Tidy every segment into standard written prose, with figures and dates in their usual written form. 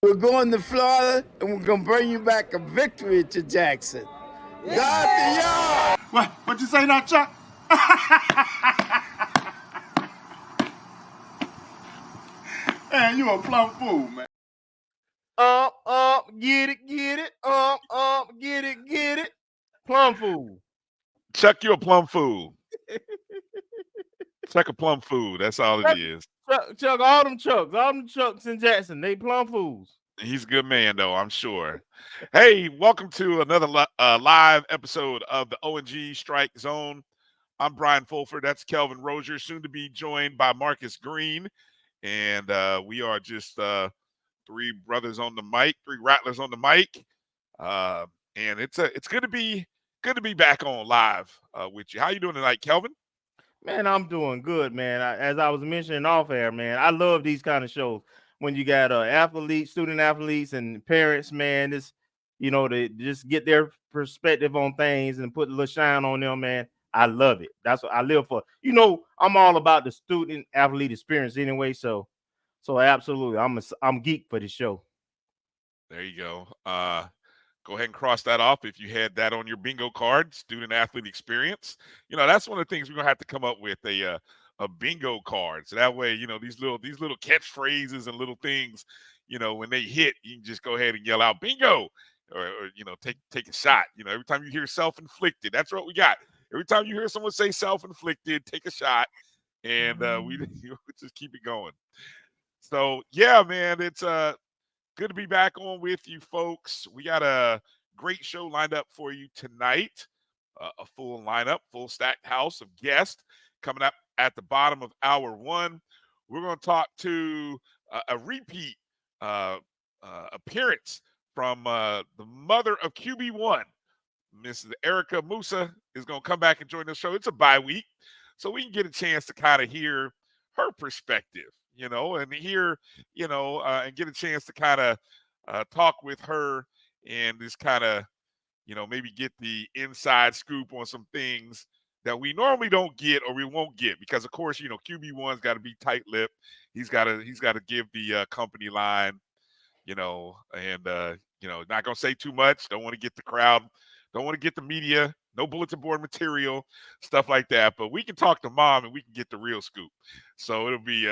We're going to Florida, and we're going to bring you back a victory to Jackson. Yeah. God the yard! What'd you say now, Chuck? Man, you a plumb fool, man. Get it. Get it. Plum fool. Chuck, you a plum fool. Chuck a plum fool. That's all it is. Chuck, all them Chucks in Jackson, they plum fools. He's a good man, though, I'm sure. Hey, welcome to another live episode of the O&G StrikeZone. I'm Brian Fulford. That's Kelvin Rozier, soon to be joined by Marcus Green. And we are just three brothers on the mic, three rattlers on the mic. And it's good to be back on live with you. How you doing tonight, Kelvin? Man, I'm doing good, man. As I was mentioning off air, man, I love these kind of shows when you got student athletes and parents, man. This, to just get their perspective on things and put a little shine on them, man. I love it. That's what I live for. I'm all about the student athlete experience anyway. So absolutely, I'm geek for this show. There you go. Go ahead and cross that off if you had that on your bingo card, student athlete experience. That's one of the things we're gonna have to come up with, a bingo card. So that way, these little catchphrases and little things, when they hit, you can just go ahead and yell out bingo or take a shot. Every time you hear self-inflicted, that's what we got. Every time you hear someone say self-inflicted, take a shot, and we just keep it going. So yeah, man, it's good to be back on with you folks. We got a great show lined up for you tonight. A full lineup, full stacked house of guests coming up at the bottom of hour one. We're going to talk to a repeat appearance from the mother of QB1. Mrs. Erica Moussa is going to come back and join the show. It's a bye week, so we can get a chance to kind of hear her perspective, and hear, and get a chance to kind of talk with her and just kind of, maybe get the inside scoop on some things that we normally don't get or we won't get because, of course, QB1's got to be tight-lipped. He's got to give the company line, and not gonna say too much. Don't want to get the crowd. Don't want to get the media. No bulletin board material, stuff like that. But we can talk to mom and we can get the real scoop. So it'll be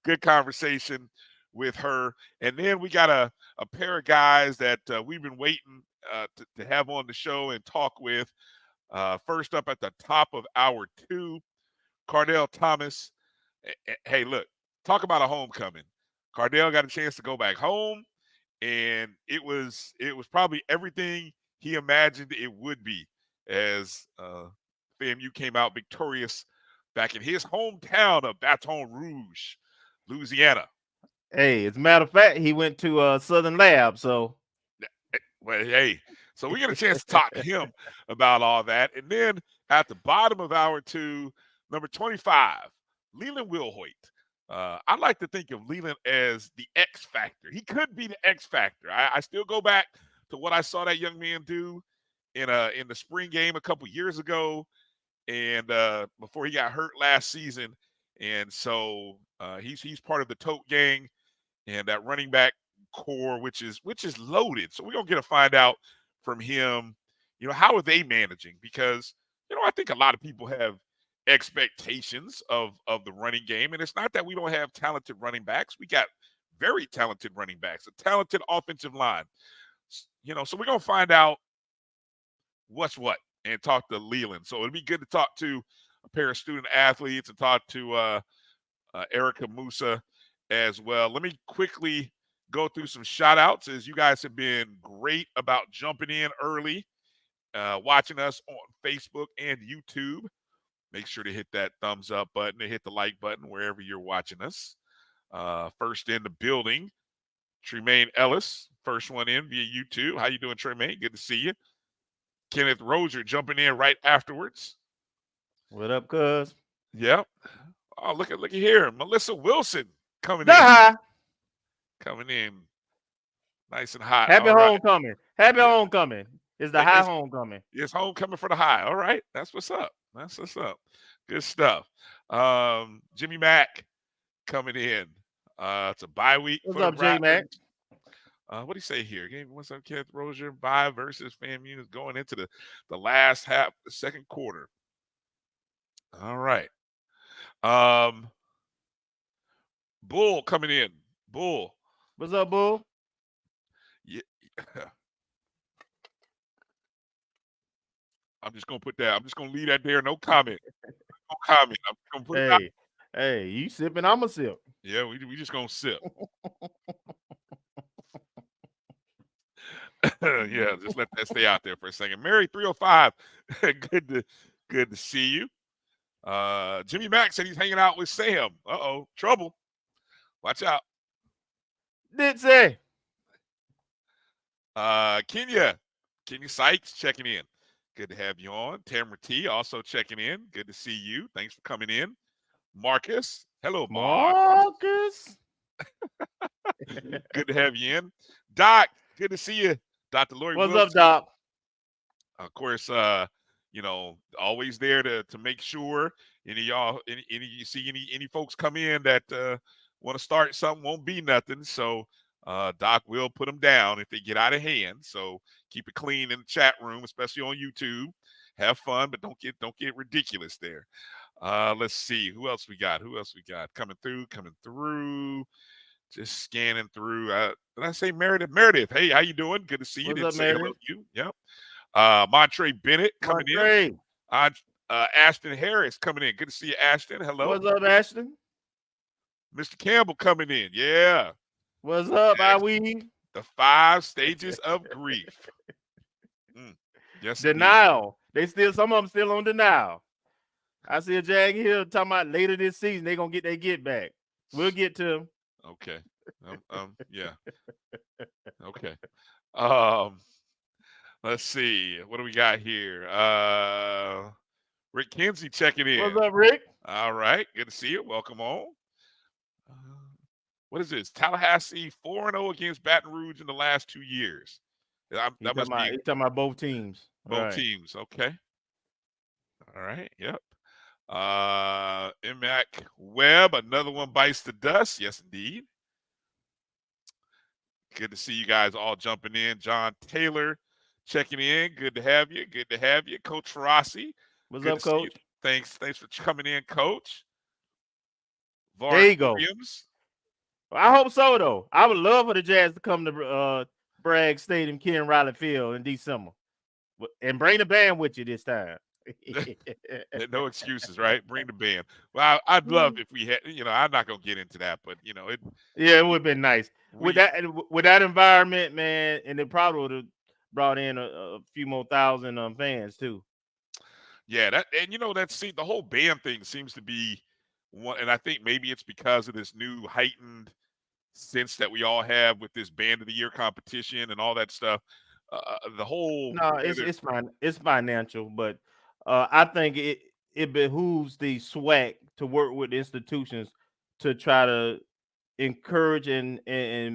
good conversation with her. And then we got a pair of guys that we've been waiting to have on the show and talk with. First up at the top of hour two, Kardell Thomas. Hey, look, talk about a homecoming. Kardell got a chance to go back home, and it was probably everything he imagined it would be as FAMU came out victorious back in his hometown of Baton Rouge, Louisiana. Hey, as a matter of fact, he went to Southern Lab, so. Well, hey, so we get a chance to talk to him about all that. And then at the bottom of hour two, number 25, Lelan Wilhoite. I like to think of Lelan as the X factor. He could be the X factor. I still go back to what I saw that young man do in the spring game a couple years ago, and before he got hurt last season. And so he's part of the Tote gang and that running back core, which is loaded. So we're gonna get to find out from him, how are they managing? Because I think a lot of people have expectations of the running game, and it's not that we don't have talented running backs. We got very talented running backs, a talented offensive line. So we're gonna find out what's what and talk to Lelan. So it'd be good to talk to a pair of student athletes and talk to Erica Moussa as well. Let me quickly go through some shout outs, as you guys have been great about jumping in early, watching us on Facebook and YouTube. make sure to hit that thumbs up button and hit the like button wherever you're watching us. First in the building, Tremaine Ellis, first one in via YouTube. How you doing, Tremaine? Good to see you. Kenneth Rozier jumping in right afterwards. What up, cuz? Yep. Oh, look at here. Melissa Wilson coming in. Nice and hot. Happy All right. homecoming. Happy homecoming. It's the high homecoming. It's homecoming for the high. All right. That's what's up. Good stuff. Jimmy Mack coming in. It's a bye week What's for up, the J Mac? What do you say here? What's up, Kenneth Rozier? Bye versus FAMU is going into the last half, the second quarter. All right. Bull coming in. Bull. What's up, Bull? Yeah. I'm just gonna put that. I'm just gonna leave that there. No comment. No comment. I'm gonna put it out. Hey, you sipping? I'ma sip. Yeah, we just gonna sip. Yeah, just let that stay out there for a second. Mary 305. Good to see you. Jimmy Mack said he's hanging out with Sam. Uh-oh, trouble. Watch out. Did say. Kenya Sykes checking in. Good to have you on. Tamara T also checking in. Good to see you. Thanks for coming in. Marcus. Hello, Marcus. Good to have you in. Doc, good to see you. Dr. Lori What's Wilson. up, Doc? Of course, always there to make sure any you see any folks come in that want to start something, won't be nothing. So Doc will put them down if they get out of hand. So keep it clean in the chat room, especially on YouTube. Have fun, but don't get ridiculous there. Let's see who else we got. Coming through. Just scanning through. Did I say Meredith? Meredith, hey, how you doing? Good to see you. What's up, Meredith? You. Yep. Montre Bennett coming in. Ashton Harris coming in. Good to see you, Ashton. Hello. What's up, Ashton? Mr. Campbell coming in. Yeah. What's up, Iwee? The 5 stages of grief. Yes. Denial. Some of them still on denial. I see a Jag here talking about later this season they're gonna get their get back. We'll get to them. Okay. Yeah. Okay. Let's see. What do we got here? Rick Kinsey checking in. What's up, Rick? All right. Good to see you. Welcome on. What is this? Tallahassee 4-0 against Baton Rouge in the last 2 years. He's talking about both teams. Both teams. Okay. All right. Yep. Mac Webb, another one bites the dust. Yes, indeed. Good to see you guys all jumping in. John Taylor checking in. Good to have you. Coach Rossi. What's up, Coach? Thanks for coming in, Coach. There you go. Williams. I hope so, though. I would love for the Jazz to come to Bragg Stadium, Ken Riley Field in December. And bring the band with you this time. No excuses, right? Bring the band. Well, I'd love if we had, I'm not going to get into that, but, it would have been nice. With that environment, man, and it probably would have brought in a few more thousand fans, too. Yeah, the whole band thing seems to be one, and I think maybe it's because of this new heightened sense that we all have with this Band of the Year competition and all that stuff. It's fine. It's financial, but I think it behooves the SWAC to work with institutions to try to encourage and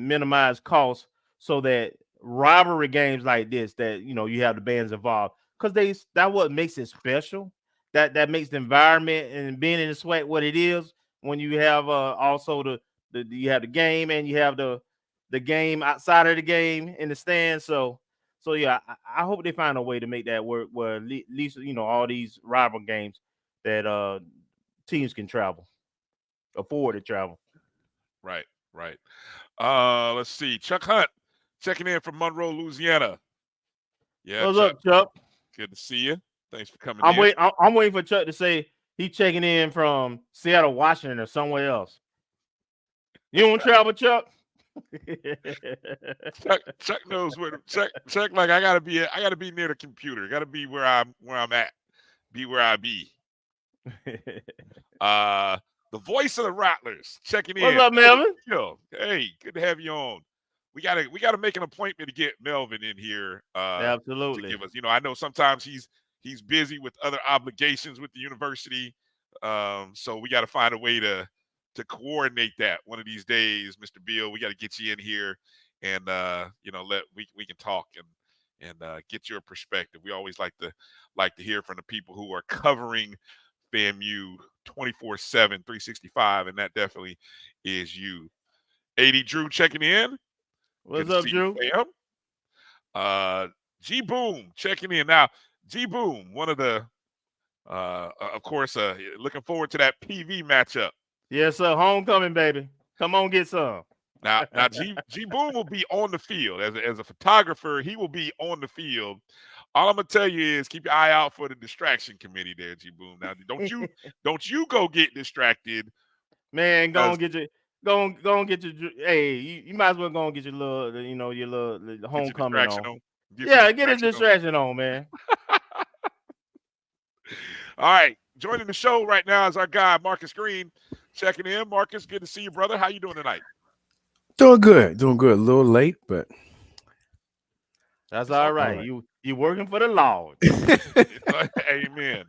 minimize costs so that rivalry games like this, that you have the bands involved, because that's what makes it special. That makes the environment and being in the SWAC what it is. When you have also you have the game and you have the game outside of the game in the stands. So yeah, I hope they find a way to make that work where at least all these rival games that teams can afford to travel. Right. Let's see. Chuck Hunt checking in from Monroe, Louisiana. Yeah. What's up, Chuck? Good to see you. Thanks for coming in. I'm waiting for Chuck to say he's checking in from Seattle, Washington, or somewhere else. You don't travel, Chuck? Chuck knows where. Chuck like I gotta be near the computer. Gotta be where I'm at. Be where I be. The voice of the Rattlers checking in. What's up, Melvin? Hey, good to have you on. We gotta make an appointment to get Melvin in here. Absolutely. To give us. I know sometimes he's busy with other obligations with the university. So we got to find a way to coordinate that one of these days, Mr. Beal. We got to get you in here and we can talk and get your perspective. We always like to hear from the people who are covering FAMU 24/7, 365, and that definitely is you. 80 Drew checking in. What's up, Drew? G Boom checking in. Now, G Boom, one of the of course, looking forward to that PV matchup. Yes, sir. Homecoming, baby. Come on, get some. Now G Boom will be on the field as a photographer. He will be on the field. All I'm gonna tell you is keep your eye out for the distraction committee there, G Boom. Now, don't you go get distracted. Man, go and get your. Hey, you might as well go and get your little, your little homecoming on. Get a distraction on, man. All right, joining the show right now is our guy Marcus Green checking in. Marcus, good to see you, brother. How you doing tonight? Doing good. A little late, but that's all right. You working for the Lord. Amen.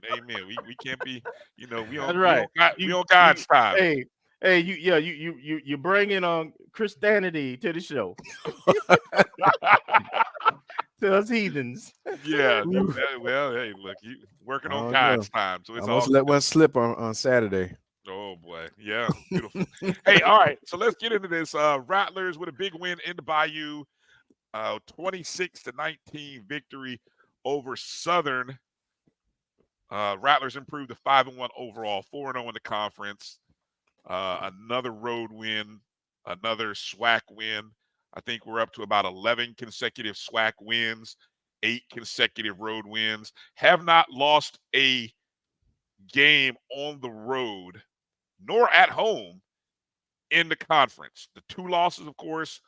We can't be, we on right. we on God's time. Hey, you bringing on Christianity to the show. To us heathens. Yeah. Well, hey, look, you working on God's time, so it's almost let one slip on Saturday. Oh boy, yeah, beautiful. Hey, all right, so let's get into this. Rattlers with a big win in the Bayou, 26-19 victory over Southern. Rattlers improved to 5-1 overall, 4-0 in the conference. Another road win, another SWAC win. I think we're up to about 11 consecutive SWAC wins, 8 consecutive road wins. Have not lost a game on the road nor at home in the conference. The 2 losses, of course,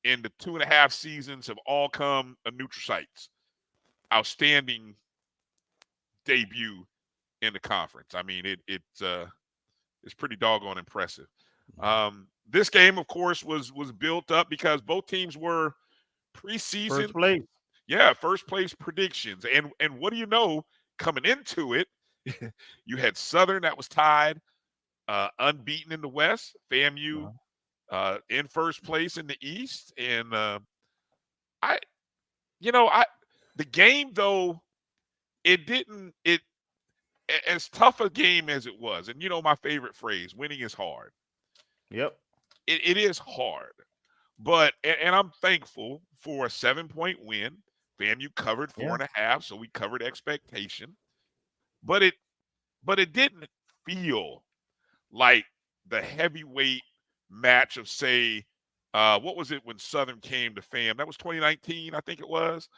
in the 2.5 seasons have all come at neutral sites. Outstanding debut in the conference. I mean, it's pretty doggone impressive. This game, of course, was built up because both teams were preseason. First place. Yeah, first place predictions. And what do you know, coming into it, you had Southern that was tied, unbeaten in the West, FAMU in first place in the East. And the game, though, as tough a game as it was, and my favorite phrase, winning is hard. Yep. It is hard. But and I'm thankful for a 7-point win. FAMU covered 4.5, so we covered expectation. But it didn't feel like the heavyweight match of, say, what was it when Southern came to FAM? That was 2019, I think it was,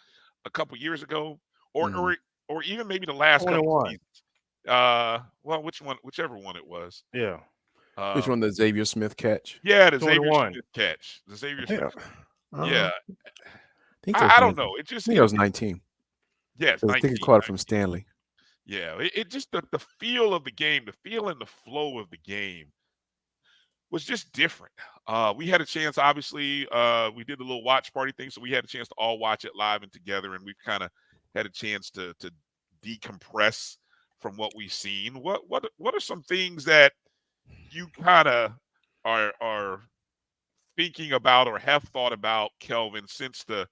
a couple years ago, or even maybe the last 21. couple seasons. Well, whichever one it was. Yeah. Which one, the Xavier Smith catch? Yeah, the 21. Xavier Smith catch. The Xavier Smith. Yeah. I don't know. It just. I think it was 19. Yes, I think he caught it from Stanley. Yeah, it just the feel of the game, the feel and the flow of the game was just different. We had a chance, obviously, we did a little watch party thing, so we had a chance to all watch it live and together, and we've kind of had a chance to decompress from what we've seen. What are some things that you kind of are thinking about or have thought about, Kelvin, since the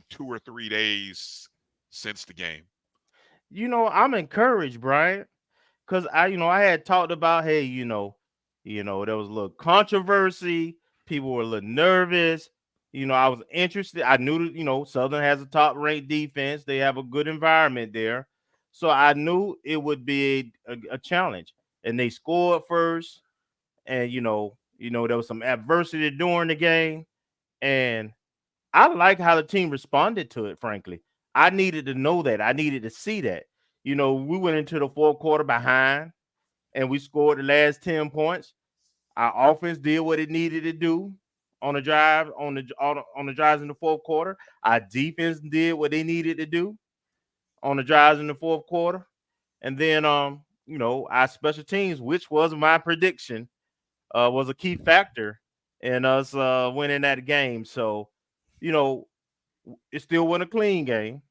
2 or 3 days since the game? I'm encouraged, Brian, because I had talked about, hey, there was a little controversy. People were a little nervous. I was interested. I knew that, Southern has a top-ranked defense. They have a good environment there. So I knew it would be a challenge. And they scored first. And, there was some adversity during the game. And I like how the team responded to it, frankly. I needed to know that. I needed to see that. We went into the fourth quarter behind, and we scored the last 10 points. Our offense did what it needed to do on the drive, on the drives in the fourth quarter. Our defense did what they needed to do on the drives in the fourth quarter. And then, our special teams, which was my prediction, was a key factor in us winning that game. So, it still wasn't a clean game,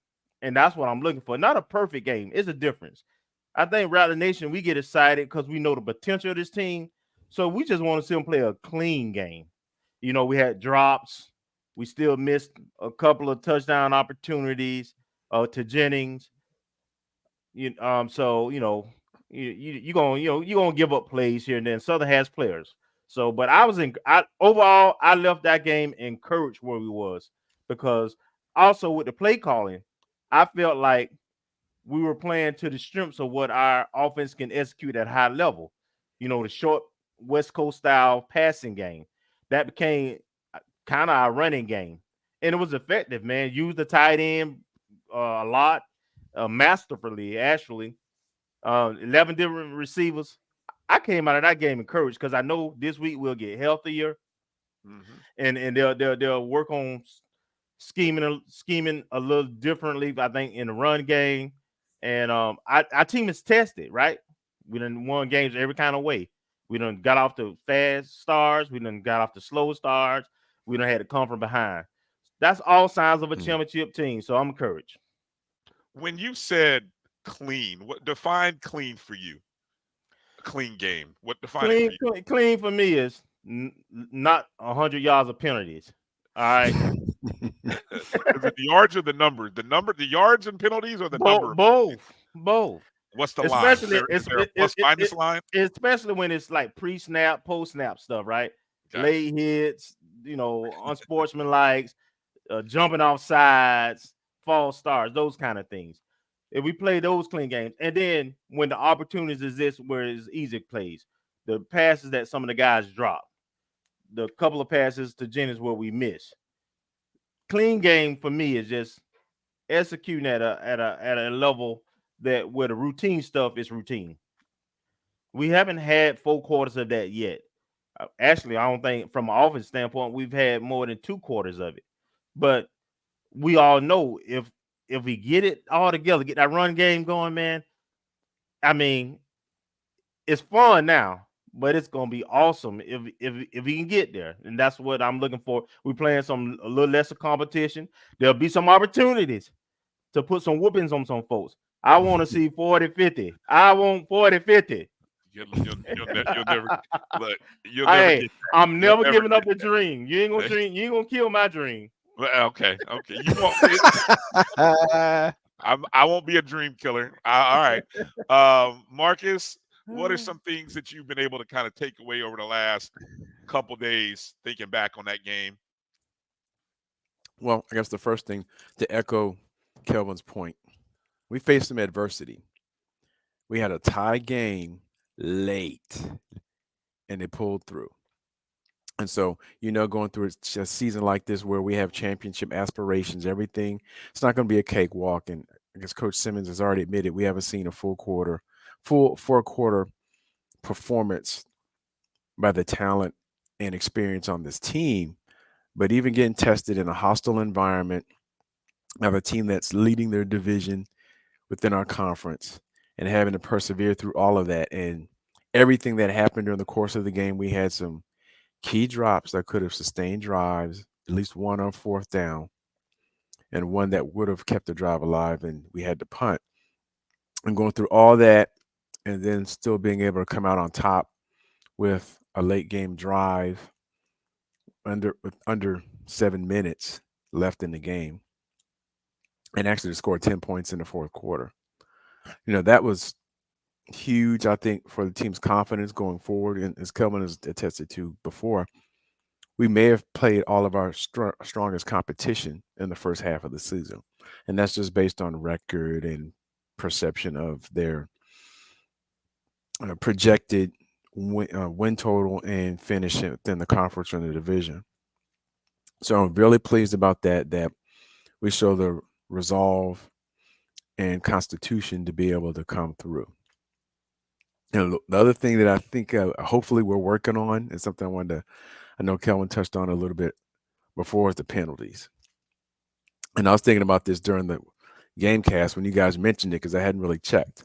and that's what I'm looking for. Not a perfect game. It's a difference. I think Rattler Nation, we get excited because we know the potential of this team. So we just want to see them play a clean game. We had drops. We still missed a couple of touchdown opportunities to Jennings. So you're gonna give up plays here and then. Southern has players. So, but overall I left that game encouraged where we was, because also with the play calling, I felt like we were playing to the strengths of what our offense can execute at high level. The short West Coast style passing game that became kind of our running game, and it was effective. Man, used the tight end a lot, masterfully actually. 11 different receivers. I came out of that game encouraged because I know this week we'll get healthier, and they'll work on scheming a little differently. I think in the run game, and our team is tested, right? We done won games every kind of way. We done got off the fast starts. We done got off the slow starts. We done had to come from behind. That's all signs of a championship team. So I'm encouraged. When you said clean, what defined clean for you? A clean game. What defined it for you? Clean for me is not 100 yards of penalties. All right. Is it the yards or the numbers? The yards and penalties, or the number? Both. What's the line? Is there a plus minus line? Especially when it's like pre-snap, post-snap stuff, right? Okay. Late hits, unsportsmanlike, jumping off sides, false starts, those kind of things. If we play those clean games, and then when the opportunities exist where it's easy plays, the passes that some of the guys drop, the couple of passes to Jennings where we miss. Clean game for me is just executing at a level that where the routine stuff is routine. We haven't had 4 quarters of that yet. Actually, I don't think from an offense standpoint we've had more than 2 quarters of it. But we all know if we get it all together, get that run game going, man. I mean, it's fun now, but it's gonna be awesome if we can get there, and that's what I'm looking for. We're playing a little lesser competition. There'll be some opportunities to put some whoopings on some folks. I want to see 40-50. I want 40-50. You'll never look. I'm never giving up the dream. You ain't gonna dream. You ain't gonna kill my dream. Okay. You won't. I won't be a dream killer. All right. Marcus, what are some things that you've been able to kind of take away over the last couple days thinking back on that game? Well, I guess the first thing, to echo Kelvin's point, we faced some adversity. We had a tie game late, and they pulled through. And so, going through a season like this where we have championship aspirations, everything, it's not going to be a cakewalk. And I guess Coach Simmons has already admitted we haven't seen a full 4-quarter performance by the talent and experience on this team. But even getting tested in a hostile environment, of a team that's leading their division within our conference and having to persevere through all of that and everything that happened during the course of the game, we had some key drops that could have sustained drives, at least one on 4th down, and one that would have kept the drive alive, and we had to punt. And going through all that and then still being able to come out on top with a late game drive with under 7 minutes left in the game, and actually to score 10 points in the 4th quarter. That was huge, I think, for the team's confidence going forward. And as Kelvin has attested to before, we may have played all of our strongest competition in the first half of the season. And that's just based on record and perception of their projected win total and finish within the conference or the division. So I'm really pleased about that we show the resolve and constitution to be able to come through. The other thing that I think hopefully we're working on is something I know Kelvin touched on a little bit before, is the penalties. And I was thinking about this during the game cast when you guys mentioned it, because I hadn't really checked.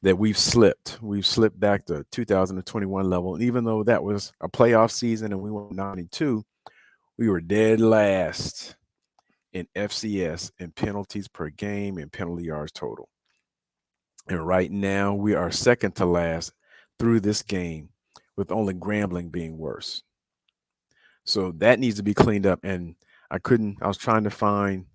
that we've slipped. We've slipped back to 2021 level. And even though that was a playoff season and we went 92, we were dead last in FCS in penalties per game and penalty yards total. And right now we are second to last through this game, with only Grambling being worse. So that needs to be cleaned up. And I was trying to find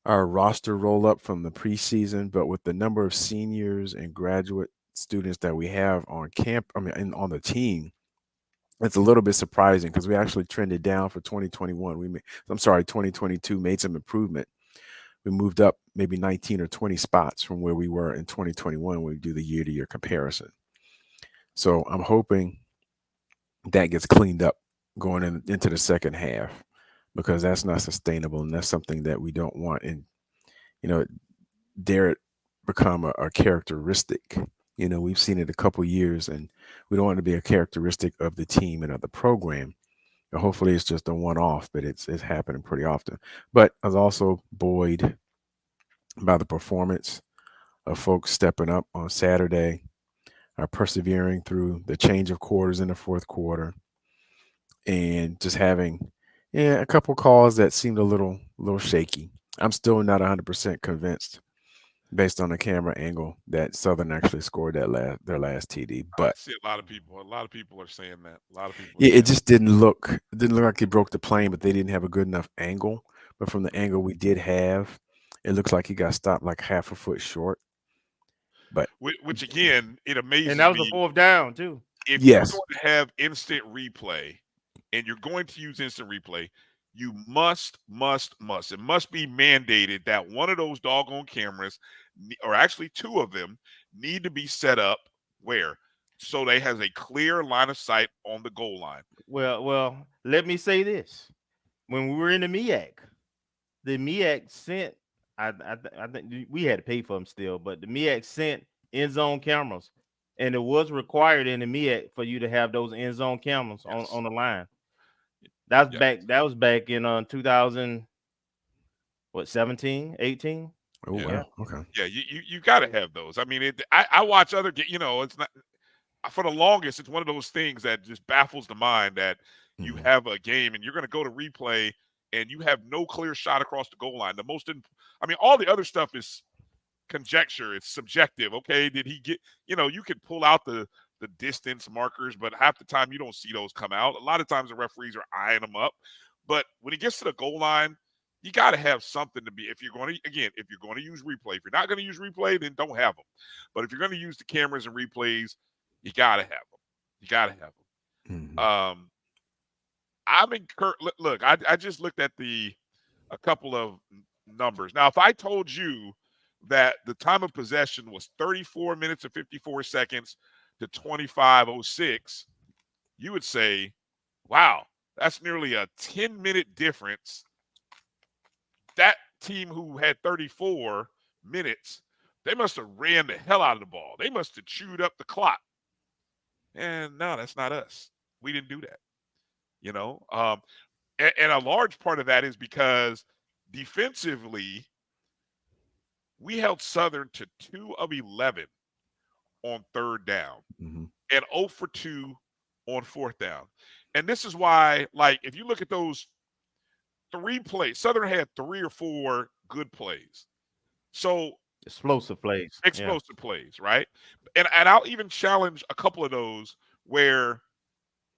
our roster roll up from the preseason, but with the number of seniors and graduate students that we have on on the team, it's a little bit surprising because we actually trended down for 2021. 2022 made some improvement. We moved up maybe 19 or 20 spots from where we were in 2021 when we do the year-to-year comparison. So I'm hoping that gets cleaned up going into the second half, because that's not sustainable, and that's something that we don't want. And dare it become a characteristic. We've seen it a couple years, and we don't want it to be a characteristic of the team and of the program. And hopefully it's just a one-off, but it's happening pretty often. But I was also buoyed by the performance of folks stepping up on Saturday, persevering through the change of quarters in the fourth quarter, and just having a couple calls that seemed a little shaky. I'm still not 100% convinced, based on the camera angle, that Southern actually scored their last TD. I But see a lot of people are saying that. A lot of people. it just didn't look like they broke the plane, but they didn't have a good enough angle. But from the angle we did have, it looks like he got stopped like half a foot short. But which again, it amazes And that was me. a fourth down too. If yes, you're going to have instant replay and you're going to use instant replay, you must, it must be mandated that one of those doggone cameras, or actually two of them, need to be set up where? So they has a clear line of sight on the goal line. Well, let me say this. When we were in the MEAC sent, I think we had to pay for them still, but the MEAC sent end zone cameras, and it was required in the MEAC for you to have those end zone cameras on the line. That was back in 2000, 17, 18. Oh wow, okay. Yeah, you got to have those. I mean, I watch other, it's not, for the longest, it's one of those things that just baffles the mind that you have a game and you're going to go to replay and you have no clear shot across the goal line. All the other stuff is conjecture. It's subjective. Okay, did he get? You could pull out the distance markers, but half the time you don't see those come out. A lot of times the referees are eyeing them up, but when he gets to the goal line, you got to have something to be. If you're going to use replay, if you're not going to use replay, then don't have them. But if you're going to use the cameras and replays, you got to have them. You got to have them. I'm encouraged. Look, I just looked at a couple of numbers. Now, if I told you that the time of possession was 34 minutes and 54 seconds to 25:06, you would say, wow, that's nearly a 10-minute difference. That team who had 34 minutes, they must have ran the hell out of the ball. They must have chewed up the clock. And no, that's not us. We didn't do that. And a large part of that is because defensively, we held Southern to 2 of 11 on third down and 0 for 2 on fourth down. And this is why, if you look at those 3 plays, Southern had 3 or 4 good plays. So explosive plays, plays, right? And I'll even challenge a couple of those where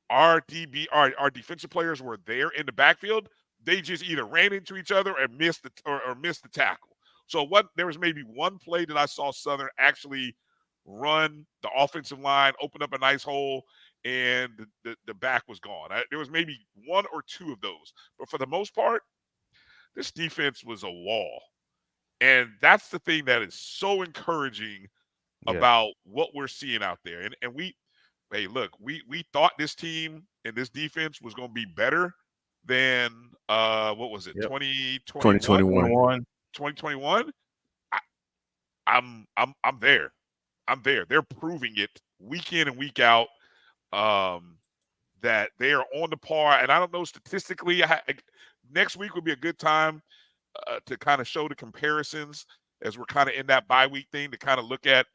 our defensive players were there in the backfield. They just either ran into each other or missed the tackle. So there was maybe one play that I saw Southern actually run the offensive line, open up a nice hole, and the back was gone. There was maybe 1 or 2 of those. But for the most part, this defense was a wall. And that's the thing that is so encouraging about what we're seeing out there. And we thought this team and this defense was going to be better than what was it? 2021. 2021. I'm there. I'm there. They're proving it week in and week out that they are on the par. And I don't know statistically. Next week would be a good time to kind of show the comparisons as we're kind of in that bye week thing to kind of look at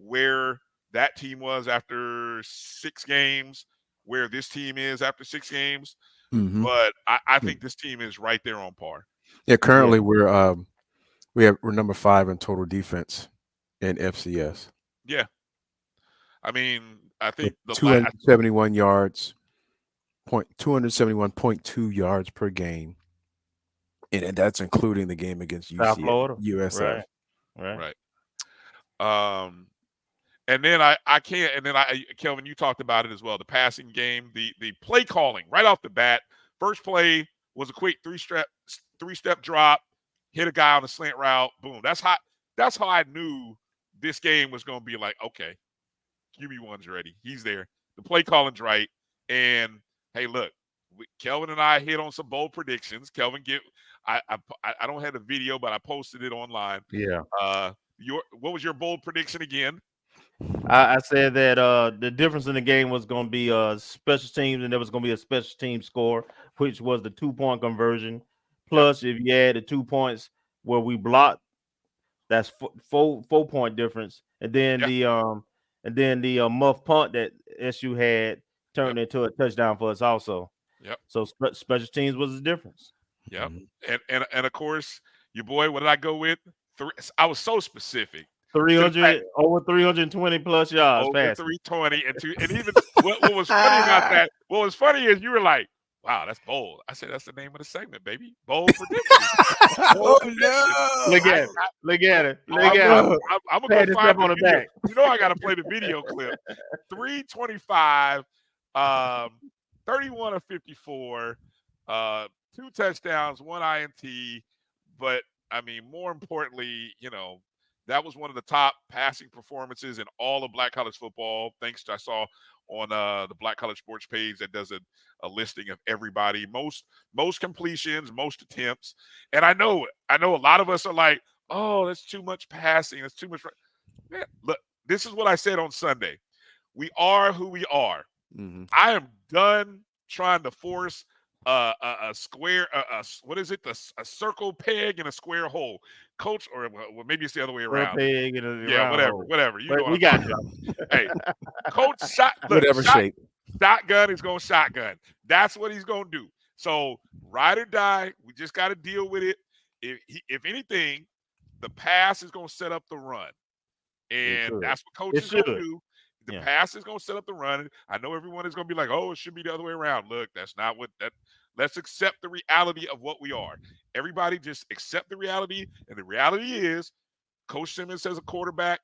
where that team was after 6 games, where this team is after 6 games. Mhm. But I think this team is right there on par. Yeah, currently we're number 5 in total defense in FCS. Yeah. I mean, I think With 271 yards, 271.2 yards per game. And that's including the game against South Florida. USF. Right. And then Kelvin, you talked about it as well. The passing game, the play calling right off the bat. First play was a quick three-step drop, hit a guy on a slant route. Boom. That's how I knew this game was going to be like, okay, QB1's ready. He's there. The play calling's right. And hey, look, Kelvin and I hit on some bold predictions. Kelvin, I don't have the video, but I posted it online. Yeah. What was your bold prediction again? I said that the difference in the game was going to be special teams, and there was going to be a special team score, which was the 2-point conversion. Plus, if you add the 2 points where we blocked, that's 4-point difference. And then the muff punt that SU had turned into a touchdown for us also. Yep. So special teams was the difference. Yep. And of course, your boy, what did I go with? I was so specific. 300 over 320 plus yards. Over 320 and even what was funny about that? What was funny is you were like, "Wow, that's bold." I said, "That's the name of the segment, baby. Bold predictions." Look at it. I'm gonna go find the video. You know I got to play the video clip. 325, 31 of 54, 2 touchdowns, 1 INT. But I mean, more importantly, that was one of the top passing performances in all of Black College football. Thanks to I saw on the Black College Sports page that does a listing of everybody, most completions, most attempts. And I know a lot of us are like, oh, that's too much passing. That's too much. Man, look, this is what I said on Sunday. We are who we are. Mm-hmm. I am done trying to force a square, what is it? A circle peg in a square hole. Coach, or well, maybe it's the other way around. Peg in a whatever. You know we got you. Hey, Coach, shape. Shotgun is going to shotgun. That's what he's going to do. So ride or die. We just got to deal with it. If anything, the pass is going to set up the run, and that's what Coach is going to do. The pass is going to set up the run. I know everyone is going to be like, oh, it should be the other way around. Look, that's not what that. Let's accept the reality of what we are. Everybody just accept the reality. And the reality is Coach Simmons as a quarterback,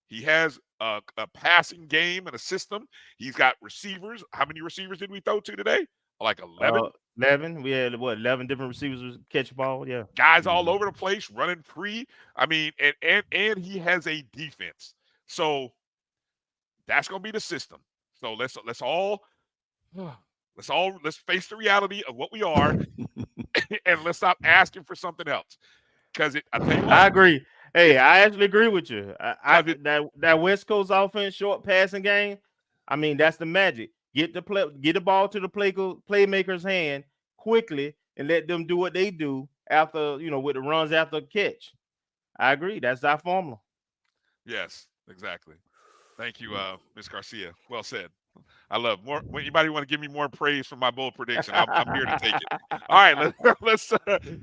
he has a passing game and a system. He's got receivers. How many receivers did we throw to today? Like 11? 11. We had 11 different receivers catch the ball. Yeah. Guys all over the place running free. I mean, and he has a defense. So that's going to be the system. So let's face the reality of what we are, and let's stop asking for something else. Because I tell you what, I agree. Hey, I actually agree with you. That West Coast offense, short passing game. I mean, that's the magic. Get the ball to the playmaker's hand quickly, and let them do what they do after with the runs after catch. I agree. That's our formula. Yes, exactly. Thank you, Ms. Garcia. Well said. I love more. Anybody want to give me more praise for my bold prediction? I'm here to take it. All right,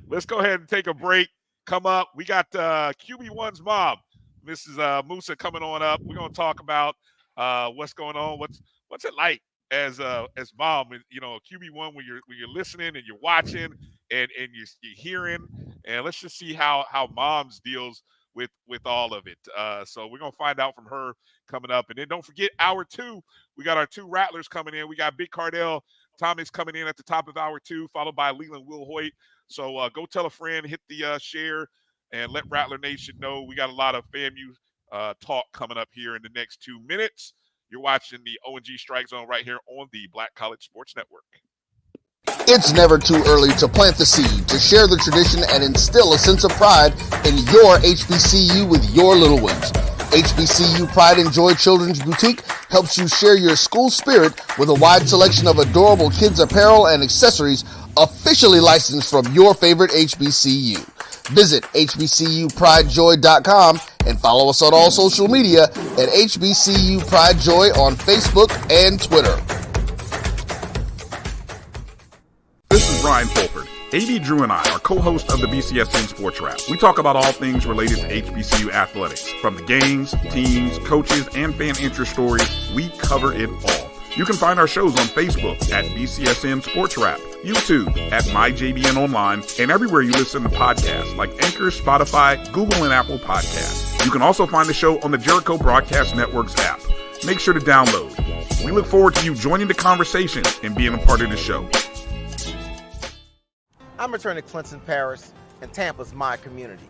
let's go ahead and take a break. Come up. We got QB1's mom, Mrs. Moussa, coming on up. We're gonna talk about what's going on. What's it like as mom? QB1 when you're listening and you're watching and you're hearing, and let's just see how moms deals with all of it. So we're going to find out from her coming up. And then don't forget, hour 2, we got our 2 Rattlers coming in. We got Big Kardell Thomas coming in at the top of hour 2, followed by Lelan Wilhoite. So go tell a friend, hit the share, and let Rattler Nation know. We got a lot of FAMU talk coming up here in the next 2 minutes. You're watching the O&G StrikeZone right here on the Black College Sports Network. It's never too early to plant the seed, to share the tradition, and instill a sense of pride in your HBCU with your little ones. HBCU Pride and Joy Children's Boutique helps you share your school spirit with a wide selection of adorable kids apparel and accessories officially licensed from your favorite HBCU. Visit hbcupridejoy.com And follow us on all social media at HBCU Pride Joy on Facebook and Twitter. This is Brian Fulford. AD Drew and I are co-hosts of the BCSN Sports Wrap. We talk about all things related to HBCU athletics. From the games, teams, coaches, and fan interest stories, we cover it all. You can find our shows on Facebook at BCSN Sports Wrap, YouTube at MyJBN Online, and everywhere you listen to podcasts like Anchor, Spotify, Google, and Apple Podcasts. You can also find the show on the Jericho Broadcast Network's app. Make sure to download. We look forward to you joining the conversation and being a part of the show. I'm returning to Clinton Parish, and Tampa's my community.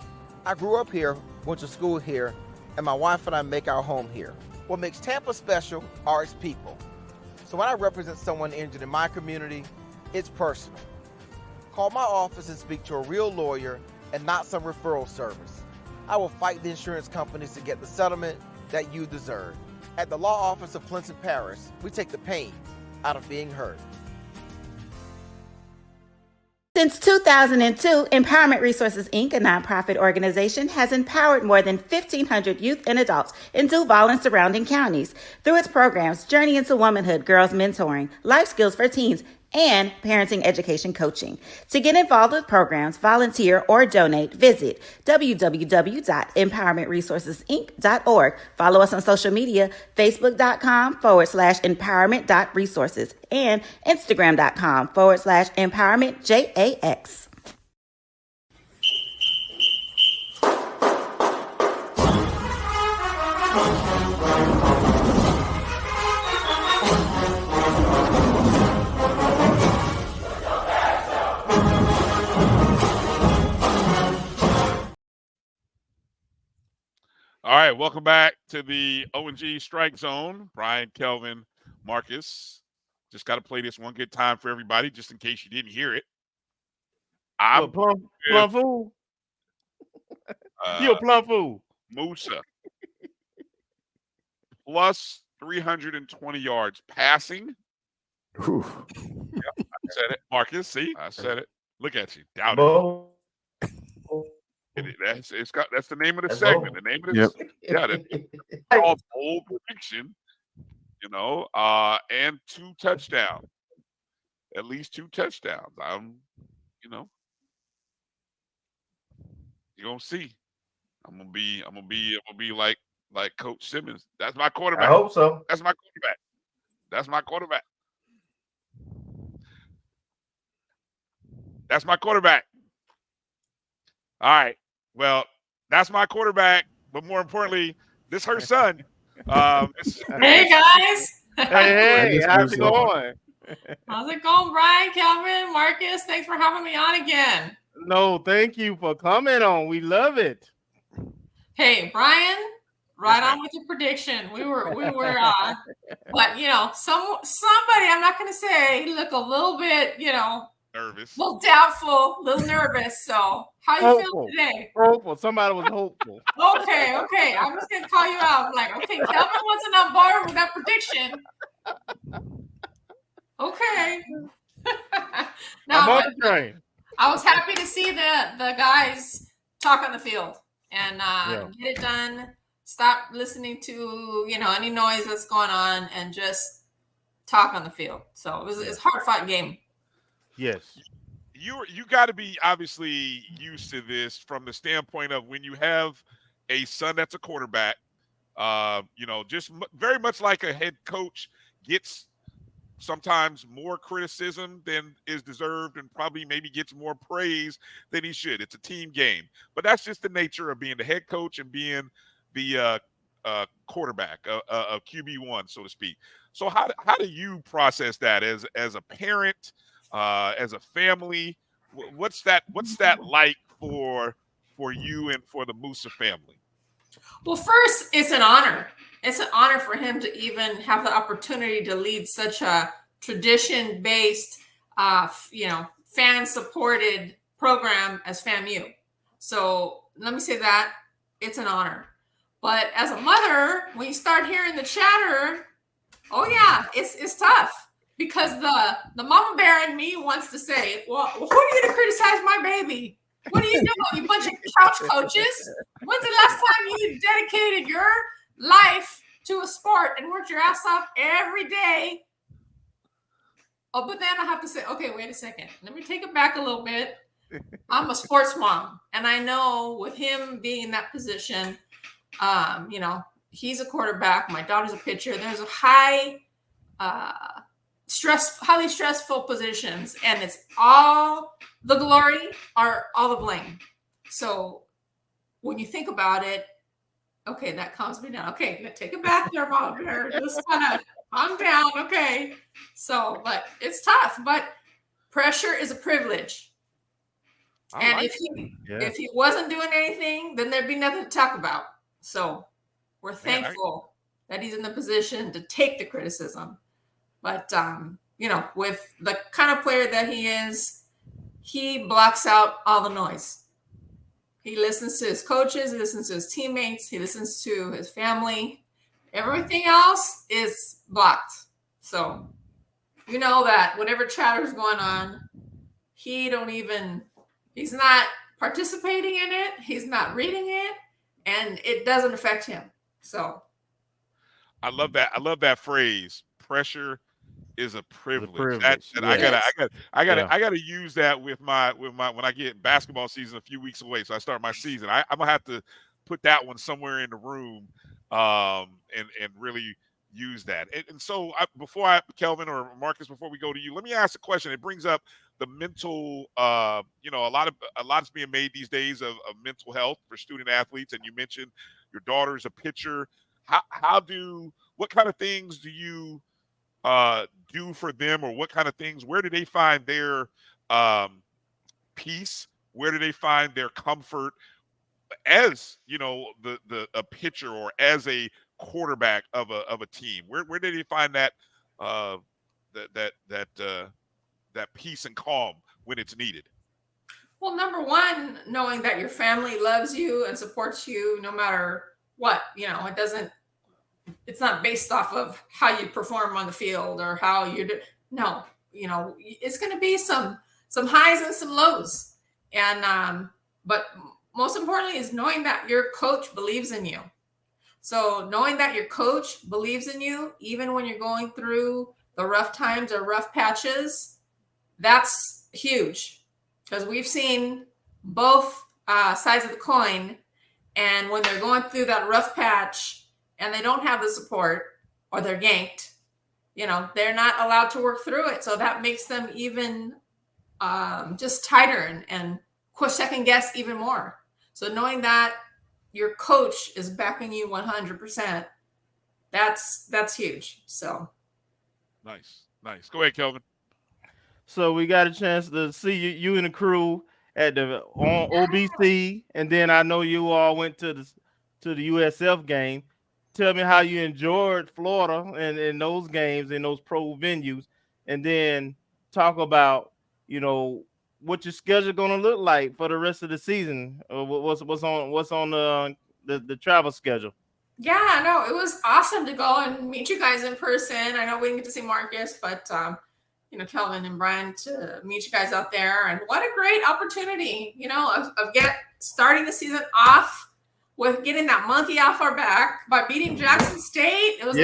I grew up here, went to school here, and my wife and I make our home here. What makes Tampa special are its people. So when I represent someone injured in my community, it's personal. Call my office and speak to a real lawyer and not some referral service. I will fight the insurance companies to get the settlement that you deserve. At the law office of Clinton Parish, we take the pain out of being hurt. Since 2002, Empowerment Resources, Inc., a nonprofit organization, has empowered more than 1,500 youth and adults in Duval and surrounding counties through its programs Journey into Womanhood, Girls Mentoring, Life Skills for Teens, and Parenting Education Coaching. To get involved with programs, volunteer, or donate, visit www.empowermentresourcesinc.org. Follow us on social media, facebook.com/empowerment.resources and instagram.com/empowermentJAX. All right, welcome back to the O&G StrikeZone. Brian, Kelvin, Marcus. Just got to play this one good time for everybody, just in case you didn't hear it. I'm plum fool. You a plum fool. Moussa. Plus 320 yards passing. Ooh. Yep, I said it. Marcus, see? I said it. Look at you. Doubt it. That's the name of the segment. The name of this, that's called bold prediction. And 2 touchdowns, at least 2 touchdowns. You're gonna see. I'm gonna be like Coach Simmons. That's my quarterback. I hope so. That's my quarterback. That's my quarterback. That's my quarterback. All right. Well, that's my quarterback, but more importantly, this her son. Hey guys. Hey, how's it going? How's it going, Brian, Kelvin, Marcus? Thanks for having me on again. No, thank you for coming on. We love it. Hey, Brian, right on with your prediction. We were but somebody, I'm not gonna say, look a little bit, nervous, a little doubtful, a little nervous. So how you feeling today? Hopeful. Somebody was hopeful. Okay. I'm just gonna call you out. I'm like, okay, Kelvin wasn't on board with that prediction. Okay. I'm on the train. I was happy to see the guys talk on the field and get it done. Stop listening to any noise that's going on and just talk on the field. So it's a hard-fought game. Yes. You got to be obviously used to this from the standpoint of when you have a son that's a quarterback, just very much like a head coach gets sometimes more criticism than is deserved and probably maybe gets more praise than he should. It's a team game, but that's just the nature of being the head coach and being the quarterback, a QB1, so to speak. So how do you process that as a parent, as a family? What's that like for you and for the Moussa family? Well, first, it's an honor. It's an honor for him to even have the opportunity to lead such a tradition-based, fan-supported program as FAMU. So let me say that it's an honor. But as a mother, when you start hearing the chatter, it's tough because the mama bear in me wants to say, well, who are you to criticize my baby? What are you doing, you bunch of couch coaches? When's the last time you dedicated your life to a sport and worked your ass off every day? Oh, but then I have to say, okay, wait a second. Let me take it back a little bit. I'm a sports mom, and I know with him being in that position, you know, he's a quarterback. My daughter's a pitcher. There's a highly stressful positions, and it's all the glory or all the blame. So when you think about it, okay, that calms me down. Okay, take it back there, Mom Bear. Just kind of calm down. Okay. So, but it's tough. But pressure is a privilege. And if he wasn't doing anything, then there'd be nothing to talk about. So we're thankful that he's in the position to take the criticism. But you know, with the kind of player that he is, he blocks out all the noise. He listens to his coaches, he listens to his teammates, he listens to his family. Everything else is blocked. So you know that whatever chatter's going on, he's not participating in it, he's not reading it, and it doesn't affect him. So I love that phrase. Pressure is a privilege. I gotta use that with my when I get basketball season a few weeks away. So I start my season. I'm gonna have to put that one somewhere in the room, and really use that. And so Kelvin or Marcus, before we go to you, let me ask a question. It brings up the mental, you know, a lot's being made these days of mental health for student athletes. And you mentioned your daughter's a pitcher. What kind of things do you do for them, or what kind of things, where do they find their peace? Where do they find their comfort as, you know, a pitcher or as a quarterback of a team? Where do they find that that peace and calm when it's needed? Well, number one, knowing that your family loves you and supports you no matter what. You know, it's not based off of how you perform on the field or how you do. No, you know, it's going to be some highs and some lows. And, but most importantly is knowing that your coach believes in you. So knowing that your coach believes in you, even when you're going through the rough times or rough patches, that's huge, because we've seen both sides of the coin. And when they're going through that rough patch, and they don't have the support, or they're yanked, you know, they're not allowed to work through it. So that makes them even just tighter and second guess even more. So knowing that your coach is backing you 100%, that's huge. So nice. Go ahead, Kelvin. So we got a chance to see you and the crew at the OBC, and then I know you all went to the USF game. Tell me how you enjoyed Florida and those games in those pro venues, and then talk about, you know, what your schedule going to look like for the rest of the season. What's on the travel schedule? Yeah, no, it was awesome to go and meet you guys in person. I know we didn't get to see Marcus, but you know, Kelvin and Brian, to meet you guys out there, and what a great opportunity, you know, of starting the season off with getting that monkey off our back by beating Jackson State. It was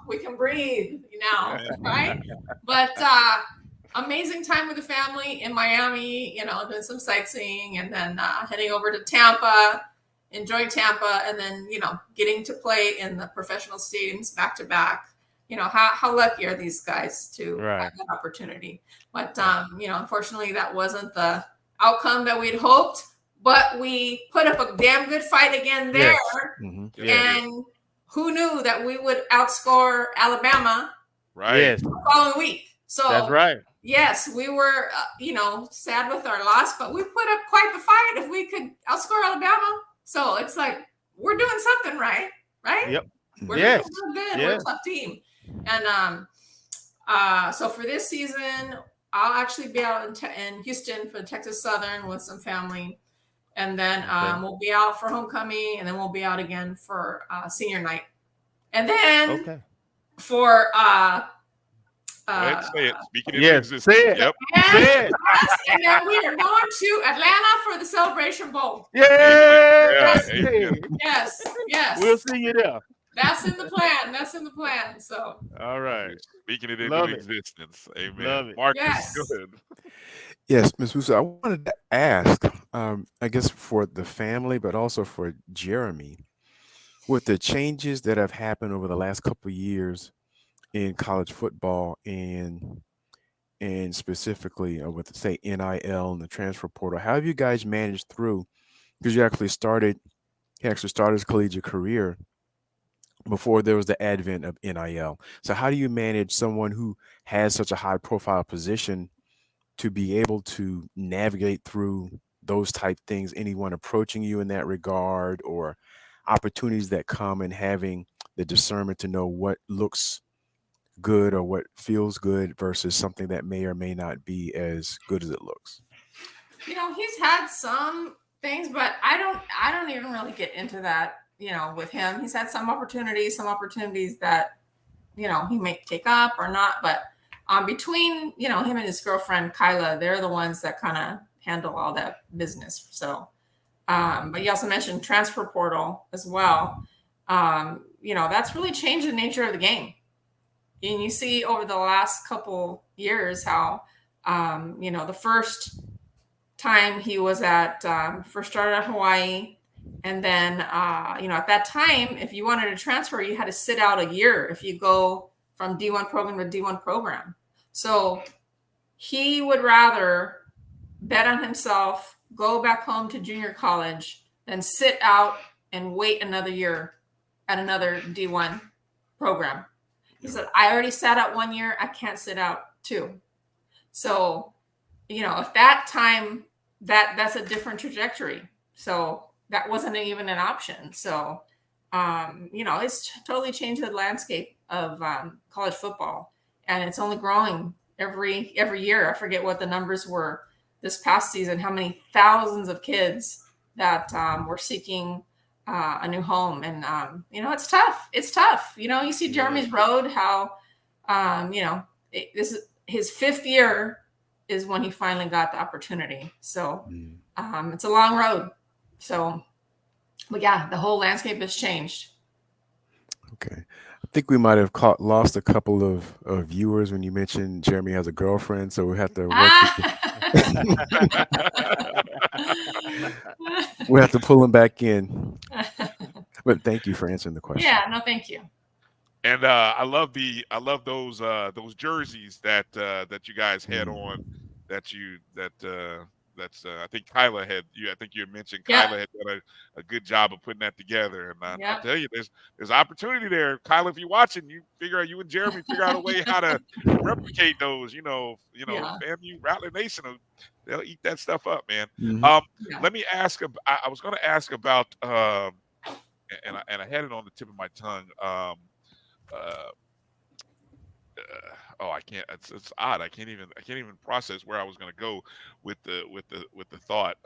we can breathe, you know, right? But amazing time with the family in Miami, you know, doing some sightseeing, and then heading over to Tampa, enjoying Tampa, and then, you know, getting to play in the professional stadiums back to back. You know, how lucky are these guys to have that opportunity? But, you know, unfortunately, that wasn't the outcome that we'd hoped. But we put up a damn good fight again there. Yes. Mm-hmm. And who knew that we would outscore Alabama the following week? So that's right. Yes, we were, you know, sad with our loss, but we put up quite the fight if we could outscore Alabama. So it's like, we're doing something right? Yep. We're doing good. We're a tough team. And so for this season, I'll actually be out in Houston for Texas Southern with some family. And then we'll be out for homecoming, and then we'll be out again for senior night. And then for Go ahead and say it. Speaking into Yes, existence. say it. Yep. Say it. And then we are going to Atlanta for the Celebration Bowl. Yeah. Amen. Yes, yes. We'll see you there. That's in the plan. That's in the plan. So. All right. Speaking it into Love it. existence. Amen. Love it. Marcus, Yes. go ahead. Yes, Ms. Moussa, I wanted to ask, I guess for the family, but also for Jeremy, with the changes that have happened over the last couple of years in college football and specifically with say NIL and the transfer portal, how have you guys managed through? Because he actually started his collegiate career before there was the advent of NIL. So how do you manage someone who has such a high profile position to be able to navigate through those type things, anyone approaching you in that regard, or opportunities that come and having the discernment to know what looks good or what feels good versus something that may or may not be as good as it looks? You know, he's had some things, but I don't even really get into that, you know, with him. He's had some opportunities that, you know, he may take up or not, but between, you know, him and his girlfriend, Kyla, they're the ones that kind of handle all that business. So, but you also mentioned transfer portal as well. You know, that's really changed the nature of the game. And you see over the last couple years how, you know, the first time he was first started at Hawaii. And then, you know, at that time, if you wanted to transfer, you had to sit out a year if you go from D1 program to D1 program. So he would rather bet on himself, go back home to junior college, than sit out and wait another year at another D1 program. He said, I already sat out 1 year. I can't sit out 2. So, you know, if that time, that's a different trajectory. So that wasn't even an option. So, you know, it's totally changed the landscape of college football, and it's only growing every year. I forget what the numbers were this past season, how many thousands of kids that were seeking a new home. And, you know, it's tough. It's tough. You know, you see Jeremy's road, how, you know, this is his 5th year is when he finally got the opportunity. So it's a long road. So, but yeah, the whole landscape has changed. Okay. I think we might have lost a couple of viewers when you mentioned Jeremy has a girlfriend, so we have to we have to pull him back in. But thank you for answering the question. Yeah, no, thank you. And I love those jerseys that you guys had on. I think Kyla had you. I think you had mentioned Kyla had done a good job of putting that together. And I tell you, there's opportunity there, Kyla. If you're watching, you and Jeremy figure out a way how to replicate those. FAMU Rattler Nation, they'll eat that stuff up, man. Mm-hmm. Let me ask. I was going to ask about, and I had it on the tip of my tongue. I can't. It's odd. I can't even process where I was going to go with the thought.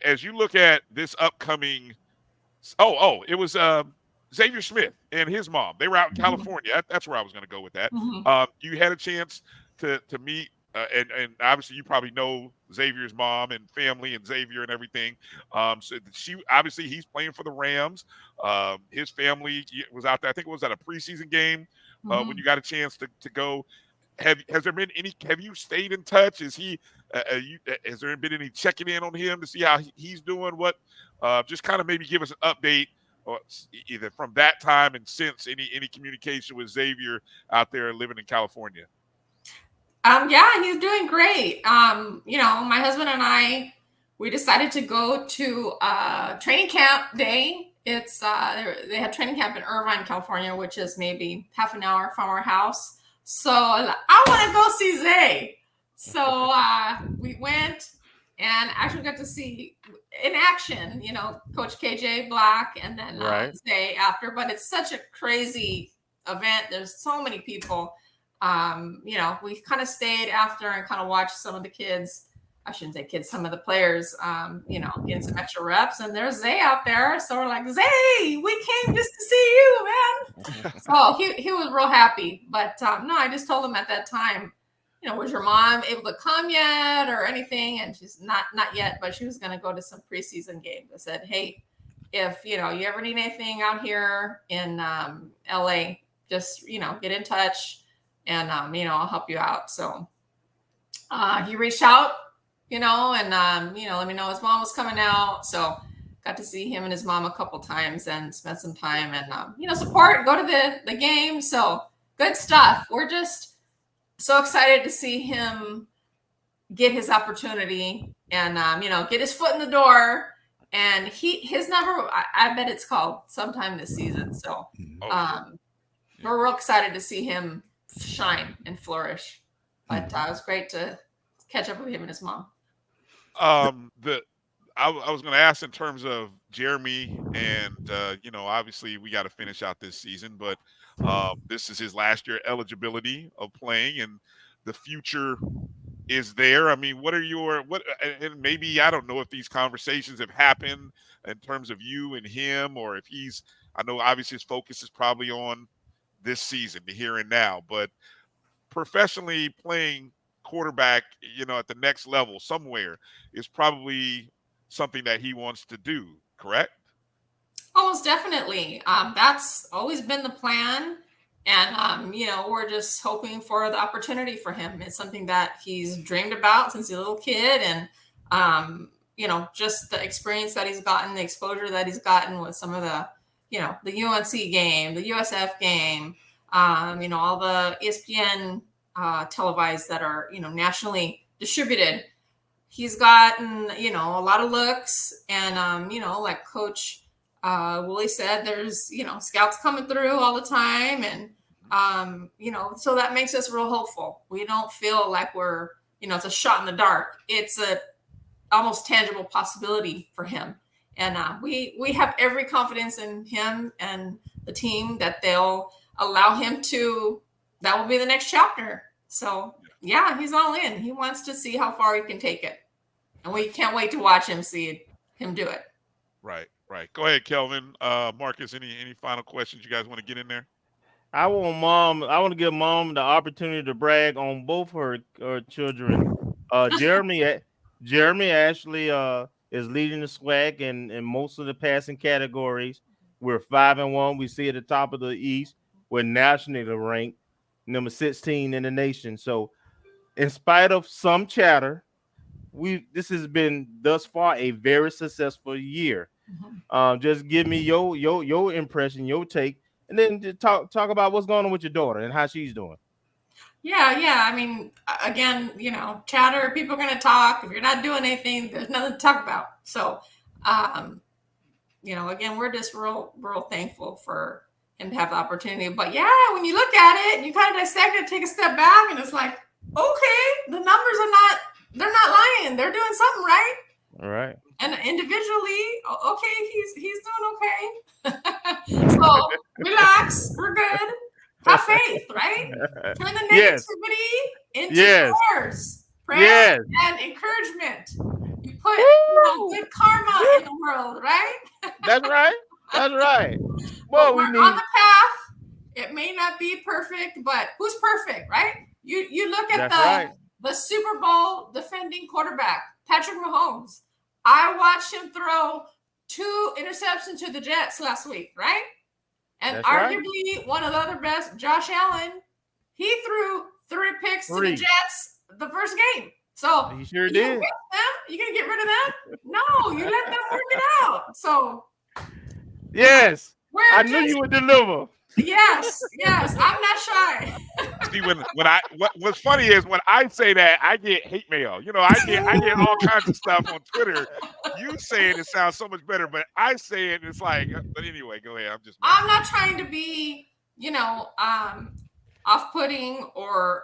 As you look at this upcoming, it was Xavier Smith and his mom. They were out in California. That's where I was going to go with that. You had a chance to meet, and obviously you probably know Xavier's mom and family and Xavier and everything. So he's playing for the Rams. His family was out there. I think it was at a preseason game when you got a chance to go. Has there been any? Have you stayed in touch? Is he? Has there been any checking in on him to see how he's doing? What? Just kind of maybe give us an update, or either from that time and since any communication with Xavier out there living in California. Yeah, he's doing great. You know, my husband and I, we decided to go to training camp day. It's they had training camp in Irvine, California, which is maybe half an hour from our house. So I want to go see Zay. So we went and actually got to see in action, you know, Coach KJ Black and then Zay after. But it's such a crazy event. There's so many people. You know, we kind of stayed after and kind of watched some of the kids I shouldn't say kids, some of the players, you know, getting some extra reps, and there's Zay out there. So we're like, Zay, we came just to see you, man. So he was real happy. But no, I just told him at that time, you know, was your mom able to come yet or anything? And she's not yet, but she was going to go to some preseason games. I said, hey, if, you know, you ever need anything out here in LA, just, you know, get in touch and, you know, I'll help you out. So he reached out, you know, and, you know, let me know his mom was coming out. So got to see him and his mom a couple times and spent some time and, you know, support, go to the game. So good stuff. We're just so excited to see him get his opportunity and, you know, get his foot in the door. And his number, I bet it's called sometime this season. So we're real excited to see him shine and flourish. But it was great to catch up with him and his mom. I was going to ask in terms of Jeremy, and you know, obviously we got to finish out this season, but this is his last year eligibility of playing, and the future is there. I mean, and maybe, I don't know if these conversations have happened in terms of you and him, or if I know obviously his focus is probably on this season, the here and now, but professionally playing quarterback, you know, at the next level somewhere is probably something that he wants to do, correct? Almost definitely. That's always been the plan. And, you know, we're just hoping for the opportunity for him. It's something that he's dreamed about since he's a little kid. And, you know, just the experience that he's gotten, the exposure that he's gotten with some of the, you know, the UNC game, the USF game, you know, all the ESPN televised that are, you know, nationally distributed. He's gotten, you know, a lot of looks. And, you know, like Coach Willie said, there's, you know, scouts coming through all the time. And, you know, so that makes us real hopeful. We don't feel like we're, you know, it's a shot in the dark. It's a almost tangible possibility for him. And we have every confidence in him and the team that they'll allow him to, that will be the next chapter. So yeah, he's all in. He wants to see how far he can take it. And we can't wait to watch him see him do it. Right. Go ahead, Kelvin. Marcus, any final questions you guys want to get in there? I want to give mom the opportunity to brag on both her children. Jeremy actually is leading the SWAC in most of the passing categories. We're 5-1. We see at the top of the East. We're nationally ranked number 16 in the nation. So, in spite of some chatter, this has been thus far a very successful year. Just give me your impression, your take, and then to talk about what's going on with your daughter and how she's doing. Yeah. I mean, again, you know, chatter, people are going to talk. If you're not doing anything, there's nothing to talk about. So, you know, again, we're just real thankful for him to have the opportunity. But yeah, when you look at it and you kind of dissect it, take a step back, and it's like, okay, the numbers they're not lying. They're doing something right. All right. And individually, okay, he's doing okay. So relax, we're good. Have faith, right? Turn the negativity into prayers, and encouragement. You put good karma in the world, right? That's right. Well, we're on the path. It may not be perfect, but who's perfect, right? You look at the Super Bowl defending quarterback, Patrick Mahomes. I watched him throw 2 interceptions to the Jets last week, right? And arguably one of the other best, Josh Allen, he threw 3 picks to the Jets the first game. So he sure did. You gonna get rid of them? No, you let them work it out. So yes, I knew you would deliver. Yes, I'm not shy. See, what's funny is when I say that, I get hate mail. You know, I get all kinds of stuff on Twitter. You say it sounds so much better, but I say it, and it's like. But anyway, go ahead. I'm not trying to be, you know, off-putting or,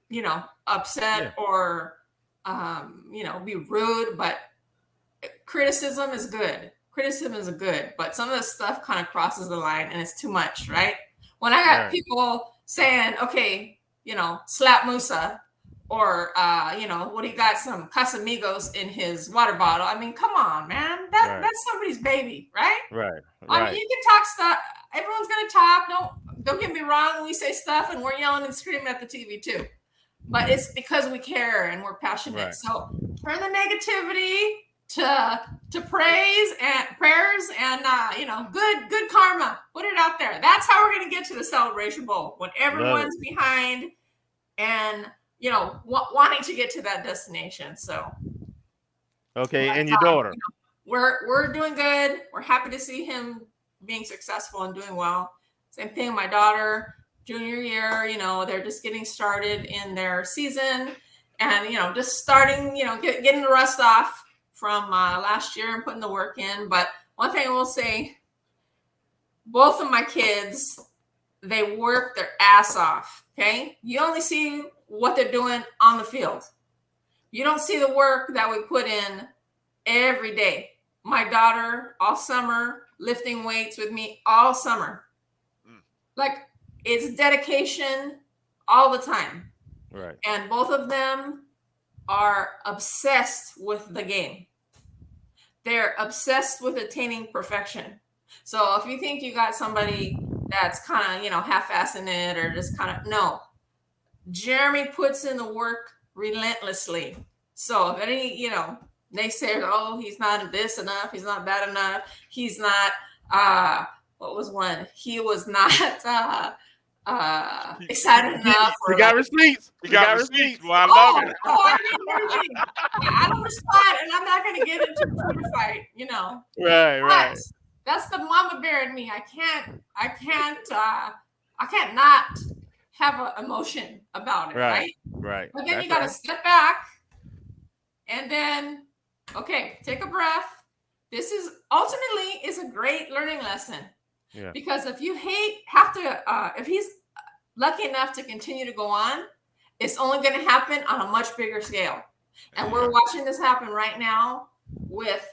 you know, upset or, you know, be rude. But criticism is good. But some of the stuff kind of crosses the line and it's too much, right? When I got people saying, okay, you know, slap Moussa, or what he got some Casamigos in his water bottle. I mean, come on, man. That's somebody's baby, right? Right. I mean, you can talk stuff. Everyone's gonna talk. Don't get me wrong. We say stuff and we're yelling and screaming at the TV too, but it's because we care and we're passionate. Right. So turn the negativity to praise and prayers and good karma. Put it out there. That's how we're gonna get to the Celebration Bowl, when everyone's behind and wanting to get to that destination. So okay, and your daughter. We're doing good. We're happy to see him being successful and doing well. Same thing, my daughter, junior year, they're just getting started in their season and, just starting, getting the rust off from last year and putting the work in. But one thing I will say, both of my kids, they work their ass off, okay? You only see what they're doing on the field. You don't see the work that we put in every day. My daughter, all summer, lifting weights with me all summer. Like, it's dedication all the time. Right. And both of them are obsessed with the game. They're obsessed with attaining perfection. So if you think you got somebody that's kind of, half-assing it or just kind of, no. Jeremy puts in the work relentlessly. So if any, they say, oh, he's not this enough, he's not that enough, he's not what was one? He was not excited enough. He got receipts. He got receipts. Well, I love it. I don't respond, and I'm not going to get into a Twitter fight, Right. But that's the mama bear in me. I can't not have an emotion about it, right? Right. But then you got to step back and then, okay, take a breath. This is ultimately a great learning lesson. Yeah. Because if if he's lucky enough to continue to go on, it's only going to happen on a much bigger scale. And we're watching this happen right now with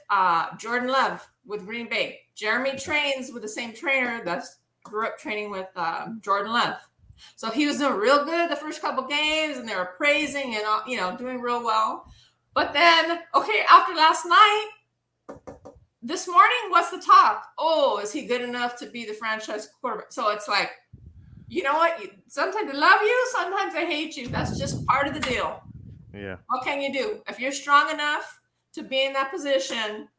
Jordan Love with Green Bay. Jeremy trains with the same trainer that grew up training with Jordan Love. So he was doing real good the first couple games, and they were praising and doing real well. But then, okay, after last night, this morning, what's the talk? Oh, is he good enough to be the franchise quarterback? So it's like, you know what? Sometimes they love you, sometimes they hate you. That's just part of the deal. Yeah. What can you do? If you're strong enough to be in that position,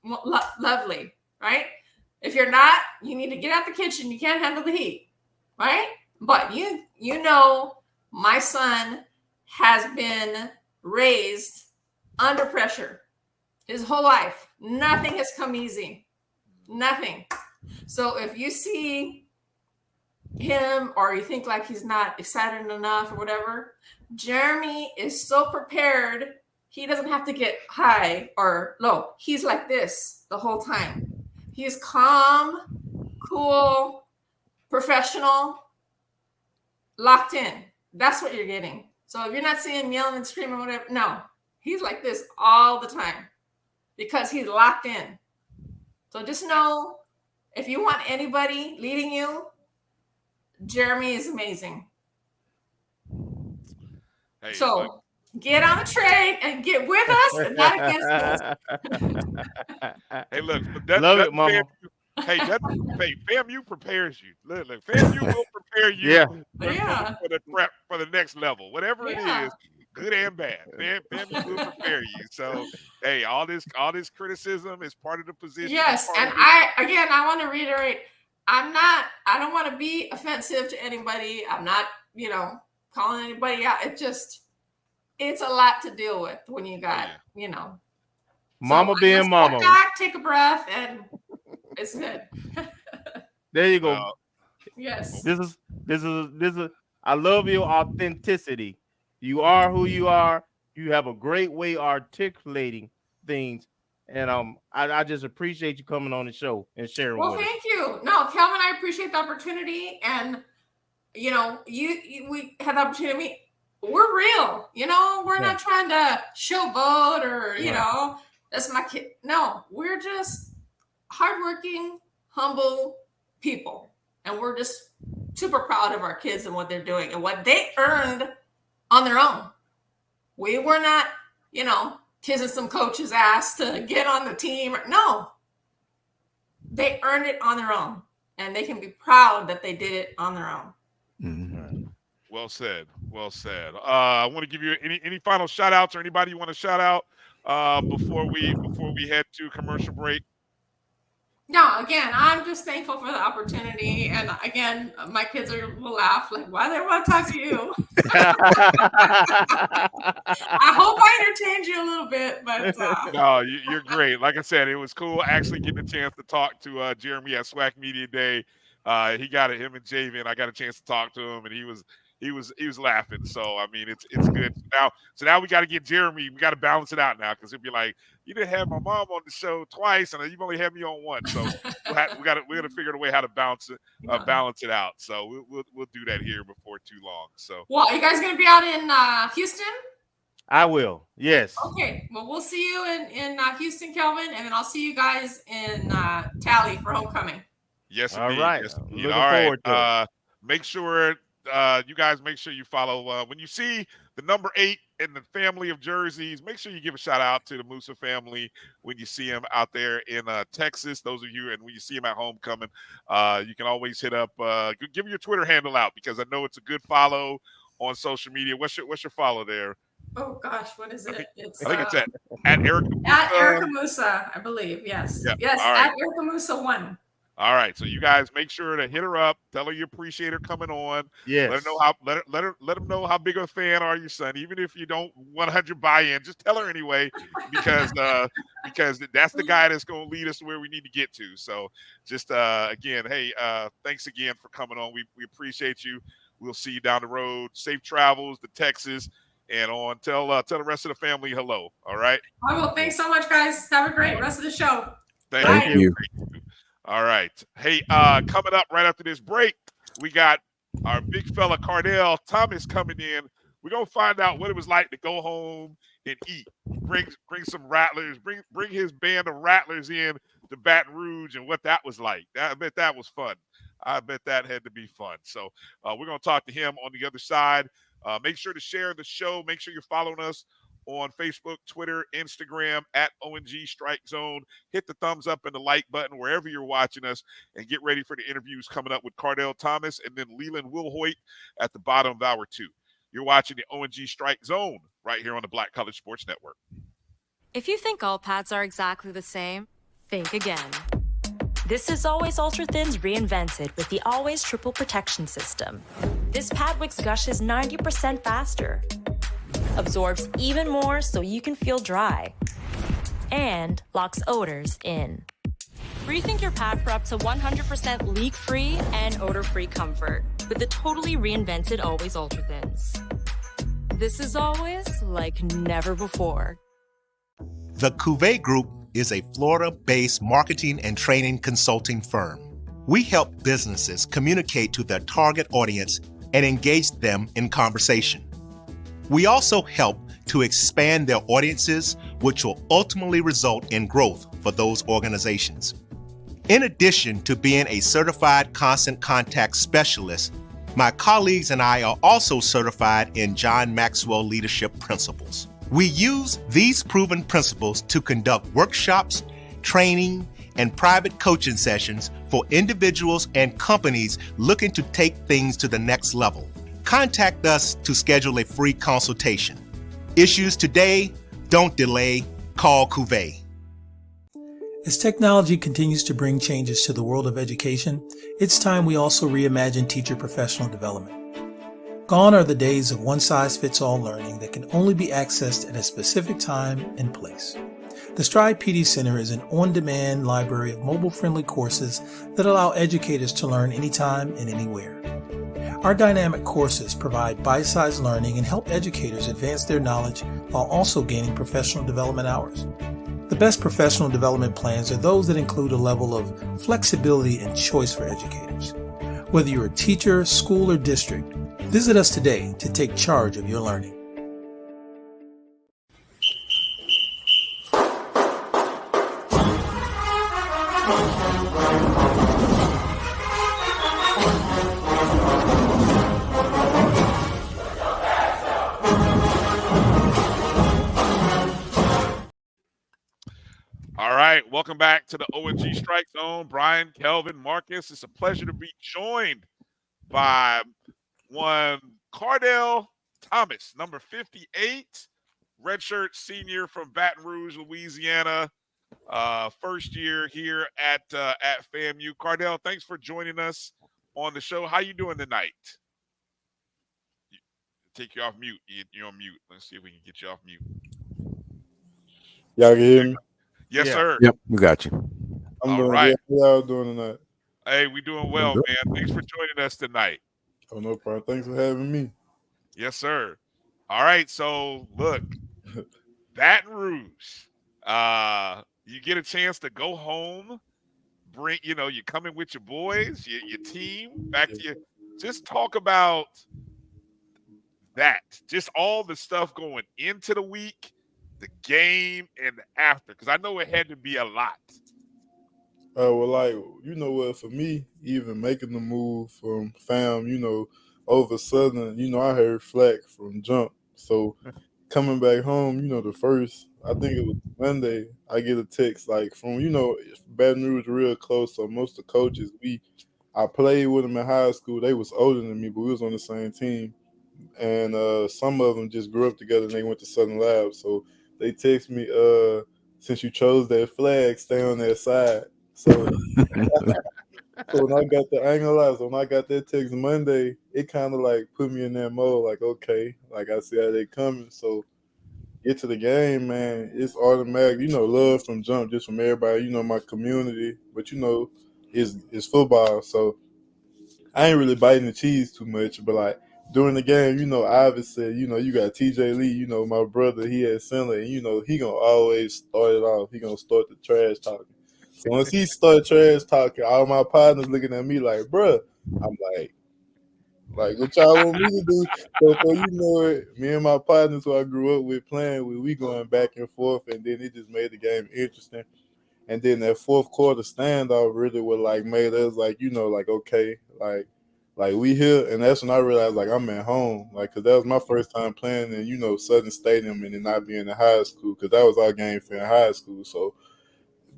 lovely, right? If you're not, you need to get out the kitchen. You can't handle the heat, right? But my son has been raised under pressure his whole life. Nothing has come easy. Nothing. So if you see him or you think like he's not excited enough or whatever, Jeremy is so prepared. He doesn't have to get high or low. He's like this the whole time. He's calm, cool, professional, locked in. That's what you're getting. So if you're not seeing him yelling and screaming, whatever, no, he's like this all the time because he's locked in. So just know, if you want anybody leading you, Jeremy is amazing. Hey, so get on the train and get with us and not against us. Hey, look, love it, Mama. FAMU prepares you. Look, FAMU will prepare you for the next level, whatever it is, good and bad. FAMU will prepare you. So, hey, all this criticism is part of the position. Yes, and I want to reiterate, I don't want to be offensive to anybody. I'm not, calling anybody out. It's a lot to deal with when you got, Mama being mama. Back, take a breath, and it's good. There you go. Yes. This is. I love your authenticity. You are who you are. You have a great way articulating things, and I just appreciate you coming on the show and sharing. Well, with thank you. No, Kelvin, I appreciate the opportunity, and we had the opportunity. We're real. We're not trying to showboat or that's my kid. No, we're just hardworking, humble people. And we're just super proud of our kids and what they're doing and what they earned on their own. We were not, kissing some coach's ass to get on the team. No, they earned it on their own, and they can be proud that they did it on their own. Mm-hmm. Well said. Well said. I want to give you any final shout outs or anybody you want to shout out before we head to commercial break. No, again, I'm just thankful for the opportunity. And again, my kids will laugh, like, why they want to talk to you? I hope I entertained you a little bit, but no, you're great. Like I said, it was cool actually getting a chance to talk to Jeremy at SWAC Media Day. He got it, him and Javen. I got a chance to talk to him, and he was laughing. So I mean, it's good. So now we got to get Jeremy. We got to balance it out now, because he'll be like, you didn't have my mom on the show twice, and you've only had me on once. So we got to figure out a way how to balance it out. So we'll do that here before too long. So, well, are you guys gonna be out in Houston? I will. Yes. Okay. Well, we'll see you in Houston, Kelvin, and then I'll see you guys in Tally for homecoming. Yes, all indeed. right. Yes, Looking all right. forward to it. Make sure you guys follow. When you see the number 8 in the family of jerseys, make sure you give a shout out to the Moussa family when you see him out there in Texas. Those of you, and when you see him at homecoming, you can always hit up. Give your Twitter handle out, because I know it's a good follow on social media. What's your follow there? Oh gosh, what is it? I think it's at Erica Moussa. At Erica Moussa, I believe. Yes. Yeah. Yes. All right. At Erica Moussa 1. All right, so you guys make sure to hit her up. Tell her you appreciate her coming on. Yes. Let them know how big of a fan are you, son. Even if you don't 100 buy in, just tell her anyway, because that's the guy that's going to lead us to where we need to get to. So just again, hey, thanks again for coming on. We appreciate you. We'll see you down the road. Safe travels to Texas, and on. Tell the rest of the family hello. All right. I will. Thanks so much, guys. Have a great rest of the show. Thank you. All right. Hey, coming up right after this break, we got our big fella Kardell Thomas coming in. We're gonna find out what it was like to go home and eat. Bring some rattlers. Bring his band of rattlers in to Baton Rouge, and what that was like. I bet that was fun. I bet that had to be fun. So we're gonna talk to him on the other side. Make sure to share the show. Make sure you're following us on Facebook, Twitter, Instagram at O&G StrikeZone. Hit the thumbs up and the like button wherever you're watching us, and get ready for the interviews coming up with Kardell Thomas and then Lelan Wilhoite at the bottom of hour 2. You're watching the O&G StrikeZone right here on the Black College Sports Network. If you think all pads are exactly the same, think again. This is Always Ultra Thins reinvented with the Always Triple Protection System. This pad wicks gushes 90% faster, absorbs even more so you can feel dry, and locks odors in. Rethink your pad for up to 100% leak-free and odor-free comfort with the totally reinvented Always Ultra Thins. This is always like never before. The Cuvée Group is a Florida-based marketing and training consulting firm. We help businesses communicate to their target audience and engage them in conversation. We also help to expand their audiences, which will ultimately result in growth for those organizations. In addition to being a certified constant contact specialist, my colleagues and I are also certified in John Maxwell Leadership Principles. We use these proven principles to conduct workshops, training, and private coaching sessions for individuals and companies looking to take things to the next level. Contact us to schedule a free consultation. Issues today, don't delay, call Cuvée. As technology continues to bring changes to the world of education, it's time we also reimagine teacher professional development. Gone are the days of one-size-fits-all learning that can only be accessed at a specific time and place. The Stride PD Center is an on-demand library of mobile-friendly courses that allow educators to learn anytime and anywhere. Our dynamic courses provide bite-sized learning and help educators advance their knowledge while also gaining professional development hours. The best professional development plans are those that include a level of flexibility and choice for educators. Whether you're a teacher, school, or district, visit us today to take charge of your learning. Welcome back to the O&G StrikeZone. Brian, Kelvin, Marcus. It's a pleasure to be joined by one Kardell Thomas, number 58, redshirt senior from Baton Rouge, Louisiana. First year here at FAMU. Kardell, thanks for joining us on the show. How you doing tonight? Take you off mute. You're on mute. Let's see if we can get you off mute. Y'all can hear me? Yes, sir. Yep, we got you. I'm All doing right. good. How y'all doing tonight? Hey, we doing well, man. Thanks for joining us tonight. Oh, no problem. Thanks for having me. Yes, sir. All right. So look, Baton Rouge. You get a chance to go home. You're coming with your boys, your team back to you. Just talk about that. Just all the stuff going into the week, the game, and the after. Because I know it had to be a lot. Well, like, you know what, for me, even making the move from FAM, over Southern, I heard flack from jump. So coming back home, the first, I think it was Monday, I get a text like from, Baton Rouge real close. So most of the coaches, I played with them in high school. They was older than me, but we was on the same team. And some of them just grew up together and they went to Southern Lab. So they text me, since you chose that flag, stay on that side. So, so when I got that text Monday, it kind of like put me in that mode, like, okay, like I see how they coming. So get to the game, man, it's automatic, love from jump, just from everybody, my community, but it's football. So I ain't really biting the cheese too much, but like during the game, Ivan said, you got TJ Lee, my brother, he at center, and he gonna always start it off. He gonna start the trash talking. So once he started trash talking, all my partners looking at me like, bruh, I'm like what y'all want me to do? So before you know it, me and my partners who I grew up with playing with, we going back and forth, and then it just made the game interesting. And then that fourth quarter standoff really what like made us like, like, okay, like we here. And that's when I realized like I'm at home. Like, cause that was my first time playing in, Southern Stadium and then not being in high school. Cause that was our game for in high school. So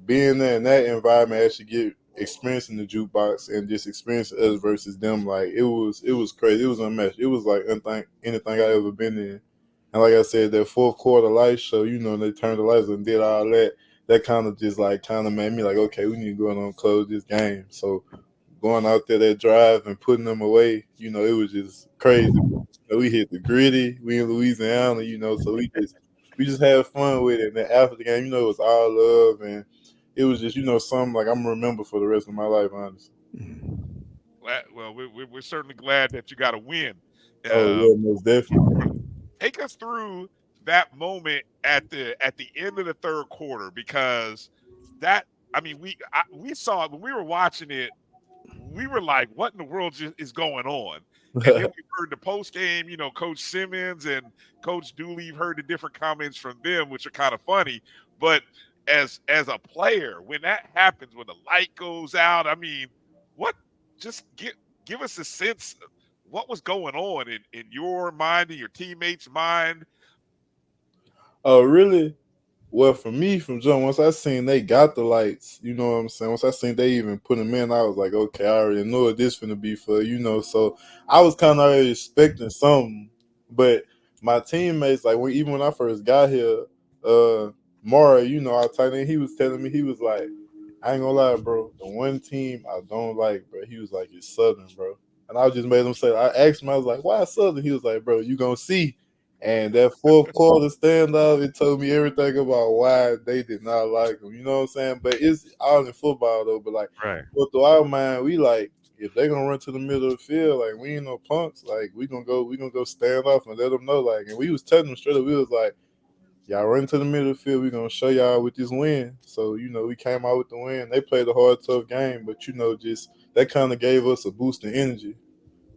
being there in that environment, actually get experience in the jukebox and just experience us versus them, like it was crazy. It was unmatched. It was like anything I ever been in. And like I said, that fourth quarter light show, they turned the lights and did all that. That kind of made me like, okay, we need to go on and close this game. So going out there that drive and putting them away, it was just crazy. We hit the gritty. We in Louisiana, so we just had fun with it. And then after the game, it was all love, and it was just, something like I'm gonna remember for the rest of my life, honestly. Well, we're certainly glad that you got a win. Yeah, most definitely. Take us through that moment at the end of the third quarter, because we saw it when we were watching it. We were like, what in the world is going on? And then we heard the post game, Coach Simmons and Coach Dooley. You've heard the different comments from them, which are kind of funny. But as a player, when that happens, when the light goes out, just give us a sense of what was going on in your mind and your teammates' mind. Oh, really? Well, for me, from jump, once I seen they got the lights, you know what I'm saying? Once I seen they even put them in, I was like, okay, I already know what this finna be for, So I was kind of already expecting something. But my teammates, like even when I first got here, Mara, our tight end, he was telling me, he was like, I ain't gonna lie, bro. The one team I don't like, bro, he was like, it's Southern, bro. And I just made him say, I asked him, I was like, why Southern? He was like, bro, you gonna see. And that fourth quarter standoff, it told me everything about why they did not like him. You know what I'm saying? But it's all in football, though. But, like, but through our mind, we like, if they're going to run to the middle of the field, like, we ain't no punks. Like, we gonna go stand off and let them know. Like, and we was telling them straight up, we was like, y'all run to the middle of the field, we going to show y'all with this win. So, we came out with the win. They played a hard, tough game. But, just that kind of gave us a boost in energy.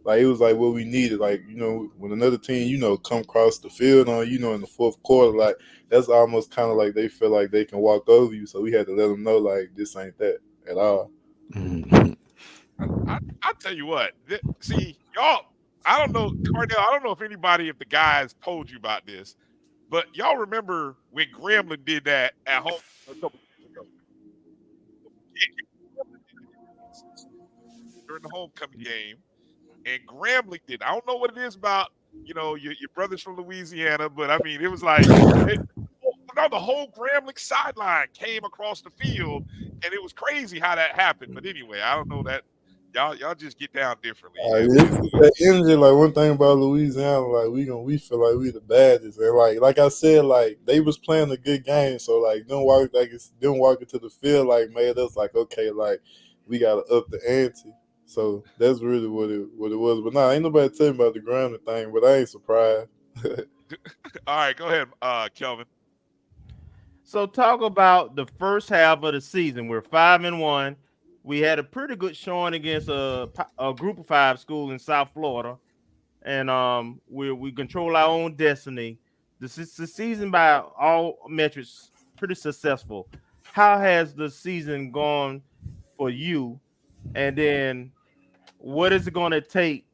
Like, it was like what we needed. Like, when another team, come across the field on, in the fourth quarter, like, that's almost kind of like they feel like they can walk over you. So we had to let them know, like, this ain't that at all. I tell you what, see, y'all, I don't know, Kardell, I don't know if the guys told you about this, but y'all remember when Gremlin did that at home a couple years ago? during the homecoming game, and Grambling did. I don't know what it is about, your brothers from Louisiana, but I mean, it was like the whole Grambling sideline came across the field, and it was crazy how that happened. But anyway, I don't know that y'all just get down differently. That energy, like one thing about Louisiana, like we feel like we the baddest, and like I said, like they was playing a good game, so like them walking to the field like made us like, okay, like we gotta up the ante. So that's really what it was. But nah, ain't nobody telling about the grounding thing, but I ain't surprised. All right, go ahead, Kelvin. So talk about the first half of the season. We're 5-1. We had a pretty good showing against a group of 5 school in South Florida, and we control our own destiny. The season by all metrics pretty successful. How has the season gone for you? And then what is it going to take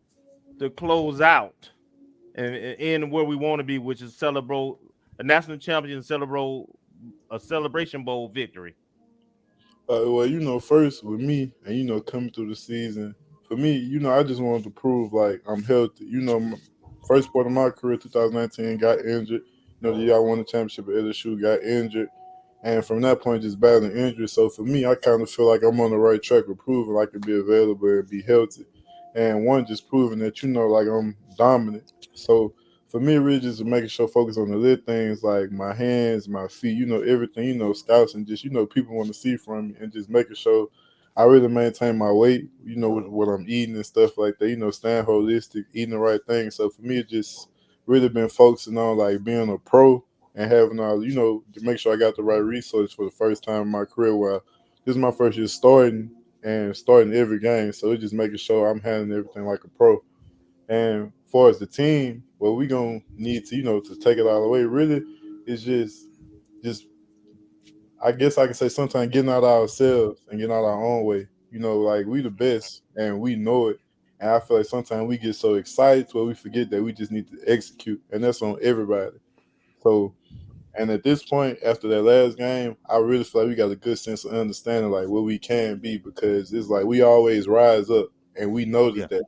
to close out and end where we want to be, which is celebrate a national champion, celebrate a Celebration Bowl victory? Well, first with me and, coming through the season, for me, I just wanted to prove like I'm healthy. First part of my career, 2019, got injured. The year I won the championship at LSU, got injured. And from that point, just battling injury. So for me, I kind of feel like I'm on the right track of proving I can be available and be healthy. And one, just proving that, like I'm dominant. So for me, really just making sure focus on the little things like my hands, my feet, everything, scouts and just, people want to see from me and just making sure I really maintain my weight, with what I'm eating and stuff like that, staying holistic, eating the right thing. So for me, it just really been focusing on like being a pro and having all, to make sure I got the right resources for the first time in my career where this is my first year starting every game. So it's just making sure I'm handling everything like a pro. And as far as the team, what we gonna need to, to take it all the way, really, is just I guess I can say sometimes getting out of ourselves and getting out our own way. Like we the best and we know it. And I feel like sometimes we get so excited to where we forget that we just need to execute. And that's on everybody. So, and at this point, after that last game, I really feel like we got a good sense of understanding like what we can be, because it's like we always rise up and we notice that.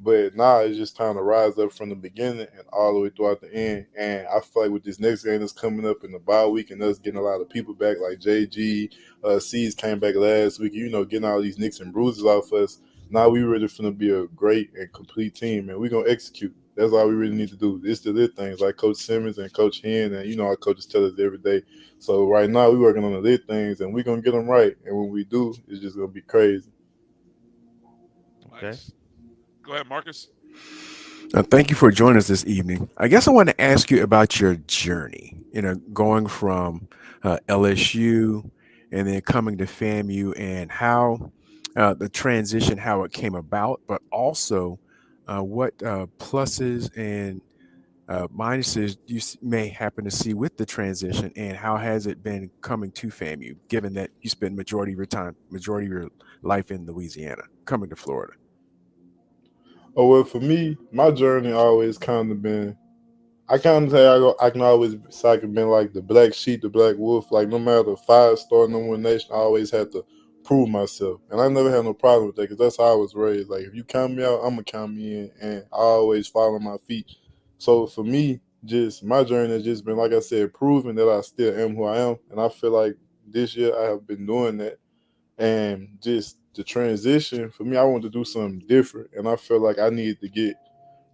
But now it's just time to rise up from the beginning and all the way throughout the end. And I feel like with this next game that's coming up in the bye week and us getting a lot of people back, like JG, C's came back last week, getting all these nicks and bruises off us. Now we really finna be a great and complete team, and we're gonna execute. That's all we really need to do. It's the little things like Coach Simmons and Coach Hen, and our coaches tell us every day. So right now we're working on the little things, and we're gonna get them right. And when we do, it's just gonna be crazy. Okay. Nice. Go ahead, Marcus. Thank you for joining us this evening. I guess I want to ask you about your journey, going from LSU and then coming to FAMU, and how the transition, how it came about, but also what pluses and minuses you may happen to see with the transition, and how has it been coming to FAMU, given that you spend majority of your life in Louisiana, coming to Florida? Oh, well, for me, my journey always kind of been, I kind of say I can always say I can been like the black sheep, the black wolf. Like no matter 5-star number 1 nation, I always had to prove myself. And I never had no problem with that because that's how I was raised. Like if you count me out, I'm going to count me in. And I always follow my feet. So for me, just my journey has just been, like I said, proving that I still am who I am. And I feel like this year I have been doing that. And just the transition, for me, I want to do something different. And I feel like I need to get,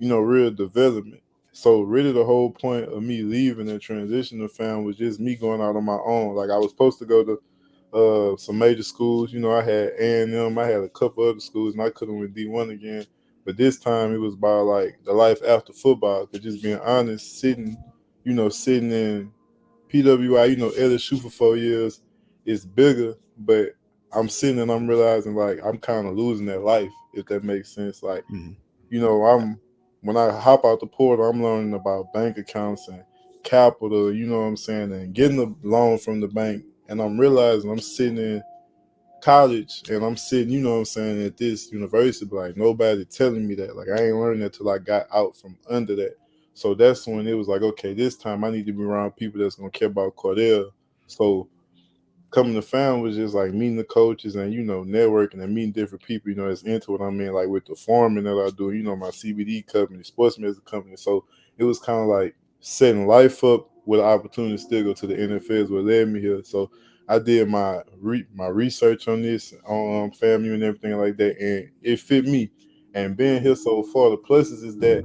real development. So really the whole point of me leaving and transition to FAM was just me going out on my own. Like I was supposed to go to some major schools. I had A&M, I had a couple other schools, and I couldn't win D1 again. But this time it was about like the life after football. Because just being honest, sitting in PWI, LSU for 4 years is bigger, but I'm sitting and I'm realizing like I'm kind of losing that life, if that makes sense. Like, when I hop out the portal, I'm learning about bank accounts and capital, you know what I'm saying, and getting a loan from the bank. And I'm realizing I'm sitting in college and I'm sitting, you know what I'm saying, at this university, but like nobody telling me that. Like I ain't learned that till I got out from under that. So that's when it was like, okay, this time I need to be around people that's gonna care about Kardell. So coming to FAMU was just like meeting the coaches and networking and meeting different people. It's into what I mean, like with the farming that I do. My CBD company, sports medicine company. So it was kind of like setting life up with an opportunity to still go to the NFL is what led me here. So I did my research on this on FAMU and everything like that, and it fit me. And being here so far, the pluses is that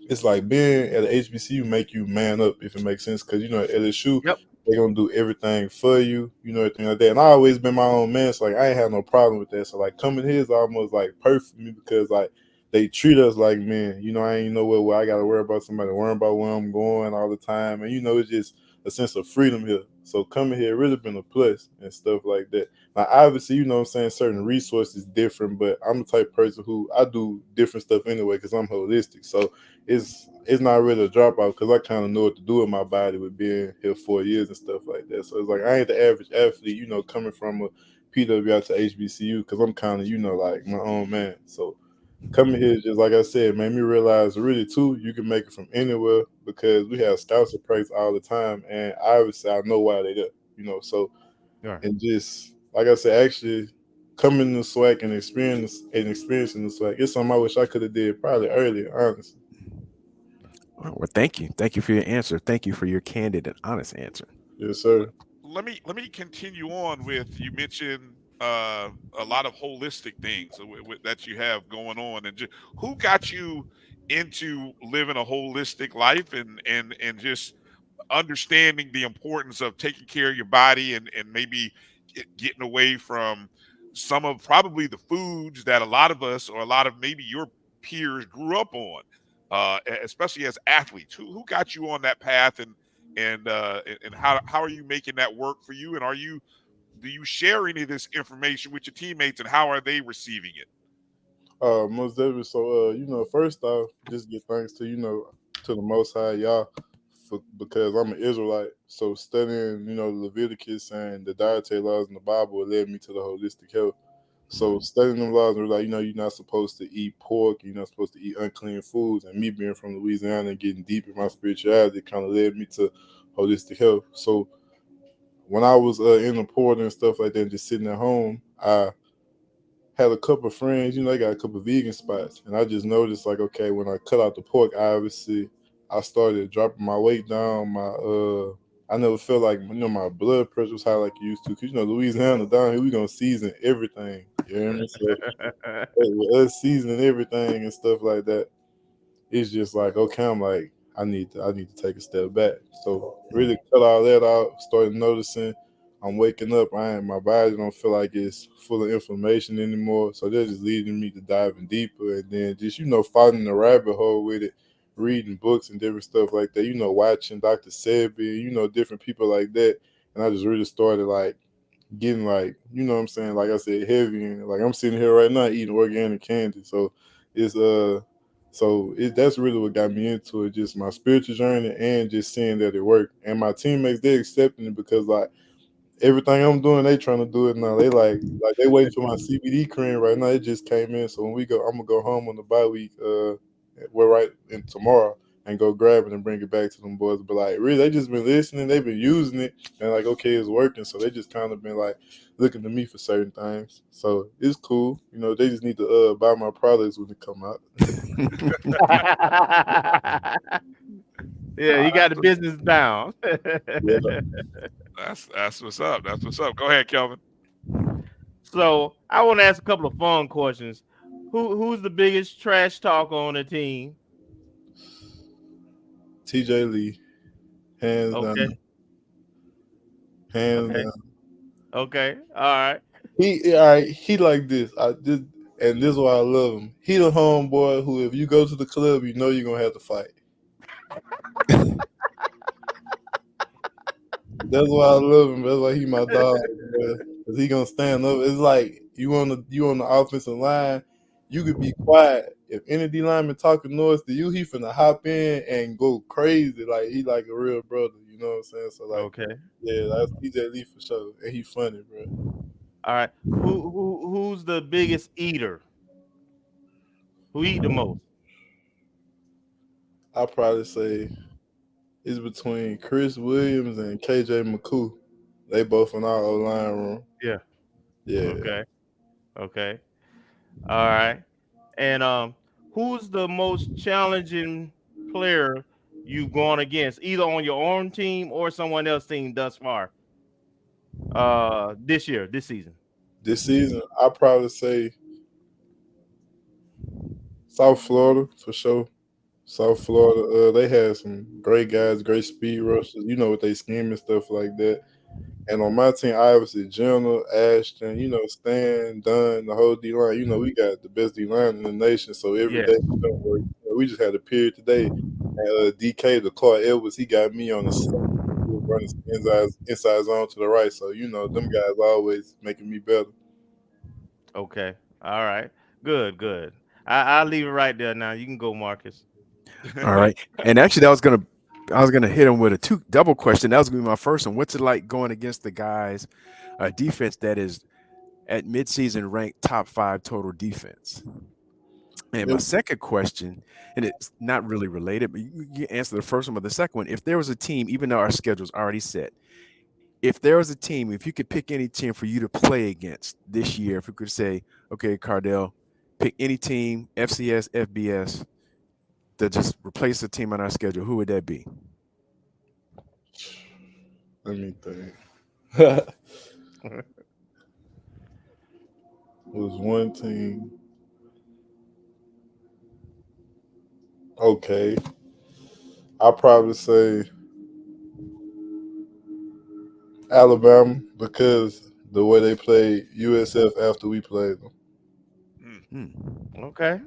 it's like being at a HBCU make you man up, if it makes sense. Because at LSU, Yep. they're gonna do everything for you, everything like that. And I always been my own man, so like I ain't have no problem with that. So like coming here is almost like perfect for me because like they treat us like men. I ain't nowhere where I gotta worry about somebody worrying about where I'm going all the time. And it's just a sense of freedom here. So coming here really been a plus and stuff like that. Now obviously, what I'm saying, certain resources different, but I'm the type of person who I do different stuff anyway because I'm holistic. So it's not really a dropout because I kind of know what to do with my body with being here 4 years and stuff like that. So it's like I ain't the average athlete, coming from a PWI to HBCU because I'm kind of, like my own man. So coming here, just like I said, made me realize really too, you can make it from anywhere because we have scouts at practice all the time, and obviously I know why they there, So Right. and just like I said, actually coming to SWAC and experiencing the SWAC, it's something I wish I could have did probably earlier, honestly. Well, thank you for your answer. Thank you for your candid and honest answer. Yes, sir. Let me continue on with, you mentioned a lot of holistic things that you have going on, and who got you into living a holistic life and just understanding the importance of taking care of your body and maybe getting away from some of probably the foods that a lot of us or a lot of maybe your peers grew up on, especially as athletes. Who got you on that path, and how are you making that work for you? And do you share any of this information with your teammates, and how are they receiving it? Most definitely. So, first off, just give thanks to to the Most High, y'all, because I'm an Israelite. So studying, Leviticus and the dietary laws in the Bible led me to the holistic health. So studying them laws, were like, you're not supposed to eat pork, you're not supposed to eat unclean foods. And me being from Louisiana and getting deep in my spirituality kind of led me to holistic health. So when I was in the port and stuff like that, just sitting at home, I had a couple of friends, they got a couple of vegan spots. And I just noticed, like, okay, when I cut out the pork, obviously, I started dropping my weight down. I never felt like, my blood pressure was high like it used to. Because, Louisiana down here, we going to season everything. You know what I mean? So, with us seasoning everything and stuff like that, it's just like, okay, I'm like, I need to take a step back. So really cut all that out, started noticing I'm waking up, my body don't feel like it's full of inflammation anymore. So that's just leading me to diving deeper, and then just, following the rabbit hole with it, reading books and different stuff like that, watching Dr. Sebi, different people like that. And I just really started like getting like, what I'm saying, like I said, heavy, and like I'm sitting here right now eating organic candy. So it's that's really what got me into it, just my spiritual journey and just seeing that it worked. And my teammates, they accepting it because like everything I'm doing, they trying to do it now. They like they waiting for my CBD cream right now. It just came in. So when we go, I'm gonna go home on the bye week, we're right in tomorrow, and go grab it and bring it back to them boys. But like really, they just been listening, they've been using it, and like, okay, it's working. So they just kind of been like looking to me for certain things. So it's cool. They just need to buy my products when they come out. Yeah, you got the business down. Yeah. That's what's up. That's what's up. Go ahead, Kelvin. So I want to ask a couple of fun questions. Who's the biggest trash talker on the team? TJ Lee, hands Okay. down. Hands Okay. down. Okay. All right. He like this. And this is why I love him. He the homeboy who, if you go to the club, you're gonna have to fight. That's why I love him. That's why he my dog. Cause he gonna stand up. It's like you on the offensive line, you could be quiet. If any D lineman talking noise to you, he finna hop in and go crazy. Like he like a real brother. You know what I'm saying? So like, Okay. yeah, that's TJ Lee for sure, and he funny, bro. All right. Who's the biggest eater? Who eat the most? I probably say it's between Chris Williams and KJ McCool. They both in our O-line room. Yeah. Yeah. Okay. All right. And who's the most challenging player you've gone against, either on your own team or someone else's team thus far? This season. This season, I'd probably say South Florida for sure. South Florida, they had some great guys, great speed rushers, with they scheme and stuff like that. And on my team, obviously, Jenna, Ashton, Stan, Dunn, the whole D line. We got the best D line in the nation. So every Yes. day we don't work. We just had a period today. And DK, the Clark Edwards, he got me on the side. He was running inside zone to the right. So them guys always making me better. Okay. All right. Good. I'll leave it right there now. You can go, Marcus. All right. And actually, I was gonna hit him with a double question. That was gonna be my first one. What's it like going against the guys, defense that is at midseason ranked top 5 total defense? And my second question, and it's not really related, but you answer the first one, but the second one, if there was a team, even though our schedule's already set, if there was a team, if you could pick any team for you to play against this year, if you could say, okay, Kardell, pick any team, FCS, FBS, to just replace the team on our schedule, who would that be? Let me think. Was one team. Okay. I'll probably say Alabama because the way they played USF after we played them. Okay.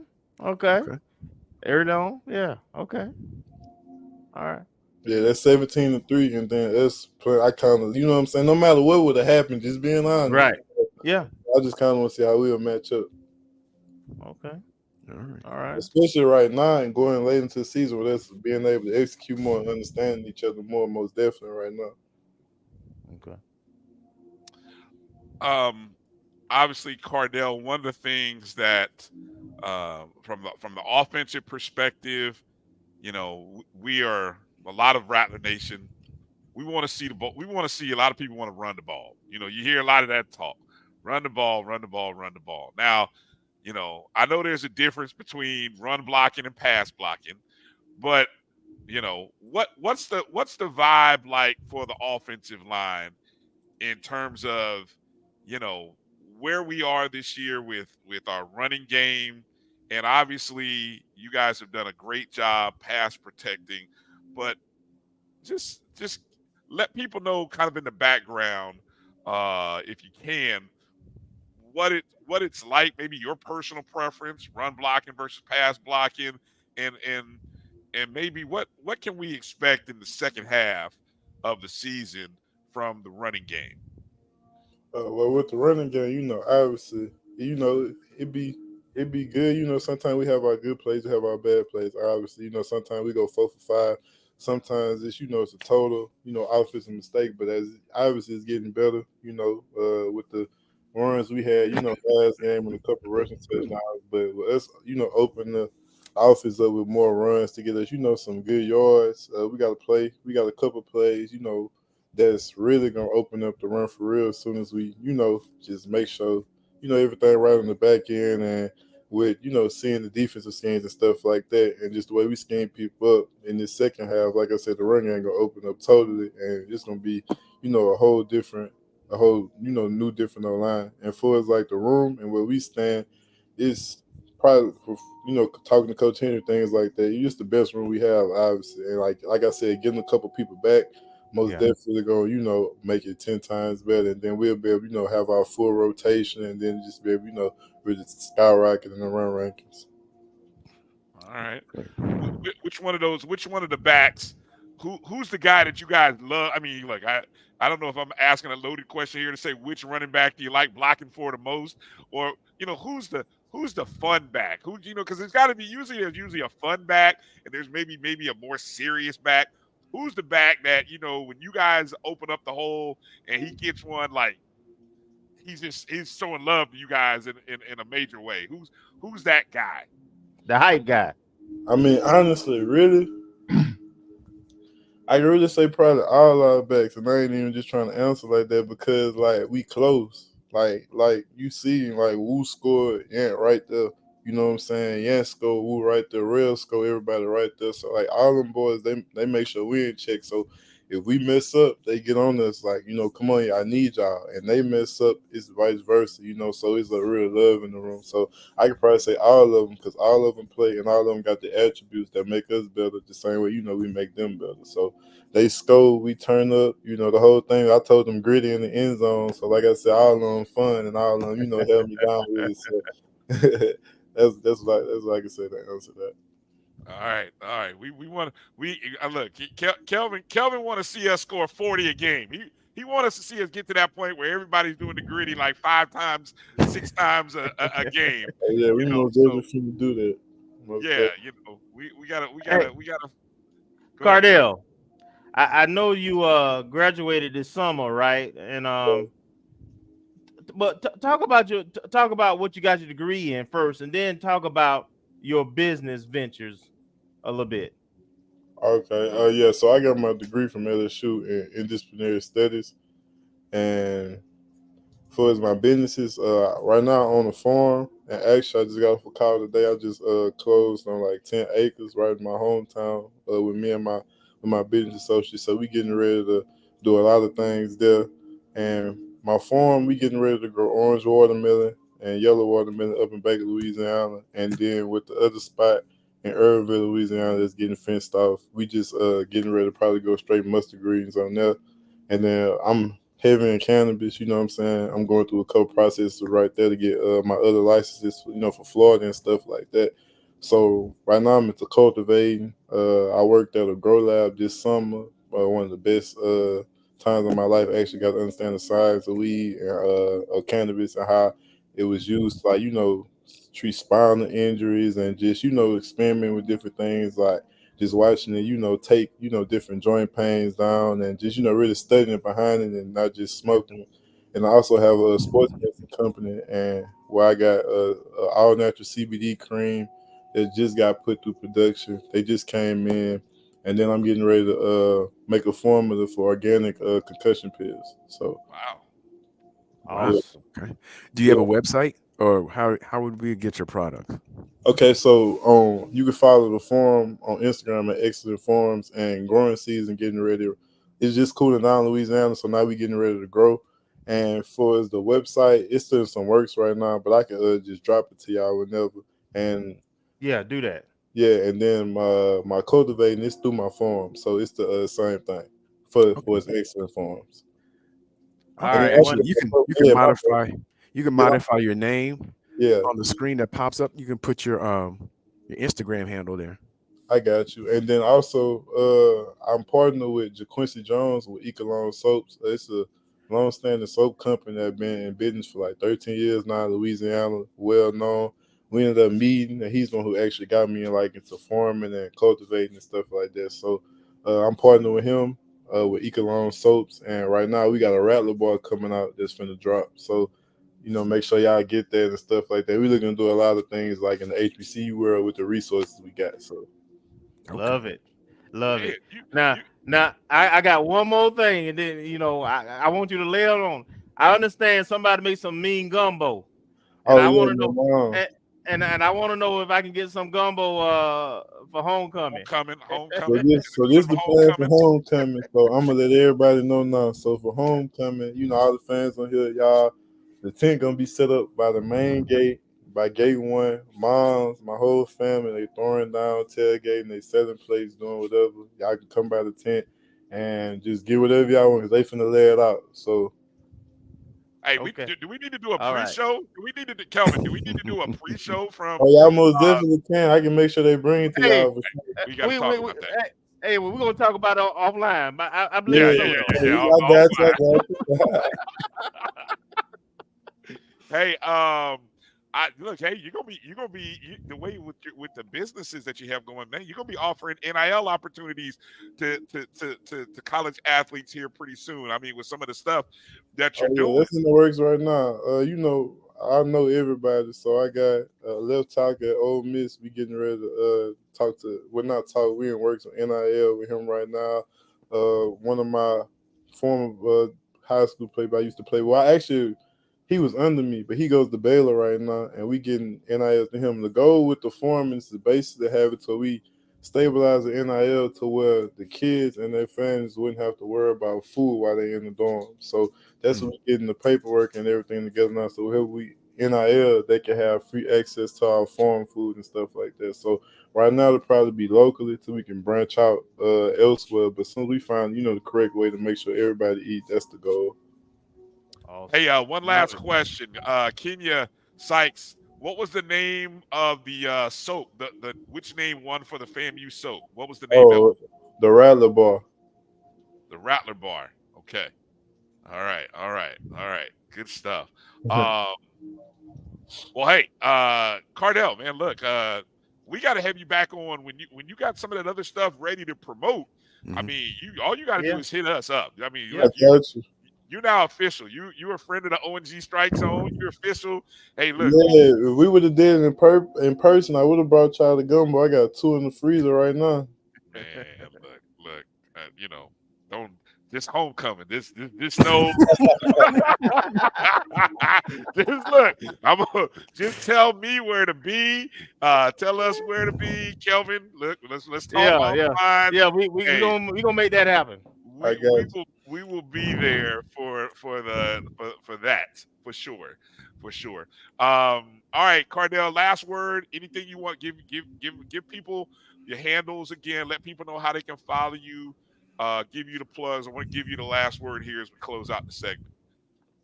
Arizona, yeah. Okay. All right. Yeah, that's 17-3, and then us play. I kind of, what I'm saying. No matter what would have happened, just being honest. Right. Yeah. I just kind of want to see how we'll match up. Okay. All right. Especially right now and going late into the season with us being able to execute more and understanding each other more, most definitely right now. Okay. Obviously, Kardell, one of the things that from the offensive perspective, we are a lot of Rattler Nation. We want to see the ball. We want to see a lot of people want to run the ball. You hear a lot of that talk. Run the ball, run the ball, run the ball. Now, I know there's a difference between run blocking and pass blocking, but what's the vibe like for the offensive line in terms of where we are this year with our running game? And obviously you guys have done a great job pass protecting, but just let people know kind of in the background, if you can, what it's like, maybe your personal preference, run blocking versus pass blocking, and maybe what can we expect in the second half of the season from the running game? Well, with the running game, obviously, it'd be good. Sometimes we have our good plays, we have our bad plays. Obviously, sometimes we go 4 for 5. Sometimes it's it's a total offensive mistake. But as obviously it's getting better. With the runs we had, last game and a couple rushing touchdowns. But with us, open the offense up with more runs to get us, some good yards. We got to play. We got a couple plays. That's really gonna open up the run for real as soon as we, just make sure, everything right on the back end, and with, seeing the defensive schemes and stuff like that, and just the way we scheme people up in this second half. Like I said, the run game gonna open up totally, and it's gonna be, a whole new different line. And for us, like the room and where we stand, it's probably, talking to Coach Henry, things like that. It's the best room we have, obviously, and like I said, getting a couple people back. Most definitely going to, make it 10 times better. And then we'll be able, have our full rotation and then just be able, really skyrocket in the run rankings. All right. Which one of the backs, who's the guy that you guys love? I mean, look, I don't know if I'm asking a loaded question here to say which running back do you like blocking for the most, or, who's the fun back? Because there's got to be usually a fun back and there's maybe a more serious back. Who's the back that, when you guys open up the hole and he gets one, like he's showing love to you guys in a major way? Who's that guy? The hype guy. I mean, honestly, really, I really say probably all our backs, and I ain't even just trying to answer like that because like we close. Like you see, like Wu scored, yeah, right there. You know what I'm saying? Yan score, Wu right there, Real score, everybody right there. So like all them boys, they make sure we in check. So if we mess up, they get on us like, come on, I need y'all. And they mess up, it's vice versa, so it's a real love in the room. So I could probably say all of them because all of them play and all of them got the attributes that make us better the same way, we make them better. So they score, we turn up, the whole thing. I told them gritty in the end zone. So like I said, all of them fun and all of them, held me down with it. So that's what I can say to answer that. All right. We want look. Kelvin want to see us score 40 a game. He want us to see us get to that point where everybody's doing the gritty like 5 times, 6 times a game. Yeah, we most definitely do that. We gotta. Kardell, I know you graduated this summer, right? And but talk about what you got your degree in first, and then talk about your business ventures a little bit. Okay. Yeah. So I got my degree from LSU in interdisciplinary studies, and for my businesses, right now I own a farm. And actually, I just got off a call today. I just closed on like 10 acres right in my hometown with me and my business associates. So we getting ready to do a lot of things there. And my farm, we getting ready to grow orange watermelon and yellow watermelon up in Baker, Louisiana. And then with the other spot in Irville, Louisiana, that's getting fenced off. We just getting ready to probably go straight mustard greens on there. And then I'm heavy in cannabis, you know what I'm saying? I'm going through a couple processes right there to get my other licenses, for Florida and stuff like that. So right now I'm into cultivating. I worked at a grow lab this summer. One of the best times of my life. I actually got to understand the science of weed and of cannabis and how it was used, like, treat spinal injuries and just, experiment with different things, like just watching it, take, different joint pains down and just, really studying behind it and not just smoking. And I also have a sports medicine company and where I got a all natural CBD cream that just got put through production. They just came in, and then I'm getting ready to make a formula for organic concussion pills. So wow. Awesome. Okay. Do you have a website, or how would we get your product? Okay, so you can follow the farm on Instagram at Excellent Farms, and growing season getting ready. It's just cooling down in Louisiana, so now we getting ready to grow. And for the website, it's still in some works right now, but I can just drop it to y'all whenever. And yeah, do that. Yeah, and then my cultivating is through my farm, so it's the same thing for its Excellent Farms. All right, you can modify your name. Yeah, on the screen that pops up, you can put your Instagram handle there. I got you. And then also, I'm partnered with JaQuincy Jones with Ecolone Soaps. It's a long-standing soap company that's been in business for like 13 years now in Louisiana, well known. We ended up meeting, and he's the one who actually got me into farming and cultivating and stuff like that. So I'm partnered with him with Ecolone Soaps, and right now we got a Rattler ball coming out that's finna drop. So make sure y'all get that and stuff like that. We're looking to do a lot of things like in the HBCU world with the resources we got. So love it. Now I got one more thing, and then I want you to lay it on. I understand somebody made some mean gumbo, and I want to know, and I want to know if I can get some gumbo for homecoming. Homecoming. So this the plan for homecoming. So I'm gonna let everybody know now. So for homecoming, all the fans on here, y'all, the tent gonna be set up by the main gate, by gate 1. Moms, my whole family, they throwing down, tailgating, they selling plates, doing whatever. Y'all can come by the tent and just get whatever y'all want, because they finna lay it out. So hey, do we need to do a pre-show? Right. Do we need to do a pre-show from? Oh, y'all most definitely can. I can make sure they bring it to y'all. We gotta talk about that. Hey, well, we're gonna talk about it offline. But I believe I got you. Hey, you're gonna be the way with the businesses that you have going, man. You're gonna be offering NIL opportunities to college athletes here pretty soon. I mean, with some of the stuff that you're doing. That's in the works right now. I know everybody, so I got left talk at Ole Miss. We getting ready to talk to. We're not talking. We in works on NIL with him right now. one of my former high school players I used to play. Well, he was under me, but he goes to Baylor right now, and we getting NIL to him. The goal with the forum is to basically have it so we stabilize the NIL to where the kids and their families wouldn't have to worry about food while they're in the dorm. So that's what we're getting the paperwork and everything together now. So whenever we NIL, they can have free access to our farm food and stuff like that. So right now, it'll probably be locally so we can branch out elsewhere. But as soon as we find, the correct way to make sure everybody eat, that's the goal. Awesome. Hey, one last question. Kenya Sykes, what was the name of the soap? Which name won for the FAMU soap? What was the name of it? The Rattler Bar. The Rattler Bar. Okay. All right. Good stuff. Well, hey, Kardell, man, look, we got to have you back on when you got some of that other stuff ready to promote. I mean, all you got to do is hit us up. I mean, look, you're now official. You're a friend of the O&G StrikeZone. You're official. Hey, look. Yeah, if we would have did it in person, I would have brought y'all the gumbo. I got 2 in the freezer right now. Man, look, don't. This homecoming, this snow. Just tell me where to be. Tell us where to be, Kelvin. Look, let's talk offline. Yeah, we gonna make that happen. We will be there for that for sure. All right, Kardell. Last word. Anything you want? Give people your handles again. Let people know how they can follow you. Give you the plugs. I want to give you the last word here as we close out the segment.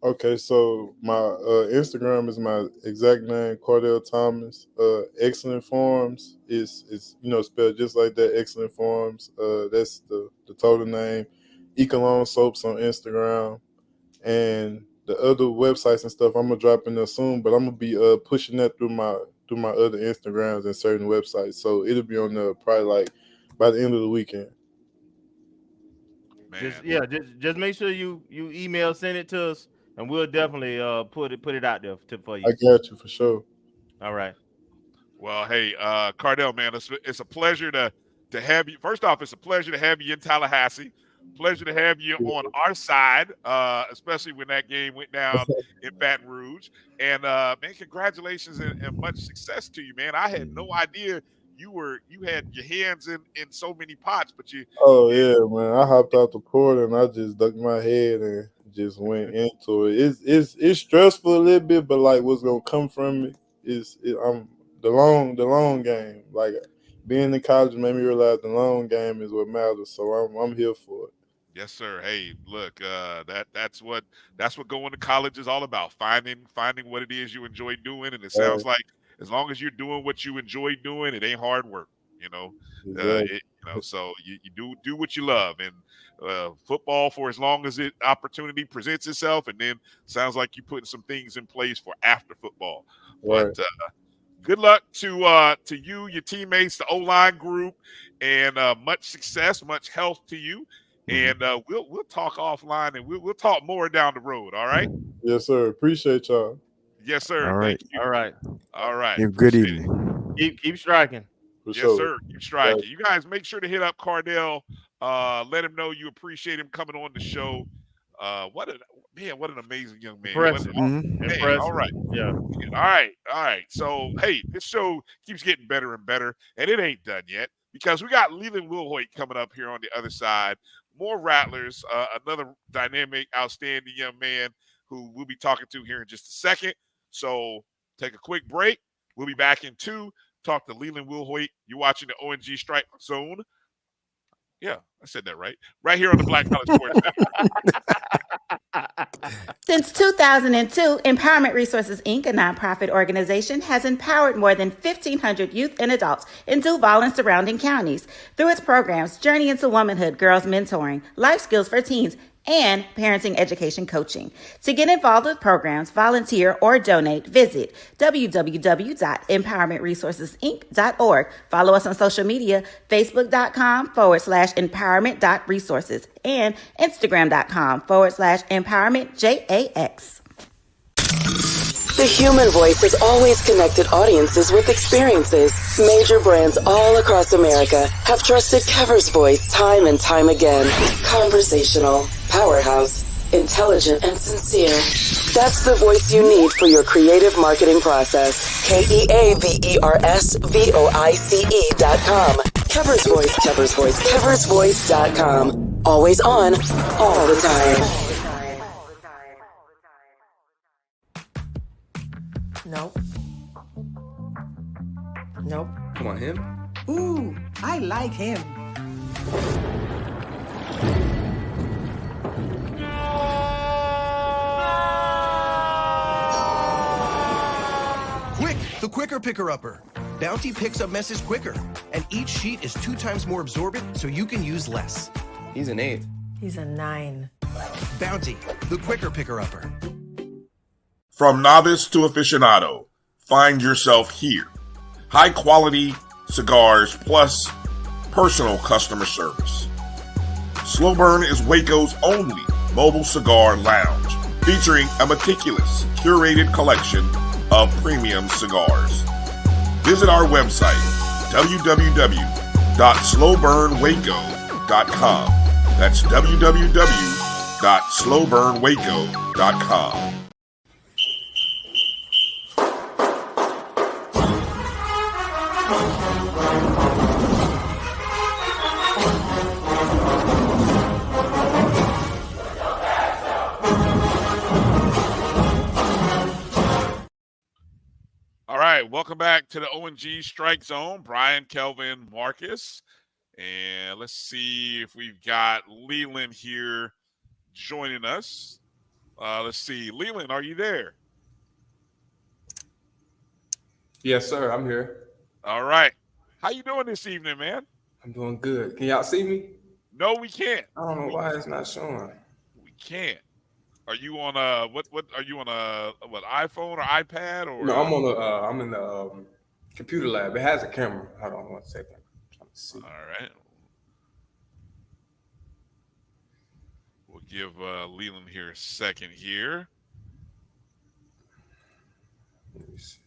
Okay, so my Instagram is my exact name, Kardell Thomas. Excellent Forms is spelled just like that. Excellent Forms. That's the total name. Ecolone Soaps on Instagram, and the other websites and stuff I'm gonna drop in there soon. But I'm gonna be pushing that through my other Instagrams and certain websites. So it'll be on there probably like by the end of the weekend. Just make sure you send it to us, and we'll definitely put it out there for you. I got you for sure. All right. Well, hey, Kardell, man, it's a pleasure to have you. First off, it's a pleasure to have you in Tallahassee. Pleasure to have you on our side, especially when that game went down in Baton Rouge. And man, congratulations and much success to you, man. I had no idea you had your hands in so many pots, but you. Oh yeah, man! I hopped out the port and I just ducked my head and just went into it. It's stressful a little bit, but like what's gonna come from it is the long game. Like being in college made me realize the long game is what matters. So I'm here for it. Yes, sir. Hey, look, that's what going to college is all about. Finding what it is you enjoy doing, and it sounds like as long as you're doing what you enjoy doing, it ain't hard work. Exactly. So you do what you love, and football for as long as opportunity presents itself, and then sounds like you're putting some things in place for after football. Right. But good luck to you, your teammates, the O-line group, and much success, much health to you. And we'll talk offline, and we'll talk more down the road. All right. Yes, sir. Appreciate y'all. Yes, sir. All right. Thank you. All right. Have a good evening. Keep striking. Yes, sir. Keep striking. You guys make sure to hit up Kardell. Let him know you appreciate him coming on the show. What an amazing young man. Impressive. Man, all right. Yeah. All right. So, hey, this show keeps getting better and better, and it ain't done yet because we got Lelan Wilhoite coming up here on the other side. More Rattlers, another dynamic, outstanding young man who we'll be talking to here in just a second. So take a quick break. We'll be back in 2. Talk to Lelan Wilhoite. You're watching the O&G StrikeZone. Yeah, I said that right. Right here on the Black College Sports Network. Since 2002, Empowerment Resources, Inc., a nonprofit organization, has empowered more than 1,500 youth and adults in Duval and surrounding counties through its programs Journey into Womanhood, Girls Mentoring, Life Skills for Teens, and parenting education coaching. To get involved with programs, volunteer, or donate, visit www.empowermentresourcesinc.org. Follow us on social media, facebook.com/empowerment.resources and Instagram.com/empowermentJAX. The human voice has always connected audiences with experiences. Major brands all across America have trusted Kever's voice time and time again. Conversational, powerhouse, intelligent, and sincere. That's the voice you need for your creative marketing process. KEAVERSVOICE.com. Kever's Voice, Kever's Voice, KeversVoice.com. Always on, all the time. Nope. Nope. Come on, him? Ooh, I like him. Quick, the quicker picker-upper. Bounty picks up messes quicker, and each sheet is 2 times more absorbent, so you can use less. He's an 8. He's a 9. Bounty, the quicker picker-upper. From novice to aficionado, find yourself here. High quality cigars plus personal customer service. Slow Burn is Waco's only mobile cigar lounge, featuring a meticulous, curated collection of premium cigars. Visit our website, www.slowburnwaco.com. That's www.slowburnwaco.com. All right, welcome back to the O&G StrikeZone. Brian, Kelvin, Marcus. And let's see if we've got Lelan here joining us. Let's see. Lelan, are you there? Yes, sir. I'm here. All right. How you doing this evening, man? I'm doing good. Can y'all see me? No, we can't. I don't know why it's not showing. We can't. Are you on what are you on what iPhone or iPad or? No, I'm in the computer lab. It has a camera. Hold on 1 second. I'm trying to see. All right. We'll give Lelan here a second here. Let me see.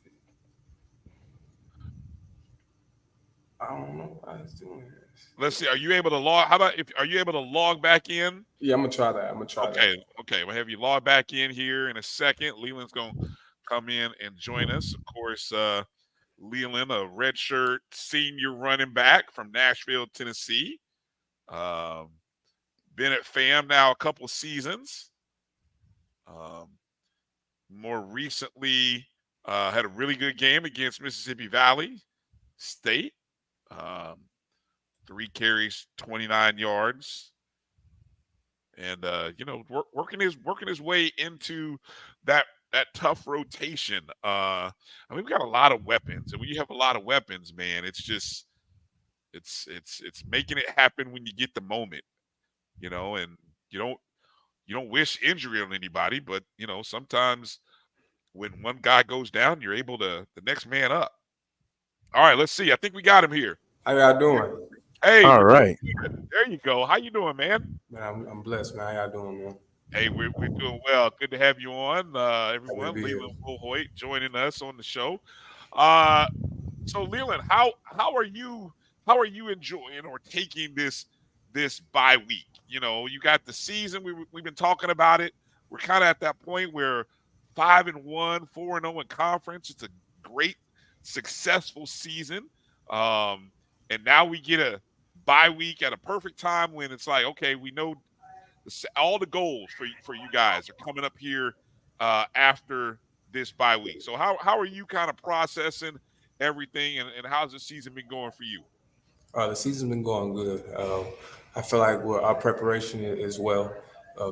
I don't know why it's doing this. Let's see. Are you able to log? How about are you able to log back in? Yeah, I'm gonna try that. Okay. We'll have you log back in here in a second. Leland's gonna come in and join us. Of course, Leland, a redshirt senior running back from Nashville, Tennessee. Been at FAM now a couple of seasons. More recently, had a really good game against Mississippi Valley State. 3 carries, 29 yards, and working his way into that tough rotation. I mean, we got a lot of weapons, and when you have a lot of weapons, man, it's just it's making it happen when you get the moment, and you don't wish injury on anybody, but sometimes when one guy goes down, you're able to the next man up. All right, let's see. I think we got him here. How y'all doing? Hey, all right. There you go. How you doing, man? Man, I'm blessed, man. How y'all doing, man? Hey, we're doing well. Good to have you on, everyone. Lelan Wilhoite joining us on the show. So Lelan, how are you enjoying or taking this bye week? You got the season. We've been talking about it. We're kind of at that point where 5-1, 4-0 in conference. It's a great, successful season. And now we get a bye week at a perfect time when it's like, okay, we know all the goals for you guys are coming up here after this bye week. So how are you kind of processing everything, and how's the season been going for you? The season's been going good. I feel like our preparation is well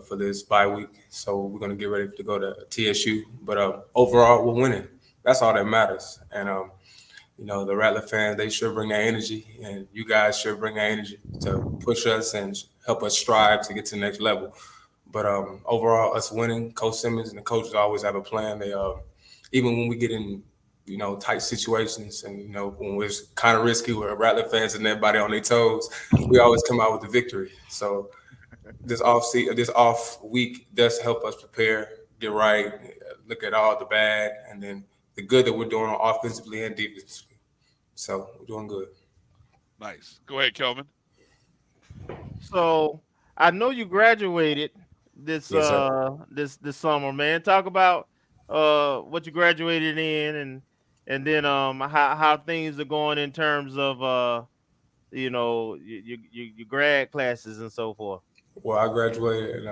for this bye week. So we're going to get ready to go to TSU. But overall, we're winning. That's all that matters. And the Rattler fans, they should bring that energy, and you guys should bring that energy to push us and help us strive to get to the next level. But overall, us winning, Coach Simmons and the coaches always have a plan. They even when we get in, tight situations and, when it's kind of risky with Rattler fans and everybody on their toes, we always come out with the victory. So this off week does help us prepare, get right, look at all the bad and then the good that we're doing offensively and defensively. So we're doing good. Nice. Go ahead, Kelvin. So I know you graduated this Yes, this summer, man. Talk about what you graduated in and then how things are going in terms of your grad classes and so forth. Well, I graduated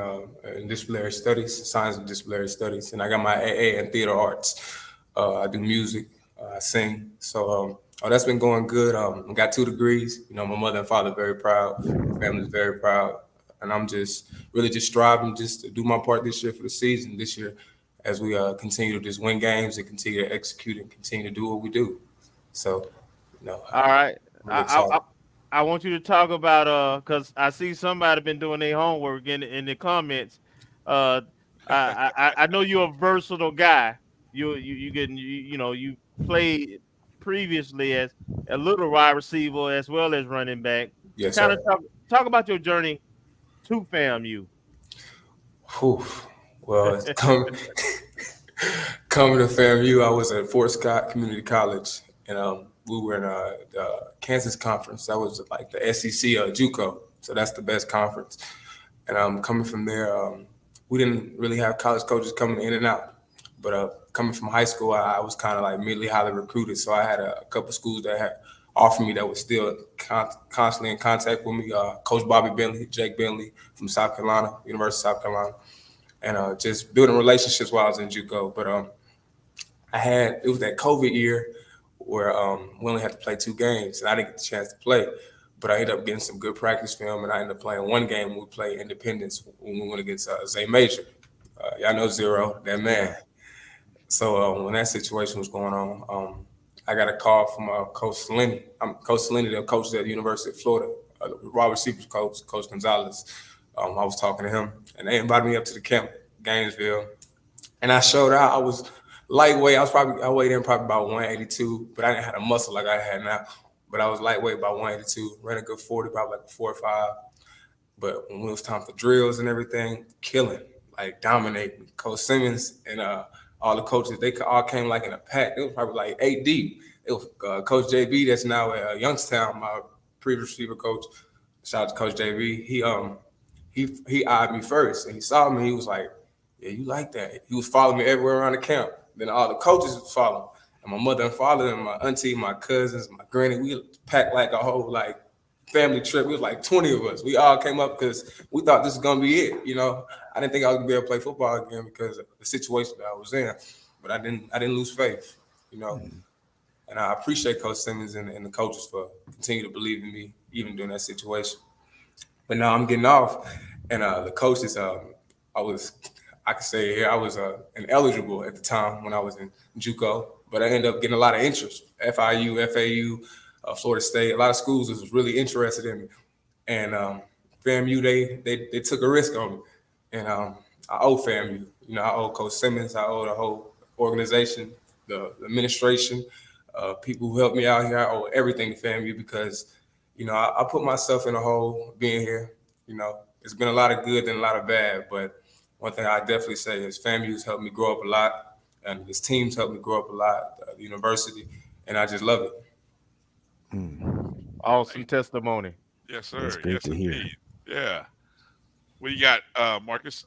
in disciplinary studies, science and disciplinary studies, and I got my AA in theater arts. I do music, I sing. So that's been going good. I got 2 degrees. You know, my mother and father are very proud. My family's very proud. And I'm just really just striving just to do my part this year for the season this year as we continue to just win games and continue to execute and continue to do what we do. So, all right. Really I want you to talk about because I see somebody been doing their homework in the comments. I know you're a versatile guy. You played previously as a little wide receiver as well as running back. Yes, kind sir. of talk about your journey to FAMU. Whew. Well, coming to FAMU, I was at Fort Scott Community College, and we were in the Kansas conference. That was like the SEC JUCO, so that's the best conference. And coming from there, we didn't really have college coaches coming in and out. But coming from high school, I was kind of like immediately highly recruited. So I had a couple schools that had offered me that was still constantly in contact with me. Coach Bobby Bentley, Jake Bentley from South Carolina, University of South Carolina. And just building relationships while I was in JUCO. But it was that COVID year where we only had to play 2 games, and I didn't get the chance to play. But I ended up getting some good practice film, and I ended up playing 1 game when we played Independence when we went against Zay Major. Y'all know Zero, that man. So when that situation was going on, I got a call from Coach Salini. Coach Salini, the coach at the University of Florida, wide receivers coach, Coach Gonzalez. I was talking to him, and they invited me up to the camp, Gainesville. And I showed out. I was lightweight. I weighed in probably about 182, but I didn't have a muscle like I had now. But I was lightweight, about 182, ran a good 40, probably like a 4.5. But when it was time for drills and everything, killing, like dominating. Coach Simmons and all the coaches, they all came like in a pack. It was probably like 8 deep. It was Coach JB, that's now at Youngstown, my previous receiver coach. Shout out to Coach JB. He eyed me first, and he saw me. He was like, "Yeah, you like that." He was following me everywhere around the camp. Then all the coaches was following, and my mother and father and my auntie, my cousins, my granny. We packed like a whole like family trip. We was like 20 of us. We all came up because we thought this was gonna be it. You know, I didn't think I was gonna be able to play football again because of the situation that I was in. But I didn't lose faith. You know, and I appreciate Coach Simmons and the coaches for continuing to believe in me even during that situation. But now I'm getting off, and the coaches, I could say here, I was ineligible at the time when I was in JUCO, but I ended up getting a lot of interest. FIU, FAU, Florida State, a lot of schools was really interested in me. And FAMU, they took a risk on me. And I owe FAMU. You know, I owe Coach Simmons, I owe the whole organization, the administration, people who helped me out here. I owe everything to FAMU because, you know, I put myself in a hole being here. You know, it's been a lot of good and a lot of bad, but one thing I definitely say is FAMU's helped me grow up a lot, and this team's helped me grow up a lot, the university, and I just love it. Awesome testimony. Yes, sir. That's great to hear. Yeah. What you got, Marcus?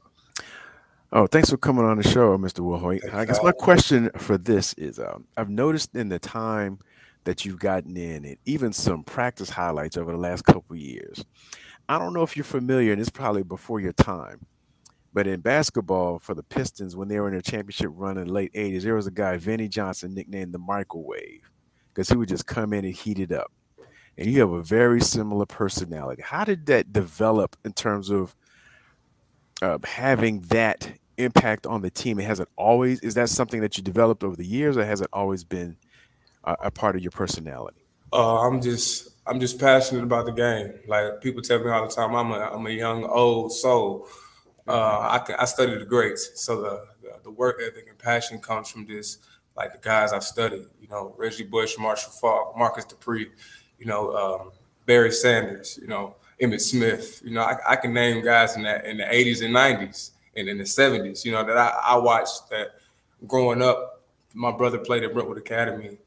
Oh, thanks for coming on the show, Mr. Wilhoite. I guess my question for this is, I've noticed in the time that you've gotten in and even some practice highlights over the last couple of years. I don't know if you're familiar, and it's probably before your time, but in basketball for the Pistons, when they were in their championship run in the late 80s, there was a guy, Vinnie Johnson, nicknamed the Microwave, because he would just come in and heat it up. And you have a very similar personality. How did that develop in terms of having that impact on the team? Is that something that you developed over the years, or has it always been a part of your personality? I'm just passionate about the game. Like people tell me all the time, I'm a young old soul. I study the greats, so the work ethic and passion comes from this. Like the guys I've studied, you know, Reggie Bush, Marshall Faulk, Marcus Dupree, you know, Barry Sanders, you know, Emmitt Smith. You know, I can name guys in the 80s and 90s and in the 70s, you know, that I watched that growing up, my brother played at Brentwood Academy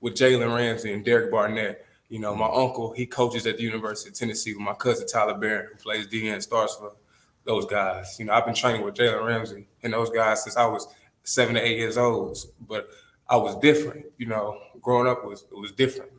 with Jalen Ramsey and Derek Barnett. You know, my uncle, he coaches at the University of Tennessee with my cousin Tyler Barron, who plays DN and stars for those guys. You know, I've been training with Jalen Ramsey and those guys since I was 7 to 8 years old. But I was different. You know, growing up it was different,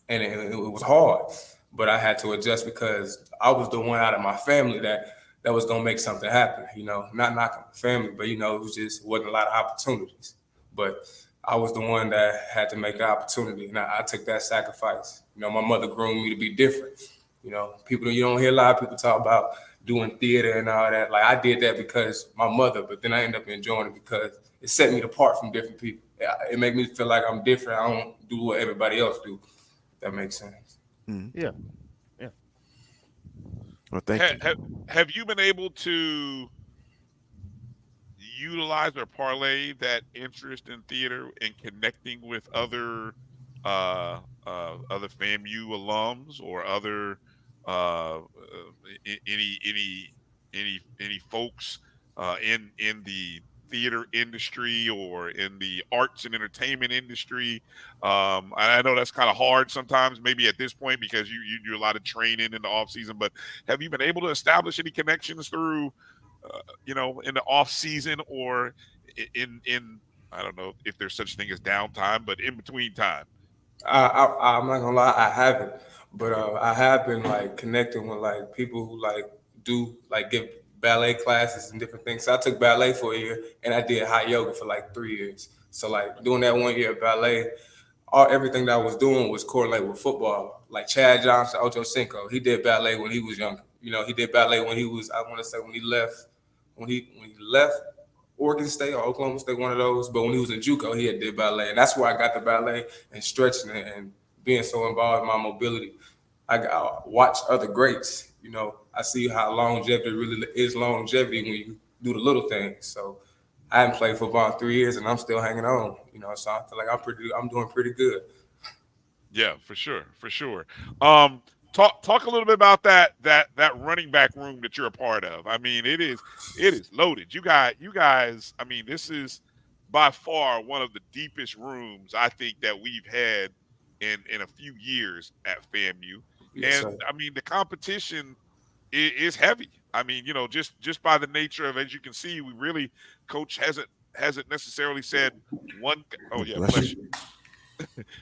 and it was hard. But I had to adjust because I was the one out of my family that was gonna make something happen. You know, not knocking my family, but you know, wasn't a lot of opportunities. But I was the one that had to make the opportunity, and I took that sacrifice. You know, my mother groomed me to be different. You know, you don't hear a lot of people talk about doing theater and all that. Like, I did that because my mother, but then I ended up enjoying it because it set me apart from different people. It made me feel like I'm different. I don't do what everybody else do. If that makes sense. Mm-hmm. Yeah. Well, thank you. Have you been able to utilize or parlay that interest in theater and connecting with other FAMU alums or other any folks in the theater industry or in the arts and entertainment industry? I know that's kind of hard sometimes, maybe at this point, because you do a lot of training in the off season. But have you been able to establish any connections through, in the off season or in I don't know if there's such thing as downtime, but in between time? I'm not gonna lie, I haven't, but I have been like connecting with like people who like do like give ballet classes and different things. So I took ballet for a year and I did hot yoga for like 3 years. So like doing that 1 year of ballet, everything that I was doing was correlated with football. Like Chad Johnson, Ocho Cinco, he did ballet when he was younger. You know, he did ballet when he was, I want to say when he left Oregon State or Oklahoma State, one of those. But when he was in JUCO, he had did ballet, and that's where I got the ballet and stretching and being so involved in my mobility. I watch other greats. You know, I see how longevity really is longevity when you do the little things. So I haven't played football in 3 years, and I'm still hanging on. You know, so I feel like I'm doing pretty good. Yeah, for sure. Talk a little bit about that running back room that you're a part of. I mean, it is loaded. You guys. I mean, this is by far one of the deepest rooms I think that we've had in a few years at FAMU. Yes, And sir. I mean, the competition is heavy. I mean, just by the nature of, as you can see, we really, coach hasn't necessarily said one. Oh yeah, bless you.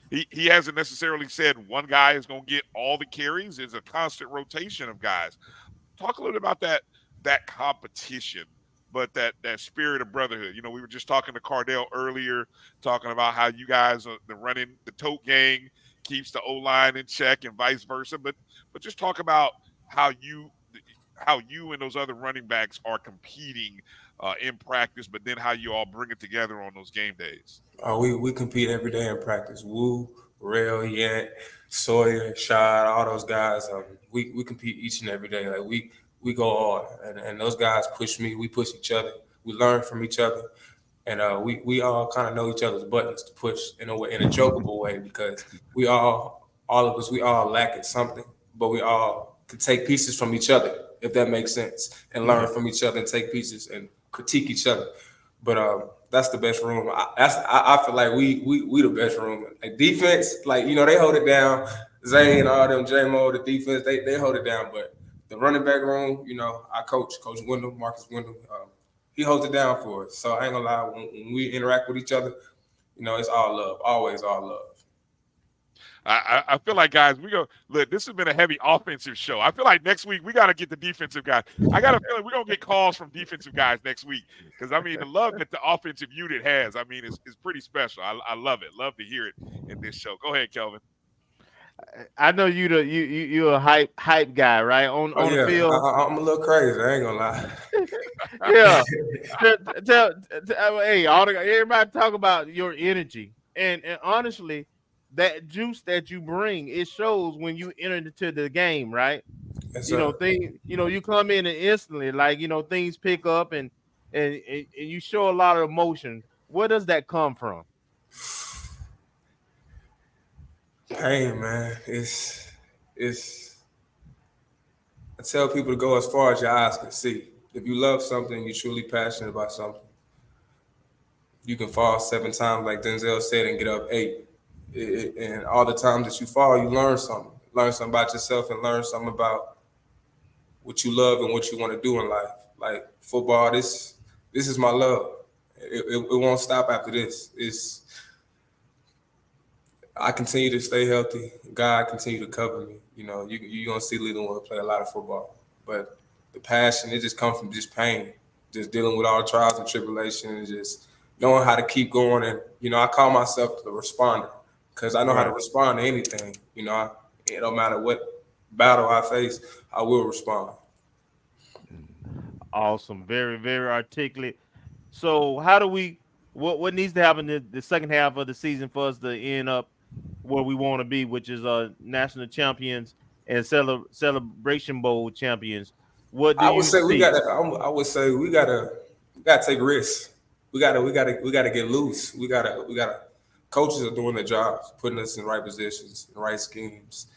He hasn't necessarily said one guy is going to get all the carries. It's a constant rotation of guys. Talk a little bit about that competition, but that spirit of brotherhood. We were just talking to Kardell earlier, talking about how you guys are the tote gang keeps the O-line in check and vice versa. But just talk about how you and those other running backs are competing in practice, but then how you all bring it together on those game days. We compete every day in practice. Woo, Rail, Yant, Sawyer, Shad, all those guys. We compete each and every day. Like we go hard, and those guys push me. We push each other. We learn from each other, and we all kind of know each other's buttons to push in a jokeable way, because all of us lack at something, but we all can take pieces from each other, if that makes sense, and learn from each other and take pieces and critique each other. But that's the best room. I feel like we the best room. Like defense, like they hold it down. Zay and all them, J-Mo, the defense, they hold it down. But the running back room, I Coach Wyndham, Marcus Wyndham, he holds it down for us. So I ain't gonna lie, when we interact with each other, it's all love, always all love. I feel like, guys, look, this has been a heavy offensive show. I feel like next week we got to get the defensive guys. I got a feeling we're going to get calls from defensive guys next week, because, I mean, the love that the offensive unit has, I mean, is pretty special. I love it. Love to hear it in this show. Go ahead, Kelvin. I know you're a hype guy, right? On the field. I'm a little crazy. I ain't gonna lie. Yeah. Hey, everybody talk about your energy, and honestly, that juice that you bring, it shows when you enter into the game, right? Yes, you come in and instantly, like, things pick up and you show a lot of emotion. Where does that come from? Pain, man. It's I tell people to go as far as your eyes can see. If you love something, you're truly passionate about something, You can fall 7 times, like Denzel said, and get up 8. And all the times that you fall, you learn something. Learn something about yourself and learn something about what you love and what you want to do in life. Like football, this is my love. It won't stop after this. I continue to stay healthy. God continue to cover me. You know, you're going to see Lelan play a lot of football. But the passion, it just comes from just pain, just dealing with all the trials and tribulations, just knowing how to keep going. And, you know, I call myself the responder because I know how to respond to anything. You know, it don't matter what battle I face, I will respond. Awesome. Very, very articulate. So how do we what needs to happen in the second half of the season for us to end up where we want to be, which is national champions and celebration bowl champions? What do I you would say see? I would say we gotta take risks. We gotta get loose. We gotta coaches are doing their jobs, putting us in right positions, in right schemes.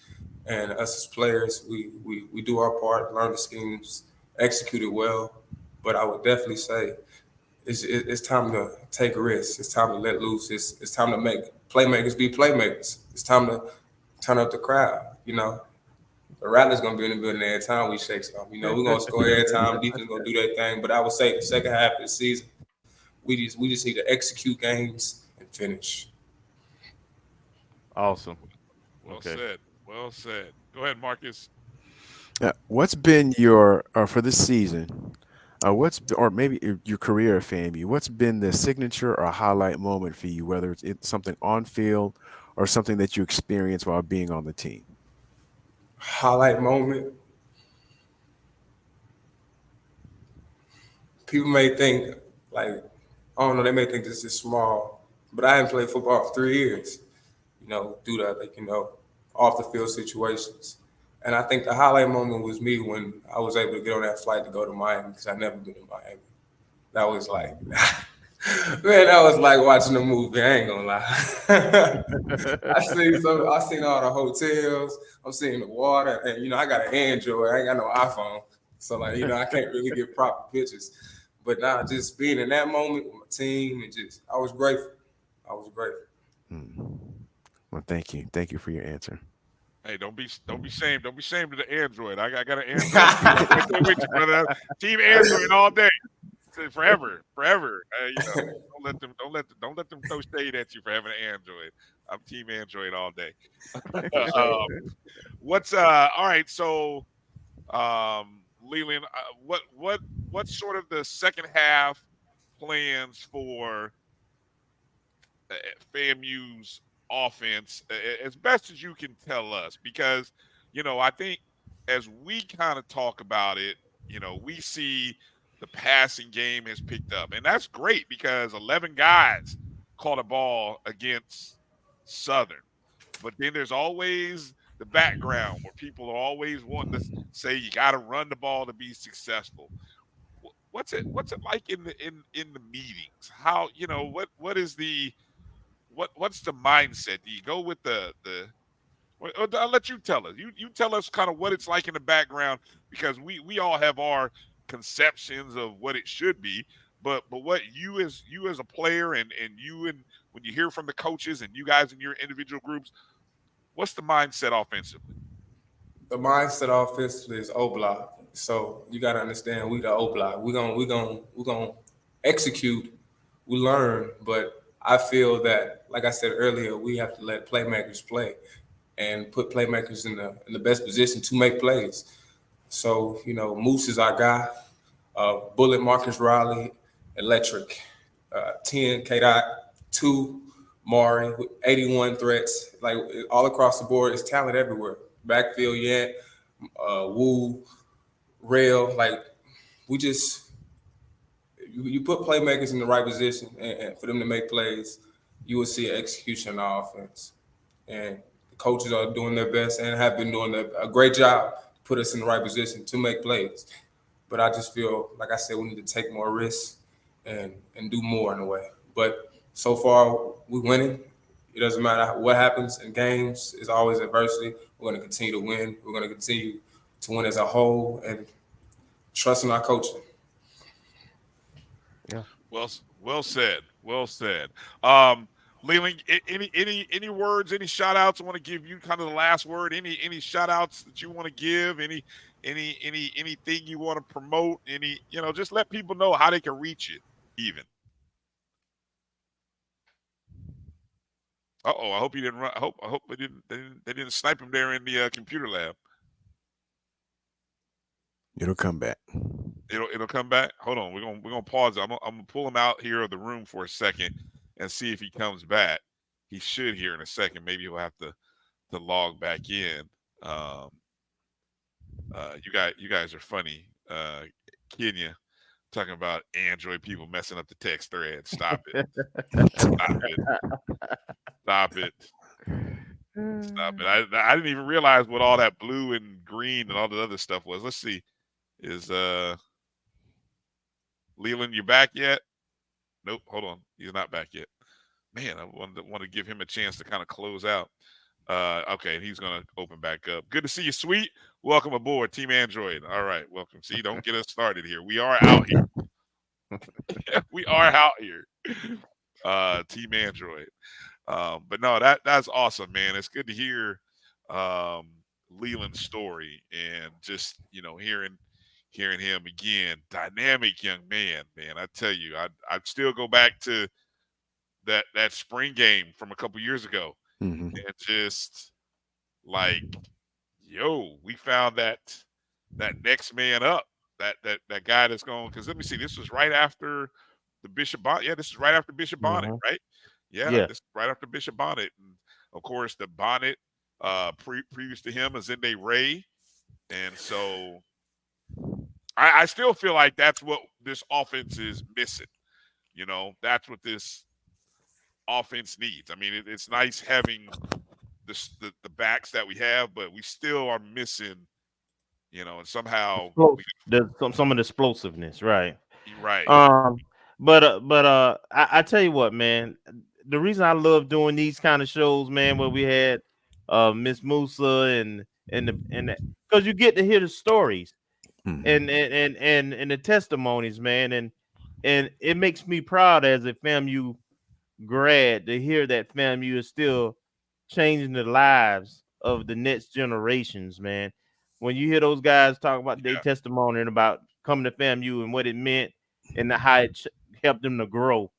And us as players, we do our part, learn the schemes, execute it well. But I would definitely say it's time to take risks. It's time to let loose. It's time to make playmakers be playmakers. It's time to turn up the crowd. You know, the Rattlers gonna be in the building every time we shake something. You know, we're gonna score every time. Defense gonna do their thing. But I would say the second half of the season, we just need to execute games and finish. Awesome. Well said. Well said. Go ahead, Marcus. What's been your for this season? Or maybe your career at FAMU? What's been the signature or highlight moment for you? Whether it's something on field or something that you experienced while being on the team. Highlight moment. People may think like, I don't know, they may think this is small, but I haven't played football for 3 years. You know, due to like, you know, off the field situations. And I think the highlight moment was me when I was able to get on that flight to go to Miami because I've never been to Miami. That was like, man, that was like watching a movie. I ain't gonna lie. I seen all the hotels. I'm seeing the water, and you know, I got an Android. I ain't got no iPhone, so like, you know, I can't really get proper pictures. But now, just being in that moment with my team, and just, I was grateful. I was grateful. Well, thank you for your answer. Hey, don't be ashamed. Don't be ashamed of the Android. I got an Android. I'm right there with you, brother. Team Android all day, forever. You know, don't let them throw shade at you for having an Android. I'm Team Android all day. What's all right? So, Lelan, what's sort of the second half plans for FAMU's offense as best as you can tell us? Because, you know, I think as we kind of talk about it, you know, we see the passing game has picked up, and that's great because 11 guys caught a ball against Southern. But then there's always the background where people are always wanting to say you got to run the ball to be successful. What's it like in the meetings? How, you know, what is the what's the mindset? Do you go with the I'll let you tell us. You tell us kind of what it's like in the background, because we all have our conceptions of what it should be, but what you as a player and when you hear from the coaches and you guys in your individual groups, what's the mindset offensively? The mindset offensively is O block. So you got to understand, we the O block. We're gonna execute. We learn, but I feel that, like I said earlier, we have to let playmakers play and put playmakers in the best position to make plays. So, you know, Moussa is our guy. Bullet, Marcus Riley, electric. 10, K-Dot, 2, Mari, 81 threats. Like, all across the board, it's talent everywhere. Backfield, Woo, Rail. Like, we just – you put playmakers in the right position and for them to make plays, you will see an execution on offense. And the coaches are doing their best and have been doing a great job to put us in the right position to make plays. But I just feel, like I said, we need to take more risks and do more in a way. But so far, we're winning. It doesn't matter what happens in games. It's always adversity. We're going to continue to win. We're going to continue to win as a whole and trust in our coaching. Yeah. Well said. Well said. Leland, any words, any shout outs I want to give you, kind of the last word, any shout outs that you want to give, anything you want to promote, just let people know how they can reach it even. Uh-oh, I hope he didn't run. I hope they didn't snipe him there in the computer lab. It'll come back. It'll come back. Hold on, we're gonna pause. I'm gonna pull him out here of the room for a second and see if he comes back. He should here in a second. Maybe he'll have to log back in. You guys are funny. Kenya talking about Android people messing up the text thread. Stop it. Stop it. Stop it. Stop it. I didn't even realize what all that blue and green and all the other stuff was. Let's see. Is Leland, you back yet? Nope. Hold on. He's not back yet. Man, I want to give him a chance to kind of close out. Okay, he's going to open back up. Good to see you, Sweet. Welcome aboard, Team Android. All right, welcome. See, don't get us started here. We are out here. We are out here. Team Android. But no, that's awesome, man. It's good to hear Leland's story and just hearing him again. Dynamic young man. I tell you, I'd still go back to that spring game from a couple years ago. Mm-hmm. And just like, we found that next man up, that guy that's going, because let me see, this was right after the Bishop Bonnet. Yeah, this is right after Bishop Bonnet, right? Yeah, this is right after Bishop Bonnet. And of course, the Bonnet previous to him is Zende Ray. And so I still feel like that's what this offense is missing. That's what this offense needs. I mean, it's nice having the backs that we have, but we still are missing, and somehow some of the explosiveness, right? Right. But I tell you what, man, the reason I love doing these kind of shows, man, where we had Miss Moussa and because you get to hear the stories and the testimonies, man, and it makes me proud as a FAMU grad to hear that FAMU is still changing the lives of the next generations, man. When you hear those guys talk about their testimony and about coming to FAMU and what it meant and how it helped them to grow,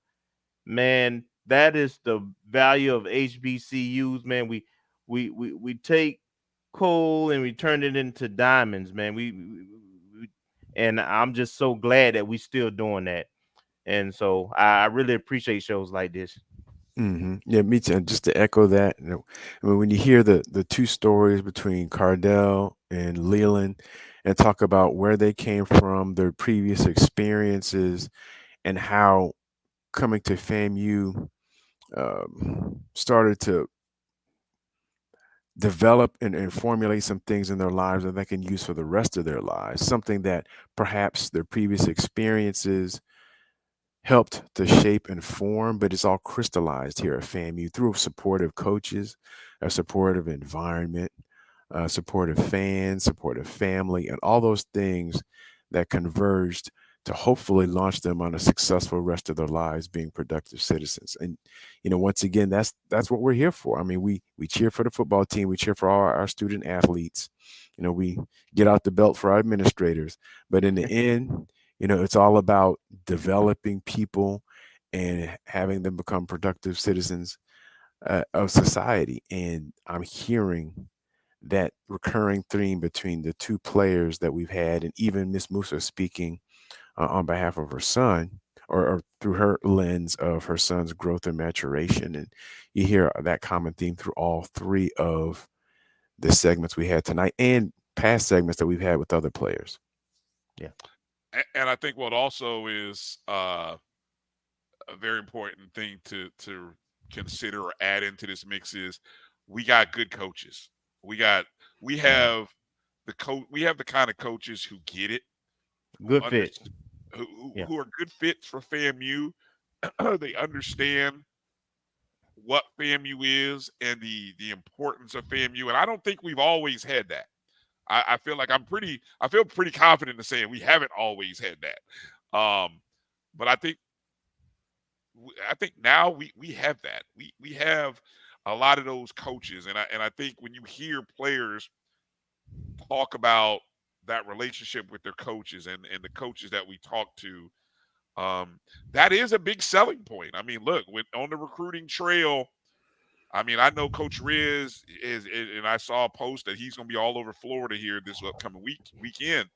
man, that is the value of HBCUs, man. We take coal and we turn it into diamonds, man. And I'm just so glad that we still doing that. And so I really appreciate shows like this. Mm-hmm. Yeah, me too. And just to echo that, I mean, when you hear the two stories between Kardell and Lelan and talk about where they came from, their previous experiences, and how coming to FAMU started to develop and formulate some things in their lives that they can use for the rest of their lives, something that perhaps their previous experiences helped to shape and form, but it's all crystallized here at FAMU through supportive coaches, a supportive environment, supportive fans, supportive family, and all those things that converged to hopefully launch them on a successful rest of their lives being productive citizens. And, once again, that's what we're here for. I mean, we cheer for the football team. We cheer for all our student athletes. We get out the belt for our administrators. But in the end, it's all about developing people and having them become productive citizens of society. And I'm hearing that recurring theme between the two players that we've had, and even Miss Moussa speaking on behalf of her son or through her lens of her son's growth and maturation. And you hear that common theme through all three of the segments we had tonight and past segments that we've had with other players. Yeah. And I think what also is a very important thing to consider or add into this mix is we got good coaches. We have the kind of coaches who get it, good fit, who are good fits for FAMU. They understand what FAMU is and the importance of FAMU, and I don't think we've always had that. I feel like I feel pretty confident in saying we haven't always had that. But I think I think now we have that. We have a lot of those coaches, and I think when you hear players talk about that relationship with their coaches and the coaches that we talk to, that is a big selling point. I mean, look, on the recruiting trail, I mean, I know Coach Riz and I saw a post that he's going to be all over Florida here this upcoming weekend.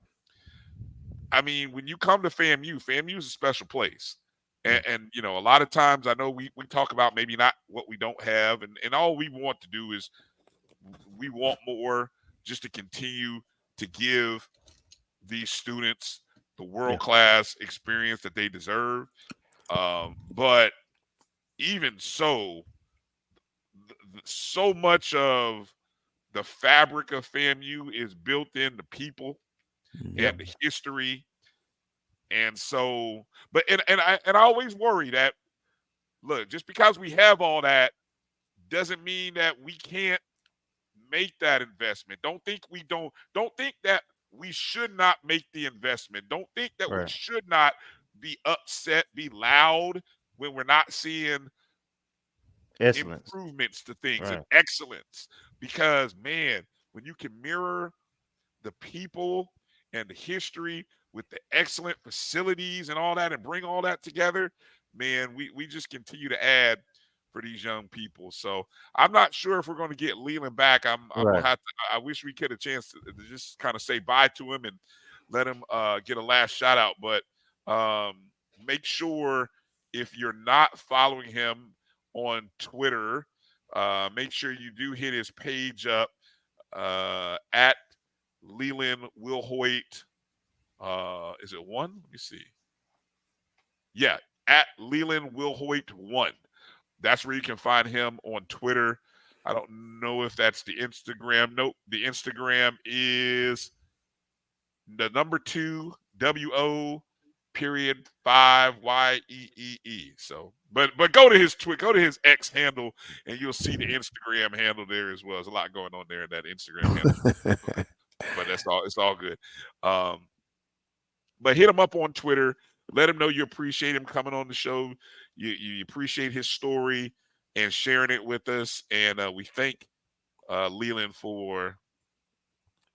I mean, when you come to FAMU is a special place. And you know, a lot of times I know we talk about maybe not what we don't have, and all we want to do is we want more just to continue to give these students the world-class experience that they deserve. But even so, so much of the fabric of FAMU is built in the people and the history. And so, but I always worry that, look, just because we have all that doesn't mean that we can't make that investment. Don't think that we should not make the investment. Don't think that we should not be upset, be loud when we're not seeing improvements to things and excellence. Because, man, when you can mirror the people and the history with the excellent facilities and all that and bring all that together, man, we just continue to add for these young people. So I'm not sure if we're going to get Lelan back. I'm gonna have to, I wish we could have a chance to just kind of say bye to him and let him get a last shout out. But make sure if you're not following him on Twitter, make sure you do hit his page up at Lelan Wilhoite. Is it 1? Let me see. Yeah, at Lelan Wilhoite 1. That's where you can find him on Twitter. I don't know if that's the Instagram. Nope. The Instagram is the number 2 WO period 5 YEEE. So, but go to his go to his X handle, and you'll see the Instagram handle there as well. There's a lot going on there in that Instagram handle. But that's all. It's all good. But hit him up on Twitter. Let him know you appreciate him coming on the show. You appreciate his story and sharing it with us. And we thank Lelan for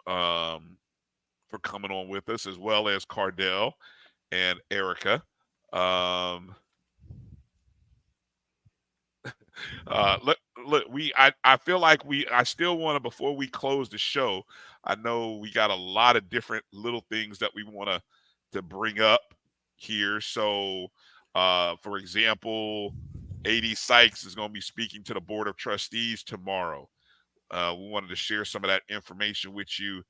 coming on with us, as well as Kardell and Erica. Look, I feel like I still want to, before we close the show, I know we got a lot of different little things that we want to bring up here. So, for example, AD Sykes is going to be speaking to the Board of Trustees tomorrow. We wanted to share some of that information with you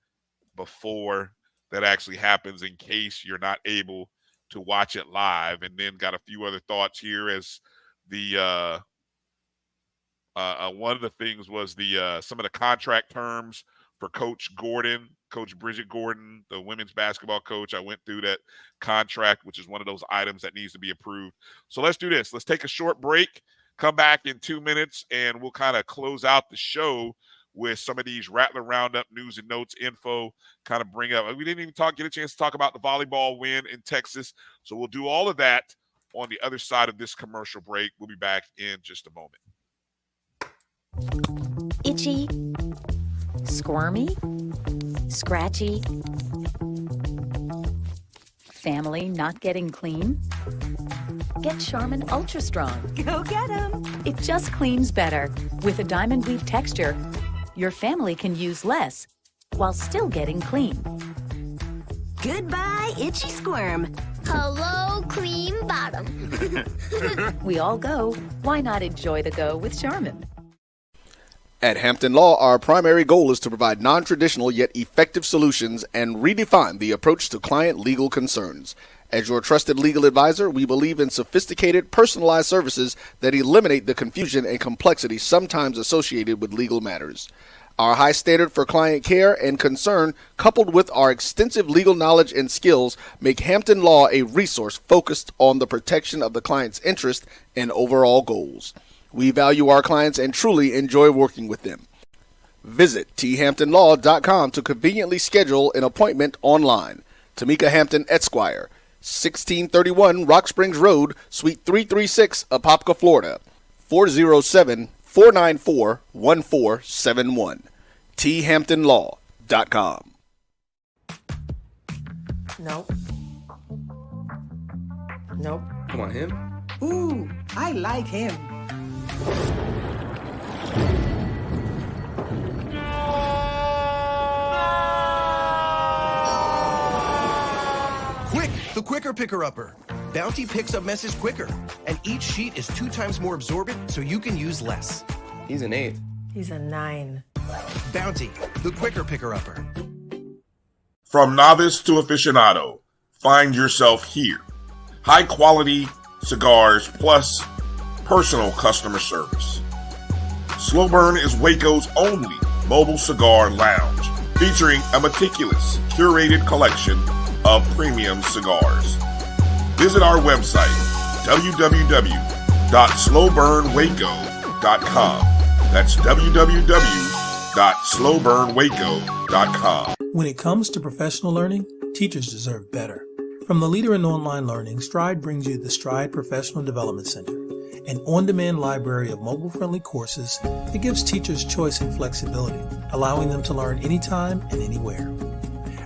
before that actually happens, in case you're not able to watch it live. And then got a few other thoughts here, as the one of the things was the some of the contract terms for Coach Bridget Gordon, the women's basketball coach. I went through that contract, which is one of those items that needs to be approved. So let's do this. Let's take a short break, come back in 2 minutes, and we'll kind of close out the show with some of these Rattler Roundup news and notes info, kind of bring up. We didn't even get a chance to talk about the volleyball win in Texas. So we'll do all of that on the other side of this commercial break. We'll be back in just a moment. Itchy, squirmy, scratchy, family not getting clean? Get Charmin Ultra Strong. Go get 'em. It just cleans better. With a diamond weave texture, your family can use less while still getting clean. Goodbye, itchy squirm. Hello, cream bottom. We all go. Why not enjoy the go with Charmin? At Hampton Law, our primary goal is to provide non-traditional yet effective solutions and redefine the approach to client legal concerns. As your trusted legal advisor, we believe in sophisticated, personalized services that eliminate the confusion and complexity sometimes associated with legal matters. Our high standard for client care and concern, coupled with our extensive legal knowledge and skills, make Hampton Law a resource focused on the protection of the client's interest and overall goals. We value our clients and truly enjoy working with them. Visit thamptonlaw.com to conveniently schedule an appointment online. Tamika Hampton, Esquire, 1631 Rock Springs Road, Suite 336, Apopka, Florida. 407-494-1471. thamptonlaw.com. Nope. Nope. Come on, him. Ooh, I like him. Quick, the quicker picker-upper. Bounty picks up messes quicker, and each sheet is 2 times more absorbent, so you can use less. He's an 8. He's a 9. Bounty, the quicker picker-upper. From novice to aficionado, find yourself here. High quality cigars plus personal customer service. Slow Burn is Waco's only mobile cigar lounge, featuring a meticulous, curated collection of premium cigars. Visit our website, www.slowburnwaco.com. That's www.slowburnwaco.com. When it comes to professional learning, teachers deserve better. From the leader in online learning, Stride brings you the Stride Professional Development Center, an on-demand library of mobile-friendly courses that gives teachers choice and flexibility, allowing them to learn anytime and anywhere.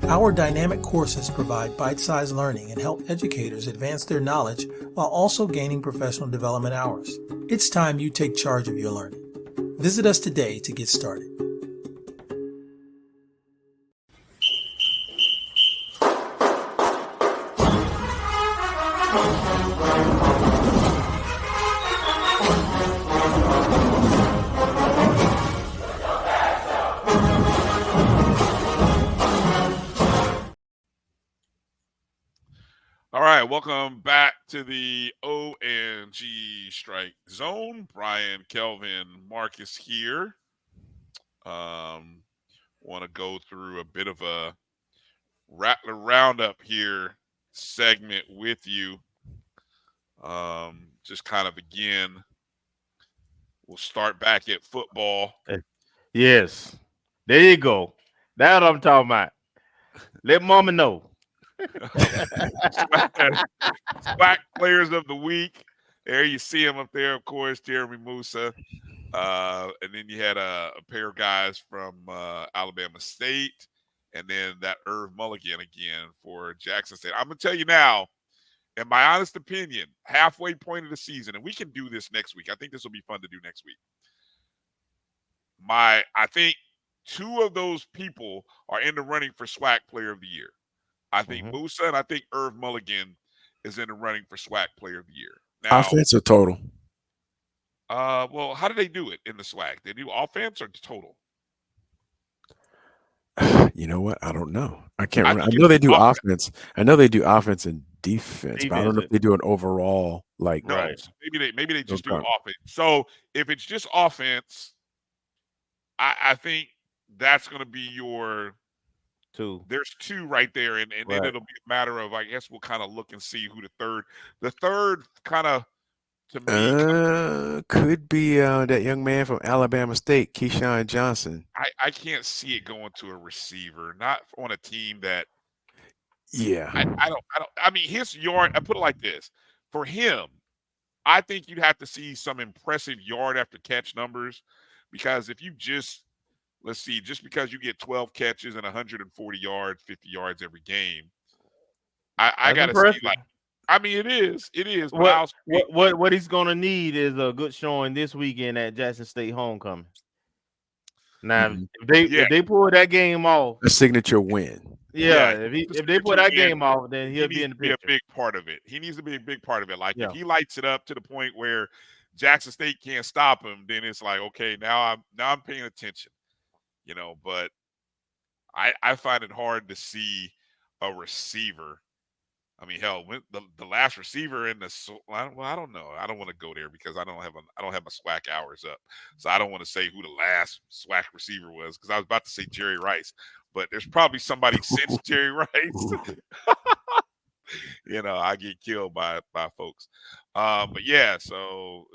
Our dynamic courses provide bite-sized learning and help educators advance their knowledge while also gaining professional development hours. It's time you take charge of your learning. Visit us today to get started. All right, welcome back to the O&G Strike Zone. Brian, Kelvin, Marcus here. Want to go through a bit of a Rattler Roundup here segment with you. Just kind of again, we'll start back at football. Yes, there you go. That's what I'm talking about. Let mama know. SWAC players of the week. There you see him up there, of course, Jeremy Moussa. And then you had a pair of guys from Alabama State, and then that Irv Mulligan again for Jackson State. I'm going to tell you now, in my honest opinion, halfway point of the season, and we can do this next week. I think this will be fun to do next week. I think 2 of those people are in the running for SWAC Player of the Year. I think Moussa and I think Irv Mulligan is in the running for SWAC Player of the Year. Now, offense or total? Well, how do they do it in the SWAC? They do offense or total? You know what? I don't know. I can't remember. I know they do offense. I know they do offense and defense, but I don't know if they do an overall like. No, right. Maybe they just do offense. So if it's just offense, I think that's going to be your 2. There's 2 right there, and right. Then it'll be a matter of, I guess we'll kind of look and see who the third kind of, to me, could be that young man from Alabama State, Keyshawn Johnson. I can't see it going to a receiver, not on a team that. Yeah, I mean, his yard. I put it like this: for him, I think you'd have to see some impressive yard after catch numbers, because if you just just because you get 12 catches and 140 yards, 50 yards every game, I got to see, like, I mean, it is. What he's going to need is a good showing this weekend at Jackson State homecoming. Now, if they pull that game off, a signature win. Yeah, if they pull that game off, then he'll be in the picture. Be a big part of it. He needs to be a big part of it. Like, if he lights it up to the point where Jackson State can't stop him, then it's like, okay, now I'm paying attention. You know, but I find it hard to see a receiver. I mean, hell, the last receiver in the I don't know. I don't want to go there because I don't have my SWAC hours up, so I don't want to say who the last SWAC receiver was, because I was about to say Jerry Rice, but there's probably somebody since Jerry Rice. You know, I get killed by folks. But yeah, so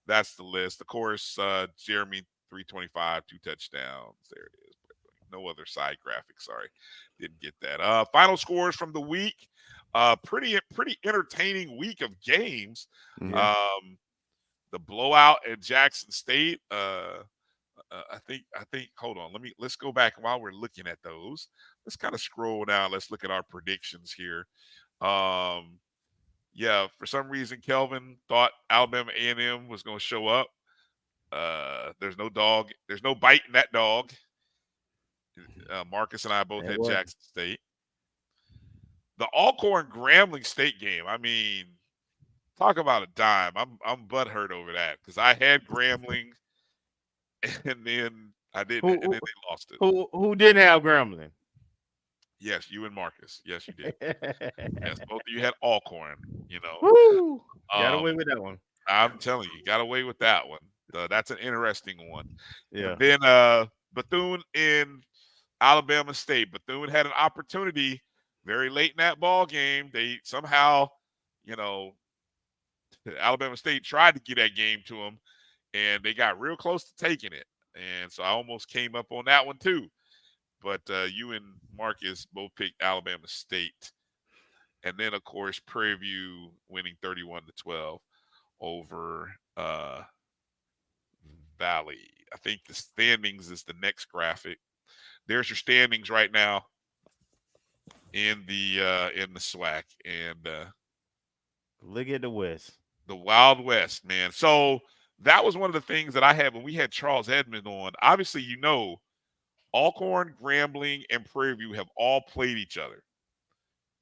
that's the list. Of course, Jeremy. 325, 2 touchdowns. There it is. No other side graphic. Sorry, didn't get that. Final scores from the week. Pretty entertaining week of games. Mhm. The blowout at Jackson State. I think. Hold on. Let's go back while we're looking at those. Let's kind of scroll down. Let's look at our predictions here. Yeah, for some reason, Kelvin thought Alabama A&M was going to show up. There's no dog. There's no bite in that dog. Marcus and I both had Jackson State. The Alcorn Grambling State game. I mean, talk about a dime. I'm butthurt over that because I had Grambling, and then I didn't, and then they lost it. Who didn't have Grambling? Yes, you and Marcus. Yes, you did. Yes, both of you had Alcorn. You know, Woo! Got away with that one. I'm telling you, got away with that one. That's an interesting one. Yeah. And then Bethune in Alabama State. Bethune had an opportunity very late in that ball game. They somehow, Alabama State tried to get that game to them, and they got real close to taking it. And so I almost came up on that one too. But you and Marcus both picked Alabama State. And then, of course, Prairie View winning 31-12 over Valley. I think the standings is the next graphic. There's your standings right now in the SWAC. And look at the West. The Wild West, man. So that was one of the things that I had when we had Charles Edmond on. Obviously, Alcorn, Grambling, and Prairie View have all played each other.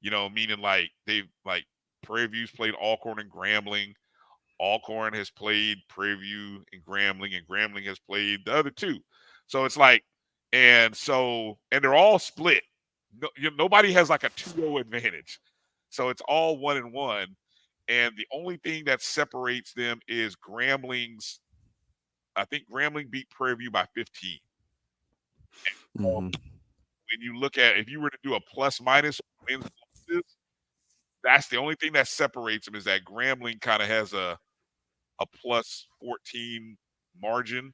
Meaning Prairie View's played Alcorn and Grambling. Alcorn has played Prairie View and Grambling has played the other two. So it's and they're all split. Nobody has like a 2-0 advantage. So it's all 1-1. And the only thing that separates them is Grambling's. I think Grambling beat Prairie View by 15. When you look at, if you were to do a plus minus wins, that's the only thing that separates them, is that Grambling kind of has a plus 14 margin.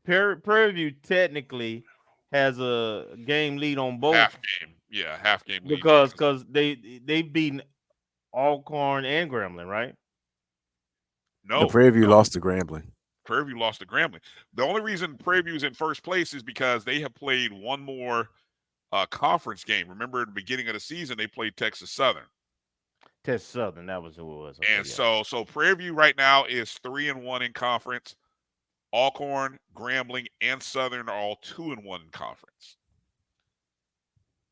Prairie View technically has a game lead on both. Half game lead. Because they beaten Alcorn and Grambling, right? No, Prairie View lost to Grambling. Prairie View lost to Grambling. The only reason Prairie View is in first place is because they have played one more conference game. Remember, at the beginning of the season, they played Texas Southern. Texas Southern, that was who it was. Okay, and so Prairie View right now is 3-1 in conference. Alcorn, Grambling, and Southern are all 2-1 in conference.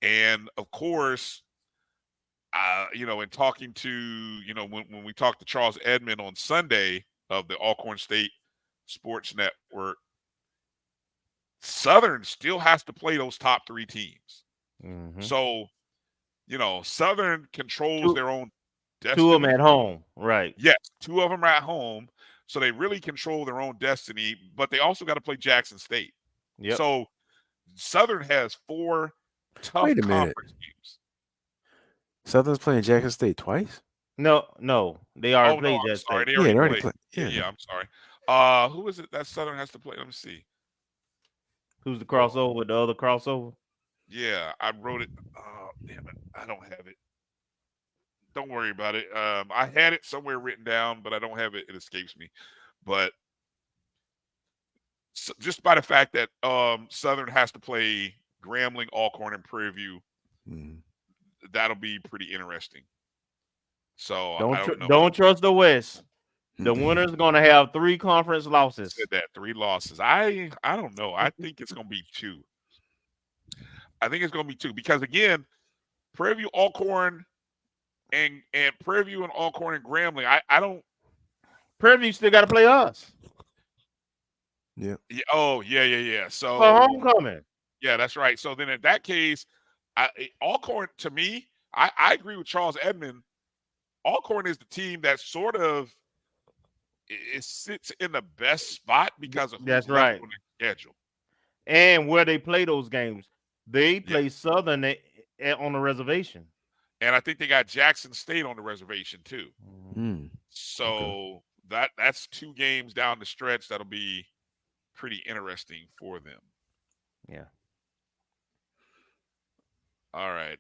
And of course, in talking to, when we talked to Charles Edmond on Sunday of the Alcorn State Sports Network, Southern still has to play those top 3 teams. Mm-hmm. So, Southern controls their own destiny. 2 of them at home, right? Yes, 2 of them are at home. So they really control their own destiny, but they also got to play Jackson State. Yep. So Southern has 4 tough conference games. Southern's playing Jackson State twice? No, they already played Jackson State. They already played. Yeah, I'm sorry. Who is it that Southern has to play? Let me see. Who's the crossover with the other crossover? Yeah, I wrote it. Oh, damn it. I don't have it. Don't worry about it. I had it somewhere written down, but I don't have it. It escapes me. But just by the fact that Southern has to play Grambling, Alcorn, and Prairie View, that'll be pretty interesting. So don't trust the West. The winner's going to have 3 conference losses. Said that 3 losses. I don't know. I think it's going to be 2. I think it's going to be 2 because again, Prairie View, Alcorn, and Prairie View and Alcorn and Grambling. I don't. Prairie View still got to play us. Yeah. Oh yeah. So for homecoming. Yeah, that's right. So then in that case, Alcorn, to me, I agree with Charles Edmond. Alcorn is the team that sort of sits in the best spot because of that's right on the schedule and where they play those games. They play Southern on the reservation. And I think they got Jackson State on the reservation too. So that's 2 games down the stretch that'll be pretty interesting for them. Yeah. All right.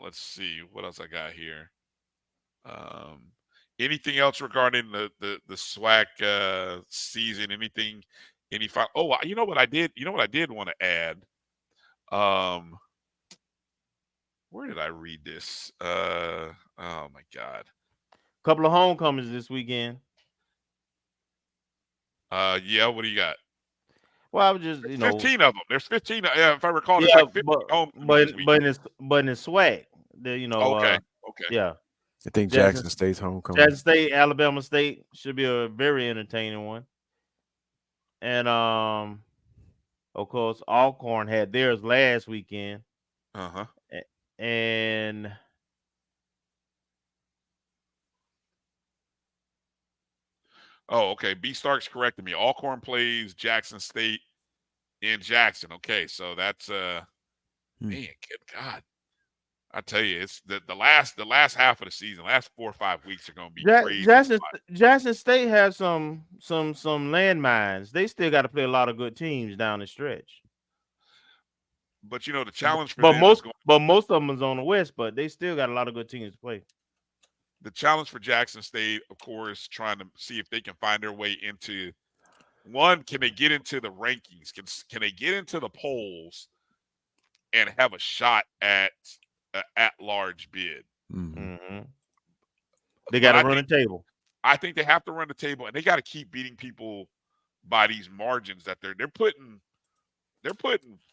Let's see what else I got here. Anything else regarding the SWAC season? Anything? Any? Oh, you know what I did? You know what I did want to add? Where did I read this? Oh my God. Couple of homecomings this weekend. Yeah. What do you got? Well, I was just, There's 15 of them. There's 15. If I recall, there's yeah, like 15 homecomings this weekend. but in SWAC, Okay. yeah. I think Jackson State's homecoming. Jackson State, Alabama State should be a very entertaining one. And of course, Alcorn had theirs last weekend. Uh-huh. And okay. B Stark's correcting me. Alcorn plays Jackson State in Jackson. Okay, so that's man, good God. I tell you, it's the last half of the season, last 4 or 5 weeks are going to be crazy. Jackson State has some landmines. They still got to play a lot of good teams down the stretch. But the challenge for them is most of them is on the West, but they still got a lot of good teams to play. The challenge for Jackson State, of course, trying to see if they can find their way into one. Can they get into the rankings? Can they get into the polls and have a shot at large bid? Mm-hmm. They got to run the table. I think they have to run the table, and they got to keep beating people by these margins that they're putting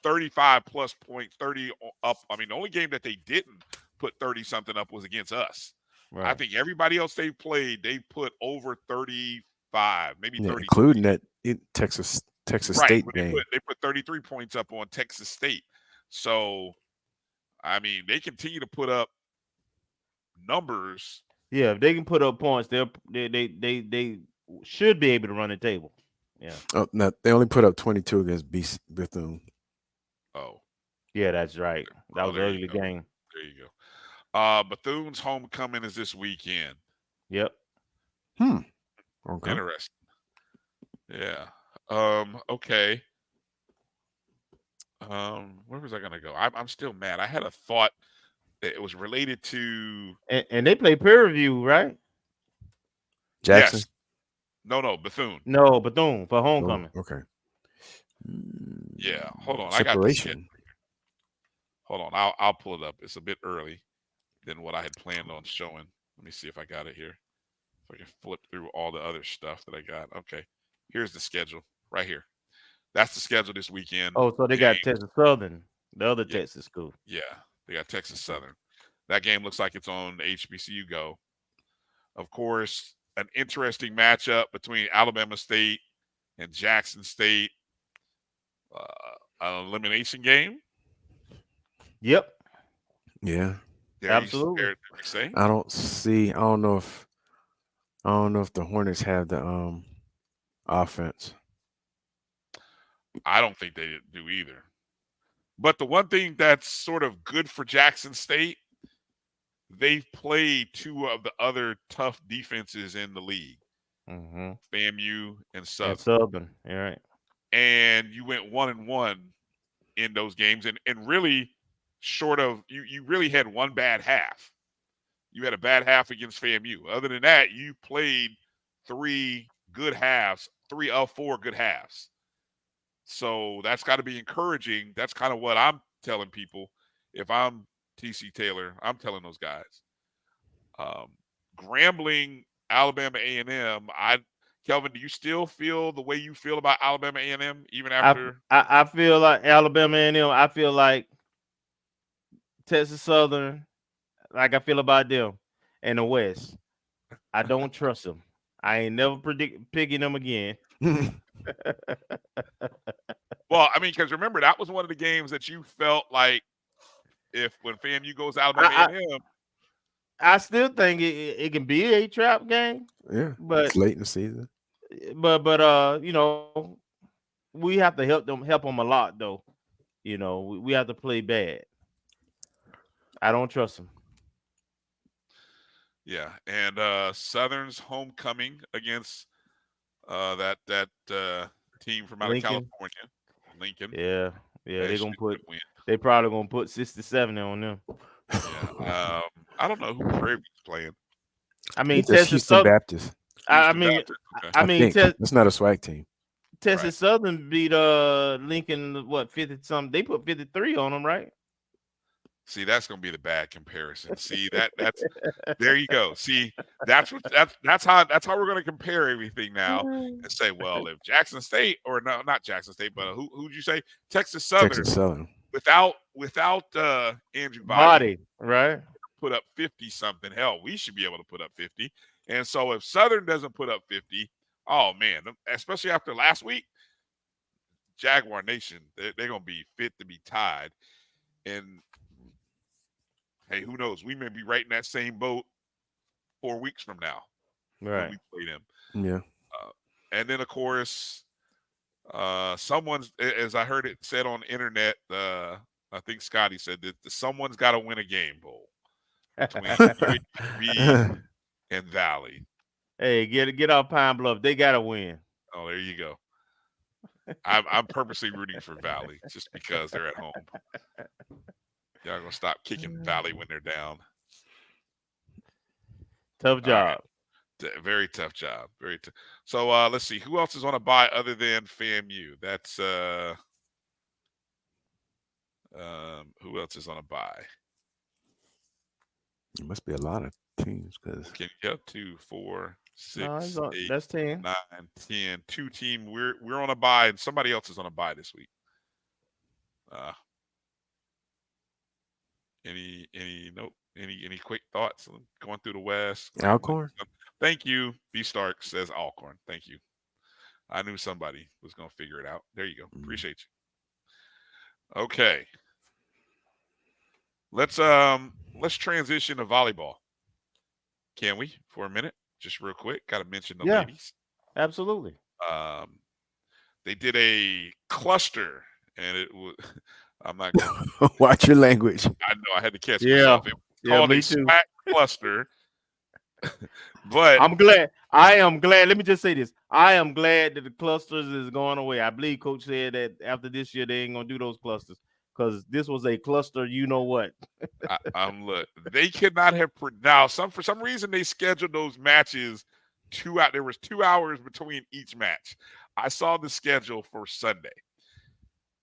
35 plus points, 30 up. I mean, the only game that they didn't put 30 something up was against us. Right. I think everybody else they played, they put over 35, maybe 30, including that Texas State game. They put 33 points up on Texas State. So, I mean, they continue to put up numbers. Yeah, if they can put up points, they should be able to run the table. Yeah. Oh, no, they only put up 22 against Bethune. Oh. Yeah, that's right. That was an ugly game. There you go. Bethune's homecoming is this weekend. Yep. Okay. Interesting. Yeah. Okay. Where was I gonna go? I'm still mad. I had a thought that it was related to and they play peer review, right? Jackson? Yes. No, Bethune. No, Bethune for homecoming. Oh, okay. Yeah. Hold on. Separation. I got this. Hold on. I'll pull it up. It's a bit early than what I had planned on showing. Let me see if I got it here. If I can flip through all the other stuff that I got. Okay. Here's the schedule right here. That's the schedule this weekend. Oh, so they got Texas Southern, the other Texas school. Yeah, they got Texas Southern. That game looks like it's on HBCU Go. Of course, an interesting matchup between Alabama State and Jackson State. An elimination game. Yep. Yeah. Absolutely. I don't know if the Hornets have the offense. I don't think they do either. But the one thing that's sort of good for Jackson State, they've played two of the other tough defenses in the league. Mm-hmm. FAMU and Southern. Southern, all right. And you went 1-1 in those games, and really short of you really had one bad half. You had a bad half against FAMU. Other than that, you played 3 good halves, 3 of 4 good halves. So that's got to be encouraging. That's kind of what I'm telling people. If I'm TC Taylor, I'm telling those guys. Grambling, Alabama A&M. Kelvin, do you still feel the way you feel about Alabama A&M even after? I feel like Alabama A&M. I feel like Texas Southern, like I feel about them in the West. I don't trust them. I ain't never picking them again. Well, I mean, because remember, that was one of the games that you felt like when FAMU goes Alabama A&M. I still think it can be a trap game. Yeah, but it's late in the season. But we have to help them a lot though. We have to play bad. I don't trust them. Yeah, and Southern's homecoming against that team from out Lincoln. of California, Lincoln. Yeah, they're They probably gonna put 67 on them. Yeah. I don't know who Prairie View's playing. I mean, That's Texas Houston Southern. Baptist. I Houston mean, Baptist, okay. I mean, think that's not a SWAC team. Texas Southern beat Lincoln what 50 something. They put 53 on them, right? See, that's gonna be the bad comparison. See that's there you go. See, that's how we're gonna compare everything now and say, well, if Jackson State or no, not Jackson State, but who'd you say? Texas Southern. Without Andrew Body, right? Put up 50 something. Hell, we should be able to put up 50. And so if Southern doesn't put up 50, oh man, especially after last week, Jaguar Nation, they're gonna be fit to be tied. And hey, who knows? We may be right in that same boat 4 weeks from now when we play them. Yeah. And then, of course, someone's, as I heard it said on the internet, I think Scotty said that someone's got to win a game bowl between UAB and Valley. Hey, get off Pine Bluff. They got to win. Oh, there you go. I'm purposely rooting for Valley just because they're at home. Y'all gonna stop kicking Valley when they're down. Tough job. Right. Very tough job. Very tough. So let's see. Who else is on a bye other than FAMU? That's who else is on a bye? It must be a lot of teams because 2, 4, 6, 8, that's 10. 9, 10. 2 team. We're on a bye, and somebody else is on a bye this week. Any quick thoughts on going through the West? Alcorn. Thank you. B Stark says Alcorn. Thank you. I knew somebody was gonna figure it out. There you go. Appreciate you. Okay. Let's transition to volleyball. Can we for a minute? Just real quick. Gotta mention the ladies. Absolutely. They did a cluster and it was I'm not gonna watch your language. I know I had to catch myself. It was called a SWAC cluster. But I am glad. Let me just say this. I am glad that the clusters is going away. I believe Coach said that after this year they ain't gonna do those clusters because this was a cluster. You know what? Look, they could not have now. For some reason they scheduled those matches 2 hours. There was 2 hours between each match. I saw the schedule for Sunday.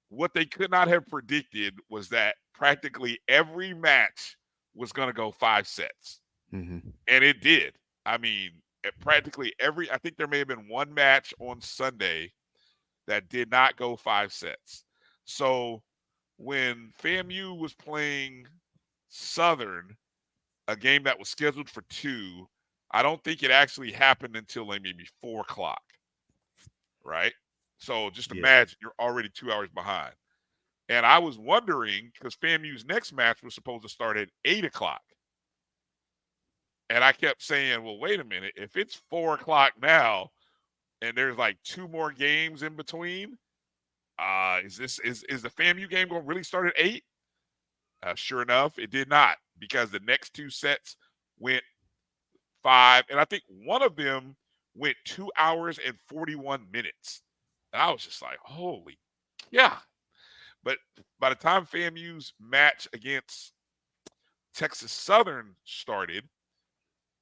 What they could not have predicted was that practically every match was going to go 5 sets. Mm-hmm. And it did. I mean, practically I think there may have been one match on Sunday that did not go 5 sets. So when FAMU was playing Southern, a game that was scheduled for 2, I don't think it actually happened until like maybe 4 o'clock. Right? So just imagine you're already 2 hours behind. And I was wondering, because FAMU's next match was supposed to start at 8 o'clock. And I kept saying, well, wait a minute. If it's 4 o'clock now and there's like 2 more games in between, is the FAMU game going to really start at 8? Sure enough, it did not, because the next 2 sets went 5. And I think one of them went 2 hours and 41 minutes. And I was just like, holy, yeah. But by the time FAMU's match against Texas Southern started,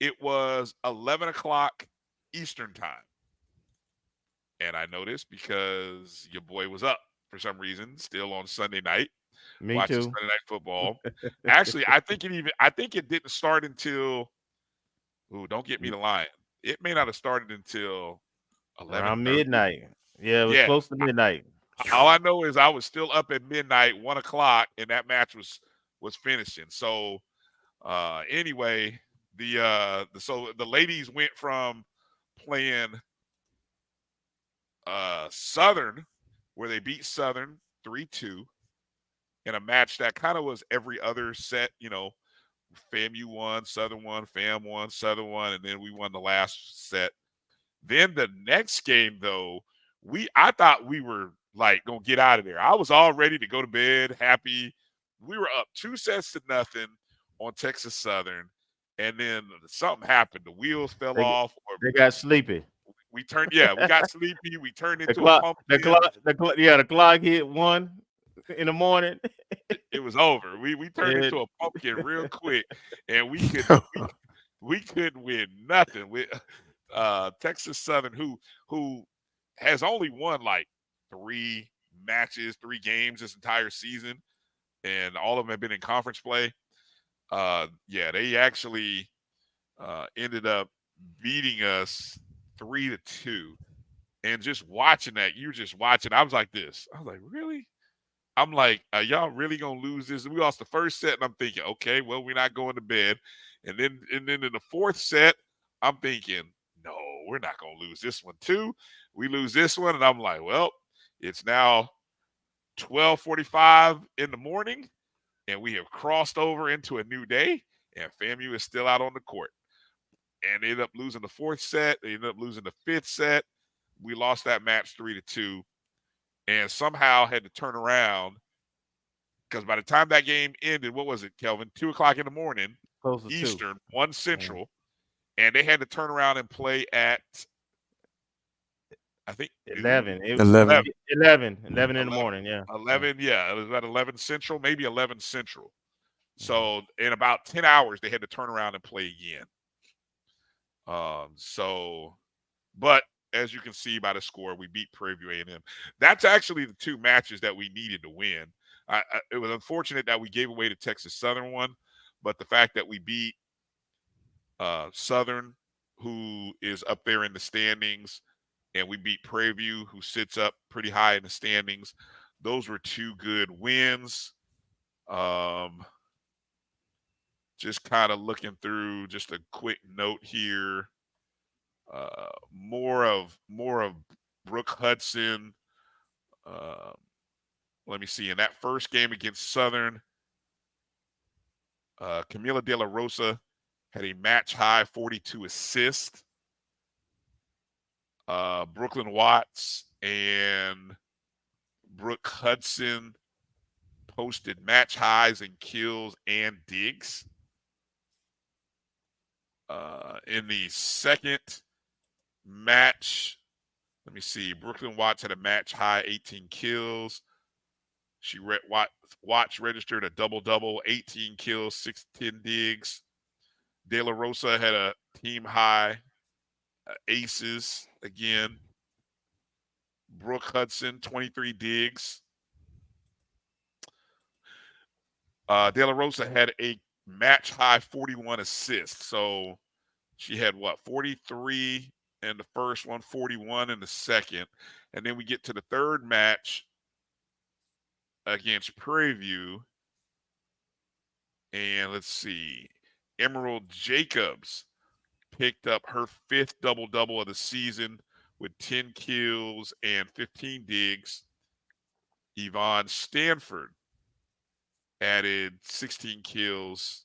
it was 11 o'clock Eastern time. And I noticed because your boy was up for some reason, still on Sunday night, watching Sunday Night Football. Actually, I think it didn't start until, don't get me to lying. It may not have started until 11 around midnight. Yeah, it was close to midnight. All I know is I was still up at midnight, 1 o'clock, and that match was finishing. So anyway, so the ladies went from playing Southern, where they beat Southern 3-2 in a match that kind of was every other set, FAMU won, Southern won, FAM won, Southern won, and then we won the last set. Then the next game, though, I thought we were like gonna get out of there. I was all ready to go to bed, happy. We were up 2-0 on Texas Southern, and then something happened. The wheels fell off. Or they got sleepy. We got sleepy. We turned into the clock, a pumpkin. The clock hit 1 in the morning. it was over. We turned into a pumpkin real quick, and we couldn't win nothing with Texas Southern, who has only won like 3 matches, 3 games this entire season, and all of them have been in conference play. They actually ended up beating us 3-2. And just watching that, you're just watching. I was like this. I was like, really? I'm like, are y'all really gonna lose this? We lost the first set, and I'm thinking, okay, well, we're not going to bed. And then in the 4th set, I'm thinking, no, we're not gonna lose this one too. We lose this one, and I'm like, well, it's now 12:45 in the morning, and we have crossed over into a new day, and FAMU is still out on the court. And they ended up losing the 4th set. They ended up losing the 5th set. We lost that match 3-2, and somehow had to turn around because by the time that game ended, what was it, Kelvin? 2:00 in the morning, Eastern, 1 Central, and they had to turn around and play at, I think 11. 11 in the morning. Yeah, 11. Yeah, it was about 11 Central, maybe 11 Central. So in about 10 hours, they had to turn around and play again. But as you can see by the score, we beat Prairie View A&M. That's actually the 2 matches that we needed to win. It was unfortunate that we gave away the Texas Southern one, but the fact that we beat Southern, who is up there in the standings, and we beat Prairie View, who sits up pretty high in the standings, those were 2 good wins. Just kind of looking through just a quick note here. More of Brooke Hudson. Let me see. In that first game against Southern, Camila De La Rosa had a match-high 42 assists. Brooklyn Watts and Brooke Hudson posted match highs in kills and digs. In the second match, let me see. Brooklyn Watts had a match high 18 kills. Watts registered a double-double, 18 kills, 10 digs. De La Rosa had a team high aces again. Brooke Hudson, 23 digs. De La Rosa had a match high 41 assists. So she had 43 in the first one, 41 in the second. And then we get to the third match against Prairie View. And let's see. Emerald Jacobs picked up her 5th double-double of the season with 10 kills and 15 digs. Yvonne Stanford added 16 kills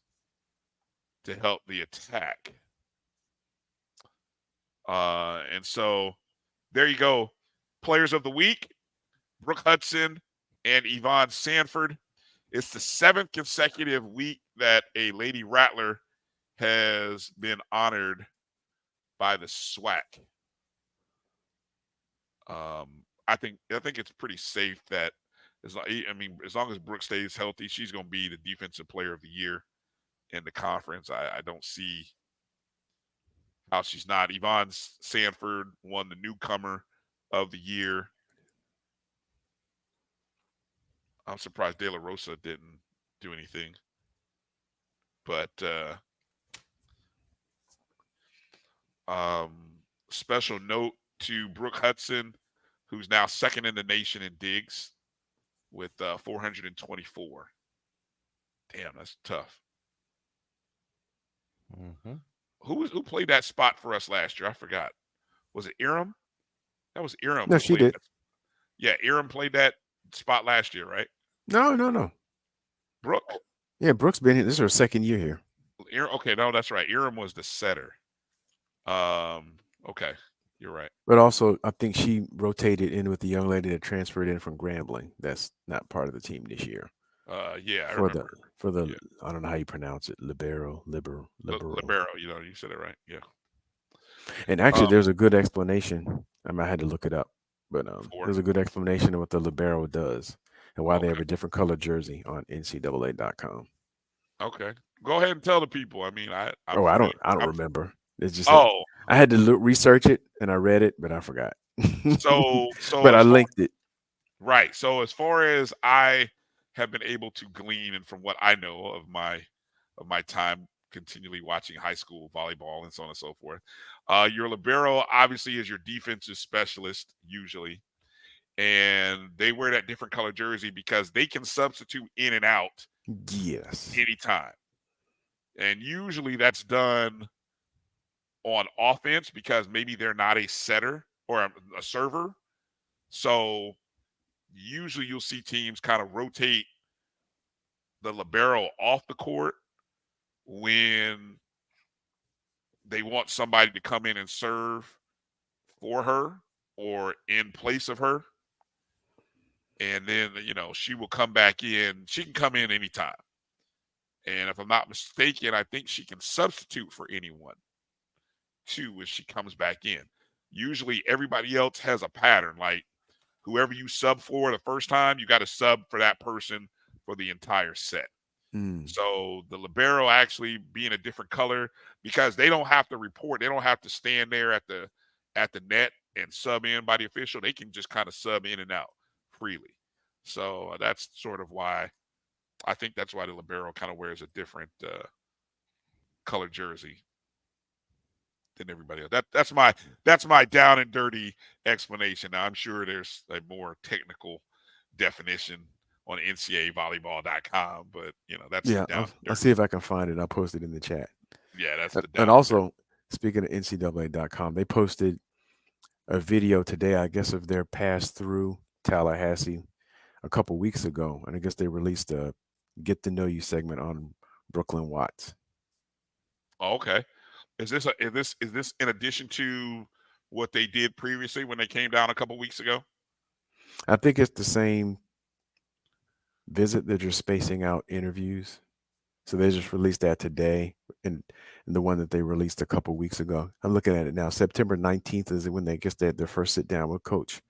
to help the attack. And so there you go. Players of the week, Brooke Hudson and Yvonne Sanford. It's the 7th consecutive week that a Lady Rattler has been honored by the SWAC. I think it's pretty safe that as long as Brooke stays healthy, she's going to be the defensive player of the year in the conference. I don't see how she's not. Yvonne Sanford won the newcomer of the year. I'm surprised De La Rosa didn't do anything. But special note to Brooke Hudson, who's now 2nd in the nation in digs with 424. Damn, that's tough. Mm-hmm. Who played that spot for us last year? I forgot. Was it Iram? That was Iram. No, she did. Yeah, Iram played that spot last year, right? No. Brooke? Yeah, Brooke's been here. This is her 2nd year here. Okay, no, that's right. Iram was the setter. Okay, you're right. But also, I think she rotated in with the young lady that transferred in from Grambling. That's not part of the team this year. Yeah, I for remember. the I don't know how you pronounce it. Libero. Libero. You said it right. Yeah. And actually, there's a good explanation. I had to look it up, but there's a good explanation of what the libero does. and why they have a different color jersey on NCAA.com. Okay, go ahead and tell the people. I mean, I'm I don't I'm, remember. It's just oh, I had to research it and I read it, but I forgot. so but I as far, linked it. right. So as far as I have been able to glean, and from what I know of my time continually watching high school volleyball and so on and so forth, your libero obviously is your defensive specialist usually, and they wear that different color jersey because they can substitute in and out Yes. anytime, and usually that's done on offense because maybe they're not a setter or a server. So usually you'll see teams kind of rotate the libero off the court when they want somebody to come in and serve for her or in place of her. And then, she will come back in. She can come in anytime. And if I'm not mistaken, I think she can substitute for anyone too when she comes back in. Usually everybody else has a pattern. Like whoever you sub for the first time, you got to sub for that person for the entire set. So the libero actually being a different color because they don't have to report. They don't have to stand there at the net and sub in by the official. They can just kind of sub in and out freely. So that's sort of why I think that's why the libero kind of wears a different color jersey than everybody else. That's my down and dirty explanation. Now I'm sure there's a more technical definition on NCAAvolleyball.com, but that's the down. I'll see if I can find it. I'll post it in the chat. Yeah, that's the down. And also, speaking of NCAA.com, they posted a video today, I guess, of their pass through Tallahassee a couple weeks ago, and I guess they released a "Get to Know You" segment on Brooklyn Watts. Oh, okay. Is this in addition to what they did previously when they came down a couple weeks ago? I think it's the same visit. They're just spacing out interviews. So they just released that today, and the one that they released a couple weeks ago. I'm looking at it now. September 19th is when they had their first sit down with Coach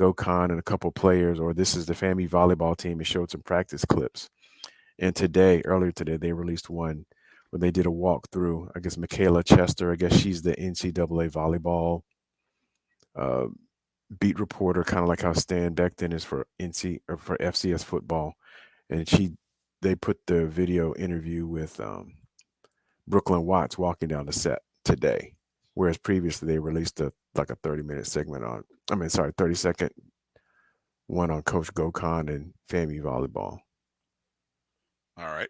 Gokhan and a couple players, or this is the FAMU volleyball team, and showed some practice clips. And earlier today, they released one where they did a walkthrough. I guess Michaela Chester, I guess she's the NCAA volleyball beat reporter, kind of like how Stan Beckton is for FCS football. And they put the video interview with Brooklyn Watts walking down the set today, whereas previously they released a 30-minute segment 30-second one on Coach Gokhan and FAMU volleyball. All right.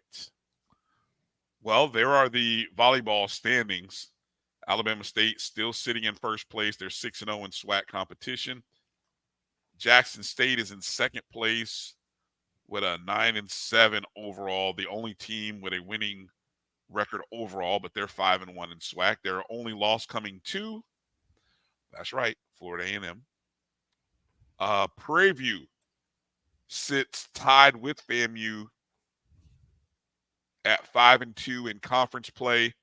Well, there are the volleyball standings. Alabama State still sitting in first place. They're 6-0 in SWAC competition. Jackson State is in second place with a 9-7 overall. The only team with a winning record overall, but they're 5-1 in SWAC. Their only loss coming to, that's right, Florida A&M. Prairie View sits tied with FAMU at 5-2 in conference play.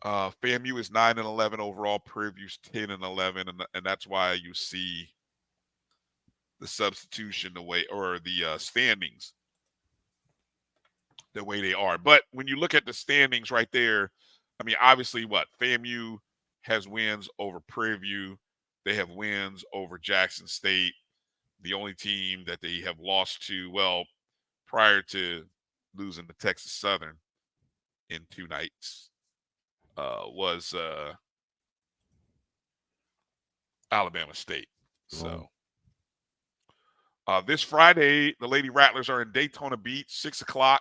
FAMU is 9-11 overall. Prairie View's 10-11, and that's why you see the substitution the standings the way they are. But when you look at the standings right there, I mean, obviously, FAMU has wins over Prairie View. They have wins over Jackson State. The only team that they have lost to, prior to losing to Texas Southern in 2 nights, was Alabama State. So this Friday, the Lady Rattlers are in Daytona Beach, 6:00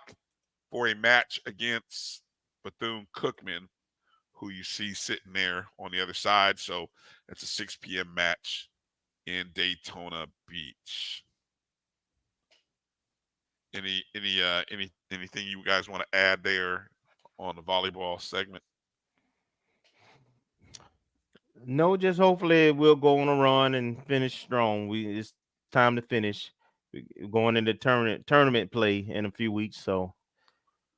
for a match against Bethune-Cookman, who you see sitting there on the other side. So it's a 6 p.m. match in Daytona Beach. Anything you guys want to add there on the volleyball segment? No, just hopefully we'll go on a run and finish strong. It's time to finish. We're going into tournament play in a few weeks, so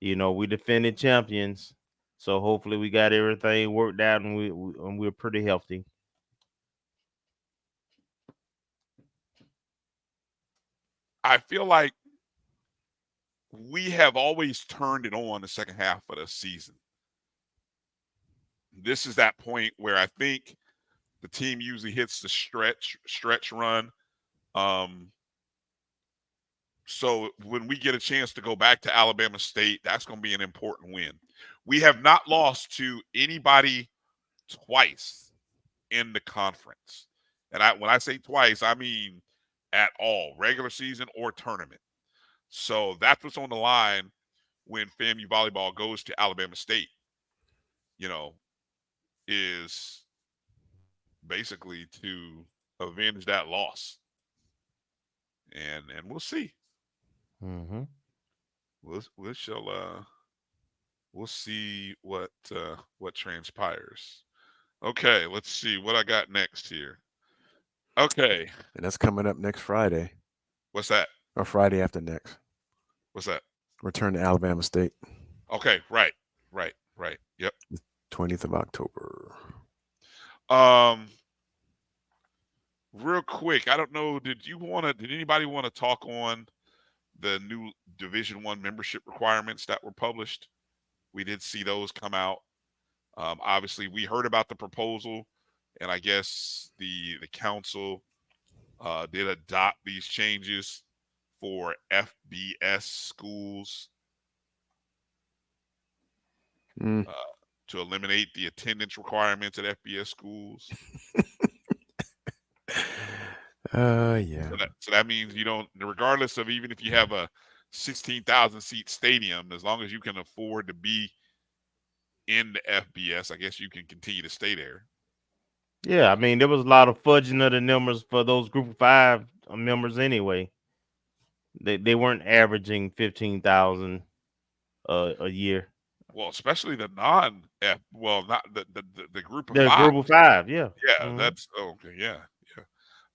we defending champions. So hopefully we got everything worked out and we're pretty healthy. I feel like we have always turned it on the second half of the season. This is that point where I think the team usually hits the stretch run. So when we get a chance to go back to Alabama State, that's going to be an important win. We have not lost to anybody twice in the conference. And when I say twice, I mean at all, regular season or tournament. So that's what's on the line when FAMU volleyball goes to Alabama State, is basically to avenge that loss. And we'll see. Mm-hmm. We'll see what transpires. Okay, let's see what I got next here. Okay. And that's coming up next Friday. What's that? Or Friday after next. What's that? Return to Alabama State. Okay, right. Yep. 20th of October. Real quick, I don't know, did anybody want to talk on the new Division I membership requirements that were published? We did see those come out. Obviously, we heard about the proposal, and I guess the council did adopt these changes for FBS schools to eliminate the attendance requirements at FBS schools. Yeah. So that means you don't, regardless of even if you have a 16,000 seat stadium, as long as you can afford to be in the FBS, I guess you can continue to stay there. Yeah, I mean, there was a lot of fudging of the numbers for those Group of 5 members anyway. They weren't averaging 15,000 a year. Well, especially the not the Group of The 5. Group of 5, yeah. Yeah, Mhm. that's okay. Yeah.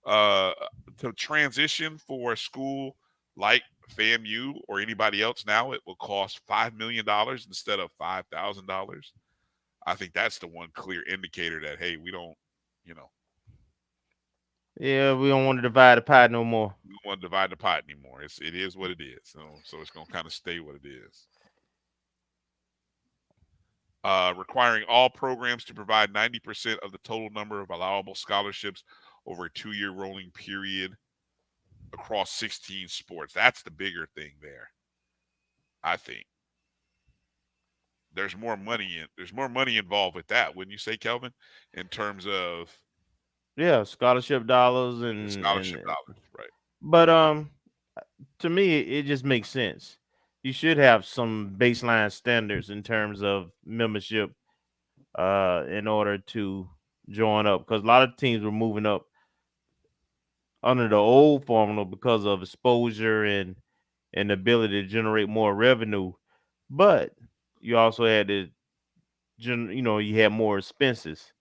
To transition for a school like FAMU or anybody else now, it will cost $5 million instead of $5,000. I think that's the one clear indicator that, hey, we don't, Yeah, we don't want to divide the pie no more. we don't want to divide the pot anymore. It is what it is. So it's going to kind of stay what it is. Requiring all programs to provide 90% of the total number of allowable scholarships over a 2-year rolling period across 16 sports. That's the bigger thing there, I think. There's more money involved with that, wouldn't you say, Kelvin? In terms of scholarship dollars and scholarship dollars, right? But to me, it just makes sense. You should have some baseline standards in terms of membership in order to join up, because a lot of teams were moving up under the old formula because of exposure and the ability to generate more revenue. But you also had to, you had more expenses.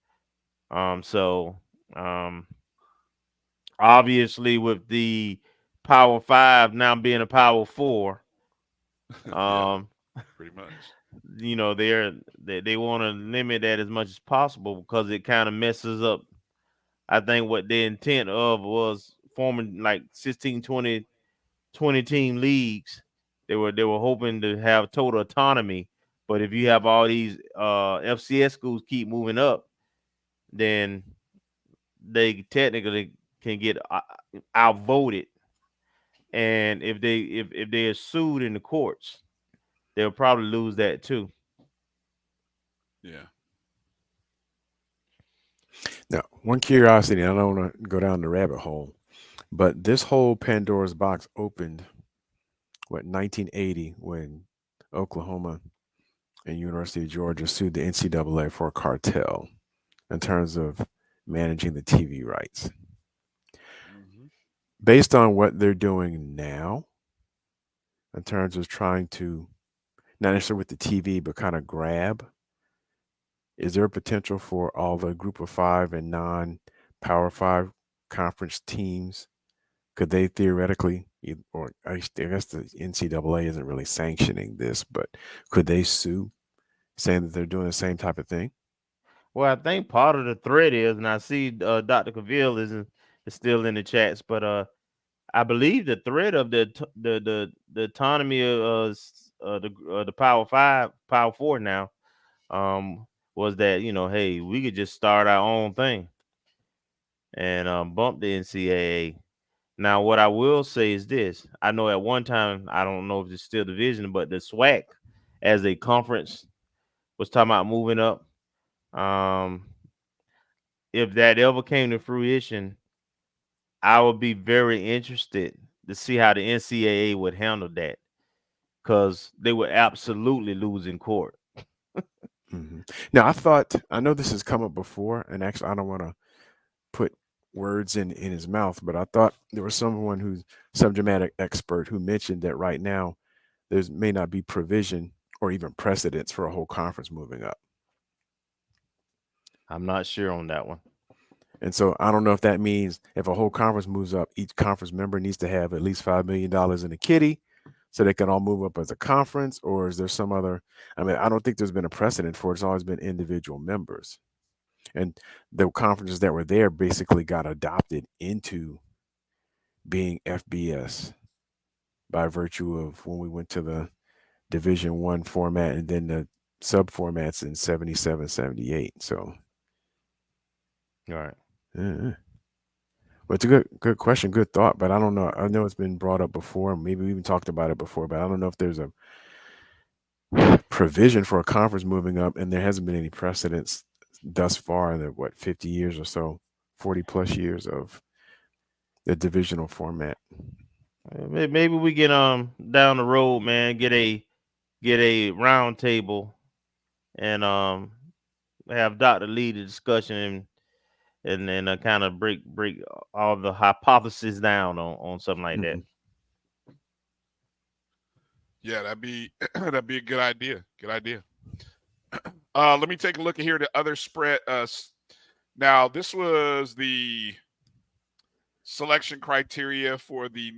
Obviously with the Power 5 now being a Power 4, yeah, pretty much. They want to limit that as much as possible because it kind of messes up. I think what the intent of was forming like 16, 20 team leagues. They were hoping to have total autonomy, but if you have all these FCS schools keep moving up, then they technically can get outvoted. And if they are sued in the courts, they'll probably lose that too. Yeah. Now, one curiosity, I don't want to go down the rabbit hole, but this whole Pandora's box opened, 1980, when Oklahoma and University of Georgia sued the NCAA for a cartel in terms of managing the TV rights. Mm-hmm. Based on what they're doing now, in terms of trying to, not necessarily with the TV, but kind of grab, is there a potential for all the Group of 5 and non-Power 5 conference teams? Could they theoretically, or I guess the NCAA isn't really sanctioning this, but could they sue, saying that they're doing the same type of thing? Well, I think part of the threat is, and I see Dr. Cavill is still in the chats, but I believe the threat of the autonomy of the Power 4 now, was that, hey, we could just start our own thing and bump the NCAA. Now, what I will say is this: I know at one time, I don't know if it's still division, but the SWAC as a conference was talking about moving up. If that ever came to fruition, I would be very interested to see how the NCAA would handle that, because they would absolutely lose in court. Now, I know this has come up before, and actually, I don't want to put words in his mouth, but I thought there was someone who's subject matter expert who mentioned that right now there may not be provision or even precedence for a whole conference moving up. I'm not sure on that one. And so I don't know if that means if a whole conference moves up, each conference member needs to have at least $5 million in a kitty so they can all move up as a conference, or is there some other? I mean, I don't think there's been a precedent for it. It's always been individual members. And the conferences that were there basically got adopted into being FBS by virtue of when we went to the Division I format and then the sub formats in 77, 78. So, all right. Yeah. Well, it's a good question, good thought, but I don't know. I know it's been brought up before. Maybe we even talked about it before, but I don't know if there's a provision for a conference moving up, and there hasn't been any precedents thus far in the 50 years or so, 40 plus years of the divisional format. Maybe we get down the road, man, get a round table and have Dr. lead the discussion and then kind of break all the hypotheses down on something like that. Yeah, that'd be a good idea. Good idea. Let me take a look at here the other spread. Now this was the selection criteria for the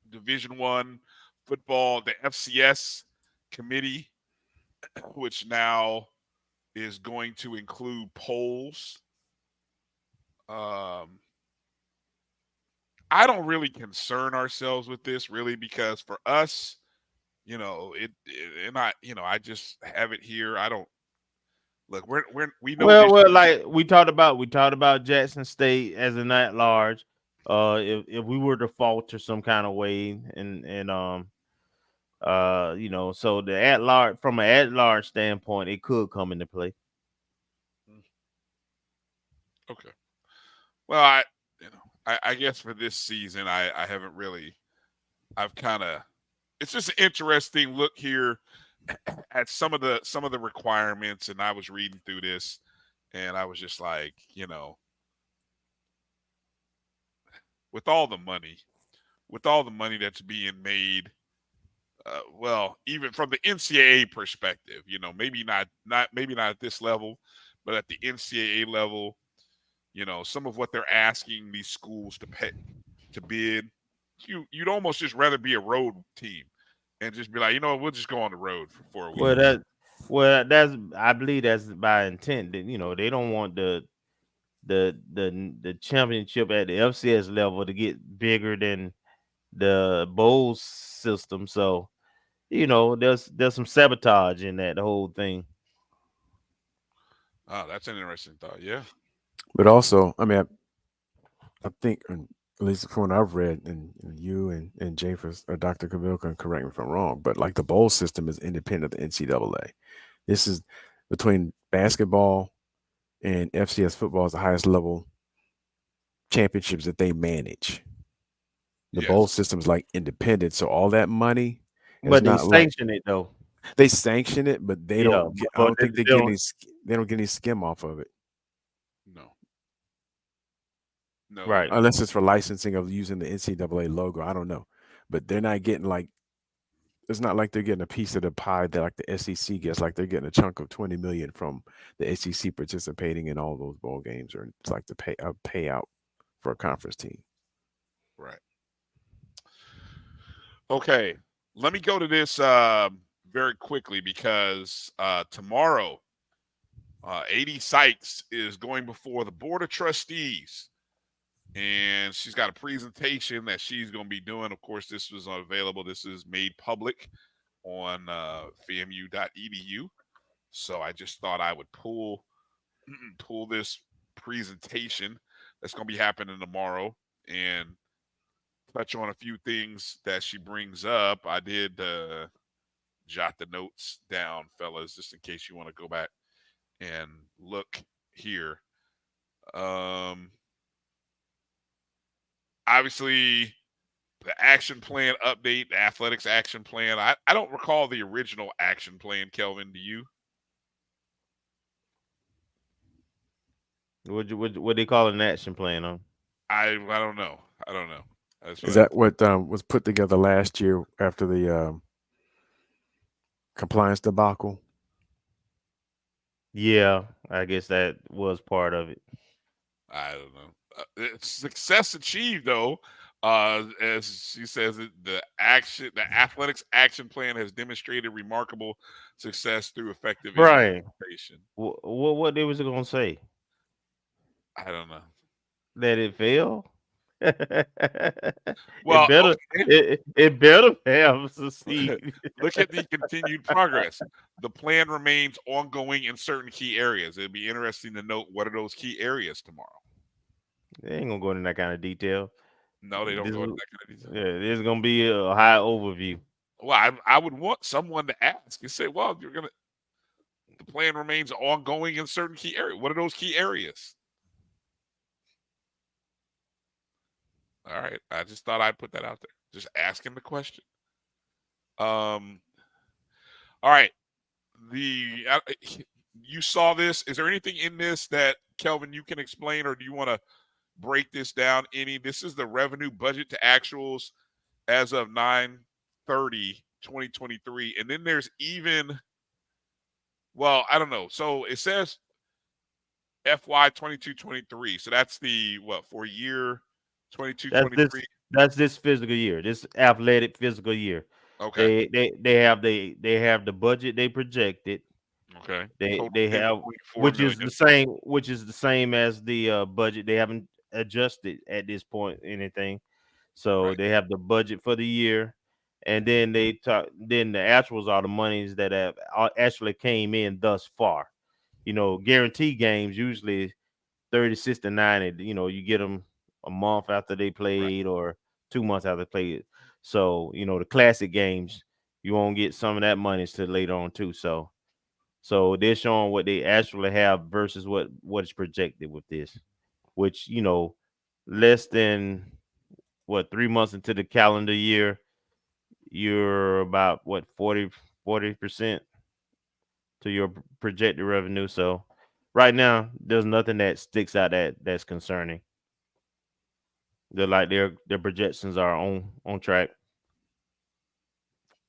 Division I football, the FCS committee, which now is going to include polls. I don't really concern ourselves with this really, because for us, and I just have it here. I don't look. We know. Well, like we talked about Jackson State as an at large. If we were to falter some kind of way, so the at large, from an at large standpoint, it could come into play. Okay. Well, I guess for this season, I haven't really. I've kind of. It's just an interesting look here at some of the requirements, and I was reading through this, and I was just like, with all the money that's being made, well, even from the NCAA perspective, maybe not at this level, but at the NCAA level, some of what they're asking these schools to pay to bid, you'd almost just rather be a road team and just be like, we'll just go on the road for 4 weeks. I believe that's by intent. That they don't want the championship at the FCS level to get bigger than the bowl system. So, there's some sabotage in that whole thing. Oh, that's an interesting thought. Yeah. But also, I mean, I think, at least from what I've read, and you and Jafers or Dr. Cavill can correct me if I'm wrong, but like the bowl system is independent of the NCAA. This is between basketball and FCS football is the highest level championships that they manage. The bowl system is like independent, so all that money. But they sanction it though. They sanction it, but they don't. I don't think they get any. They don't get any skim off of it. No. Right. Unless it's for licensing of using the NCAA logo. I don't know, but they're not getting like. It's not like they're getting a piece of the pie that like the SEC gets. Like they're getting a chunk of $20 million from the SEC participating in all those bowl games, or it's like the payout for a conference team. Right. Okay, let me go to this very quickly because tomorrow, A.D. Sykes is going before the Board of Trustees and she's got a presentation that she's going to be doing. Of course, this was available. This is made public on FAMU.edu. So I just thought I would pull this presentation that's going to be happening tomorrow and touch on a few things that she brings up. I did jot the notes down, fellas, just in case you want to go back and look here. Obviously, the action plan update, the athletics action plan. I don't recall the original action plan, Kelvin. Do you? What they call an action plan on? I don't know. Is that what was put together last year after the compliance debacle? Yeah, I guess that was part of it. I don't know. It's success achieved, though. As she says, the athletics action plan has demonstrated remarkable success through effective implementation. What they was gonna say? I don't know. That it failed? Well, it better have succeed. Look at the continued progress. The plan remains ongoing in certain key areas. It'd be interesting to note what are those key areas tomorrow. They ain't gonna go into that kind of detail. No, they don't go into that kind of detail. Yeah, there's gonna be a high overview. Well, I would want someone to ask and say, well, the plan remains ongoing in certain key areas. What are those key areas? All right. I just thought I'd put that out there. Just asking the question. All right. You saw this. Is there anything in this that, Kelvin, you can explain, or do you want to break this down any? This is the revenue budget to actuals as of 9/30/2023. And then there's even, well, I don't know. So it says FY 22-23. So that's the, for year 22-23. That's this physical year, this athletic physical year. Okay. They have the budget they projected. Okay. They have, which is the same as the budget. They haven't adjusted at this point anything. So they have the budget for the year, and then then the actuals are the monies that have actually came in thus far. Guarantee games usually 36 to 90. You get them a month after they played or 2 months after they played. So the classic games, you won't get some of that money till later on too. So they're showing what they actually have versus what is projected with this, which less than 3 months into the calendar year, you're about 40% to your projected revenue. So right now, there's nothing that sticks out that's concerning. They're like their projections are on track.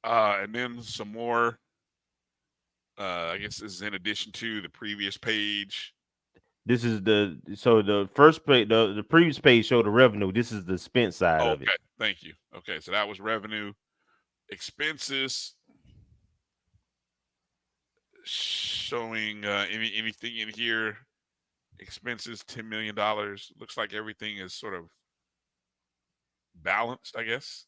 And then some more. I guess this is in addition to the previous page. This is the first page. The previous page showed the revenue. This is the expense side of it. Okay, thank you. Okay, so that was revenue. Expenses showing anything in here. Expenses $10 million. Looks like everything is sort of balanced, I guess.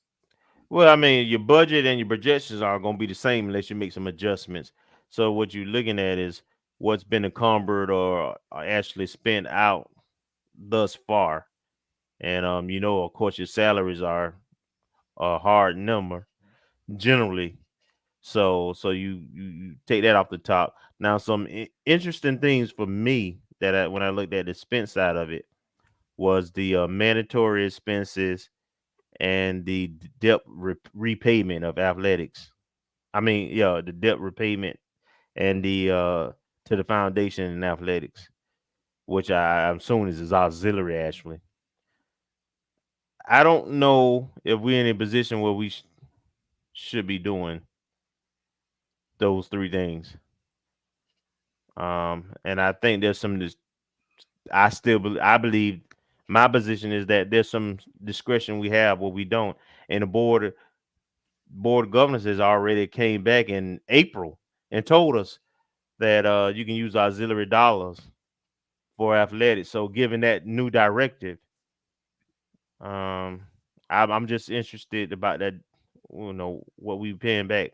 Well, I mean, your budget and your projections are going to be the same unless you make some adjustments. So what you're looking at is what's been encumbered or actually spent out thus far. And of course, your salaries are a hard number generally. So you take that off the top. Now, some interesting things for me that when I looked at the expense side of it was the mandatory expenses and the debt repayment of athletics. I mean, the debt repayment and the to the foundation in athletics, which I'm assuming is auxiliary actually. I don't know if we're in a position where we should be doing those three things. And I think there's some. I believe my position is that there's some discretion we have where we don't, and the board of governors has already came back in April and told us that you can use auxiliary dollars for athletics. So given that new directive, I'm just interested about that. What we paying back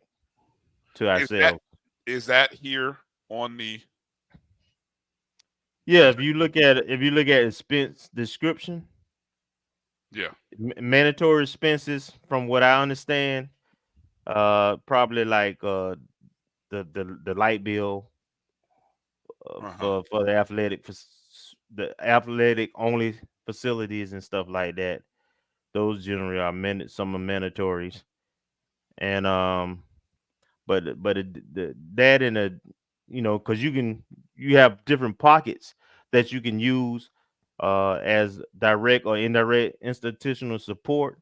to Is that ourselves. here on the? Yeah, if you look at expense description, Yeah. mandatory expenses, from what I understand, probably like the light bill for the athletic only facilities and stuff like that. Those generally are some are mandatories, and that and because you have different pockets that you can use as direct or indirect institutional support,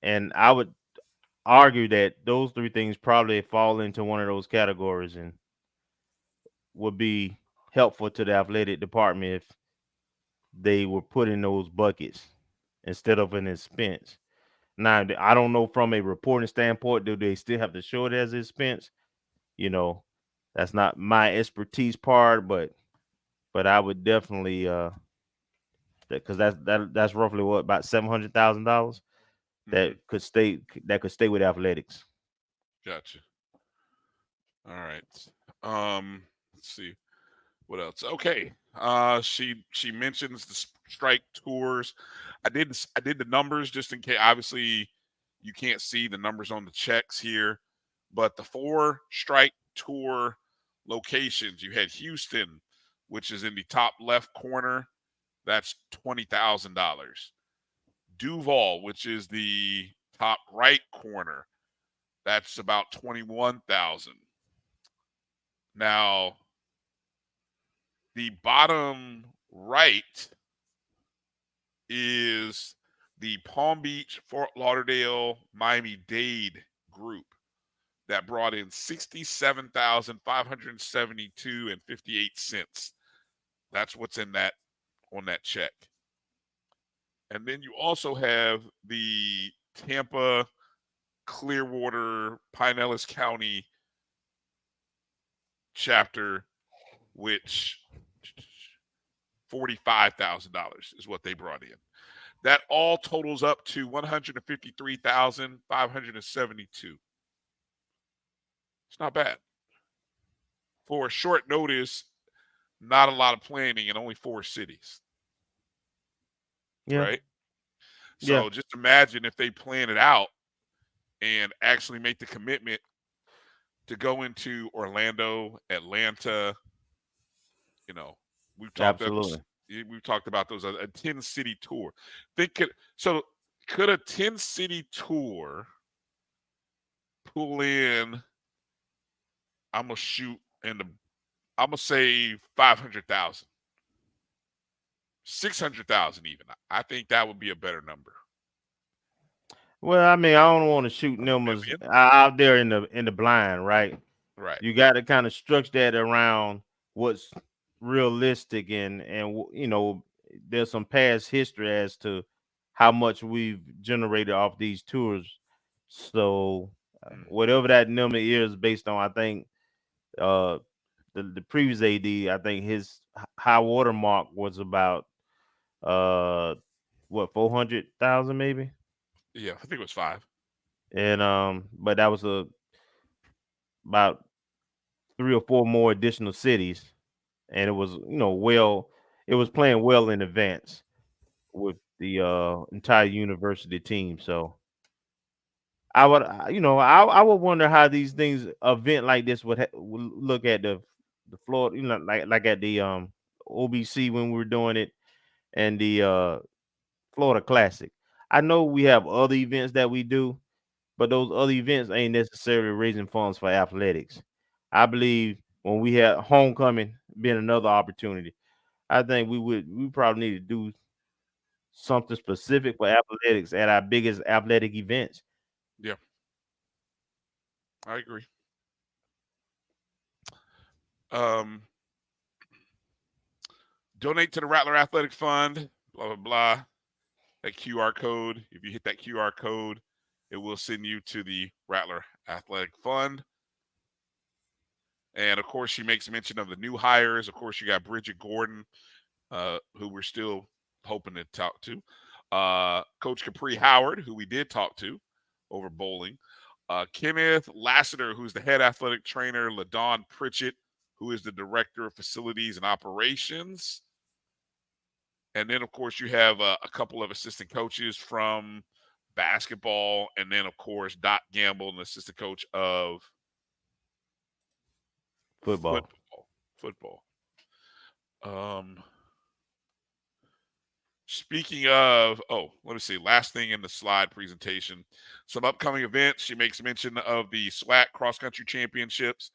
and I would argue that those three things probably fall into one of those categories and would be helpful to the athletic department if they were put in those buckets instead of an expense. Now, I don't know from a reporting standpoint, do they still have to show it as expense? That's not my expertise part, but I would definitely because that's roughly what, about $700,000 that could stay with athletics. Gotcha. All right. Let's see what else. Okay. She mentions the strike tours. I did the numbers just in case. Obviously, you can't see the numbers on the checks here, but the 4 strike tour locations, you had Houston, which is in the top left corner. That's $20,000. Duval, which is the top right corner, that's about 21,000. Now, the bottom right is the Palm Beach, Fort Lauderdale, Miami-Dade group that brought in $67,572.58. That's what's in that on that check. And then you also have the Tampa, Clearwater, Pinellas County chapter, which $45,000 is what they brought in. That all totals up to $153,572. It's not bad. For a short notice, not a lot of planning in only 4 cities. Yeah. Right? Yeah. So just imagine if they plan it out and actually make the commitment to go into Orlando, Atlanta. We've talked Absolutely. about those, a 10-city tour. Could a 10-city tour pull in? I'm gonna say 500,000, 600,000 even. I think that would be a better number. Well, I mean, I don't want to shoot numbers out there in the blind, right? Right. You got to kind of structure that around what's realistic, and there's some past history as to how much we've generated off these tours. So whatever that number is based on, I think the previous AD, I think his high water mark was about 400,000 maybe. Yeah, I think it was 5. And but that was about 3 or 4 more additional cities, and it was it was playing well in advance with the entire university team. So I would I would wonder how these things, event like this would look at the Florida, like at the OBC when we were doing it, and the Florida Classic. I know we have other events that we do, but those other events ain't necessarily raising funds for athletics. I believe when we had homecoming being another opportunity, I think we probably need to do something specific for athletics at our biggest athletic events. Yeah, I agree. Donate to the Rattler Athletic Fund, blah, blah, blah. That QR code, if you hit that QR code, it will send you to the Rattler Athletic Fund. And, of course, she makes mention of the new hires. Of course, you got Bridget Gordon, who we're still hoping to talk to. Coach Capri Howard, who we did talk to over bowling. Kenneth Lassiter, who's the head athletic trainer. LaDawn Pritchett, who is the director of facilities and operations. And then, of course, you have a couple of assistant coaches from basketball. And then, of course, Doc Gamble, an assistant coach of Football. Speaking of, let me see. Last thing in the slide presentation, some upcoming events. She makes mention of the SWAC Cross Country Championships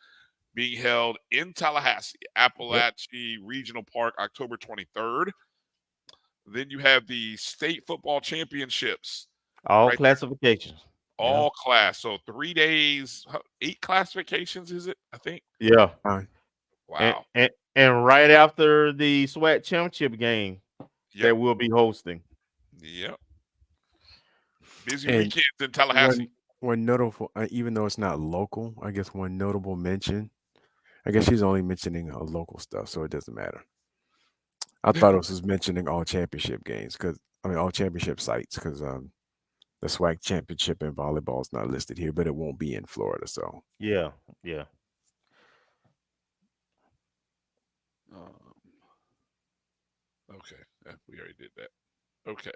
being held in Tallahassee, Appalachia Regional Park, October 23rd. Then you have the State Football Championships. All classifications. All class. So 3 days, 8 classifications, is it? I think. Yeah. Wow. And right after the SWAC championship game that we'll be hosting. Yep. Busy weekends in Tallahassee. One notable, even though it's not local, I guess one notable mention. I guess she's only mentioning local stuff, so it doesn't matter. I thought it was mentioning all championship games all championship sites because the SWAC championship in volleyball is not listed here, but it won't be in Florida. So yeah. Okay, we already did that. Okay.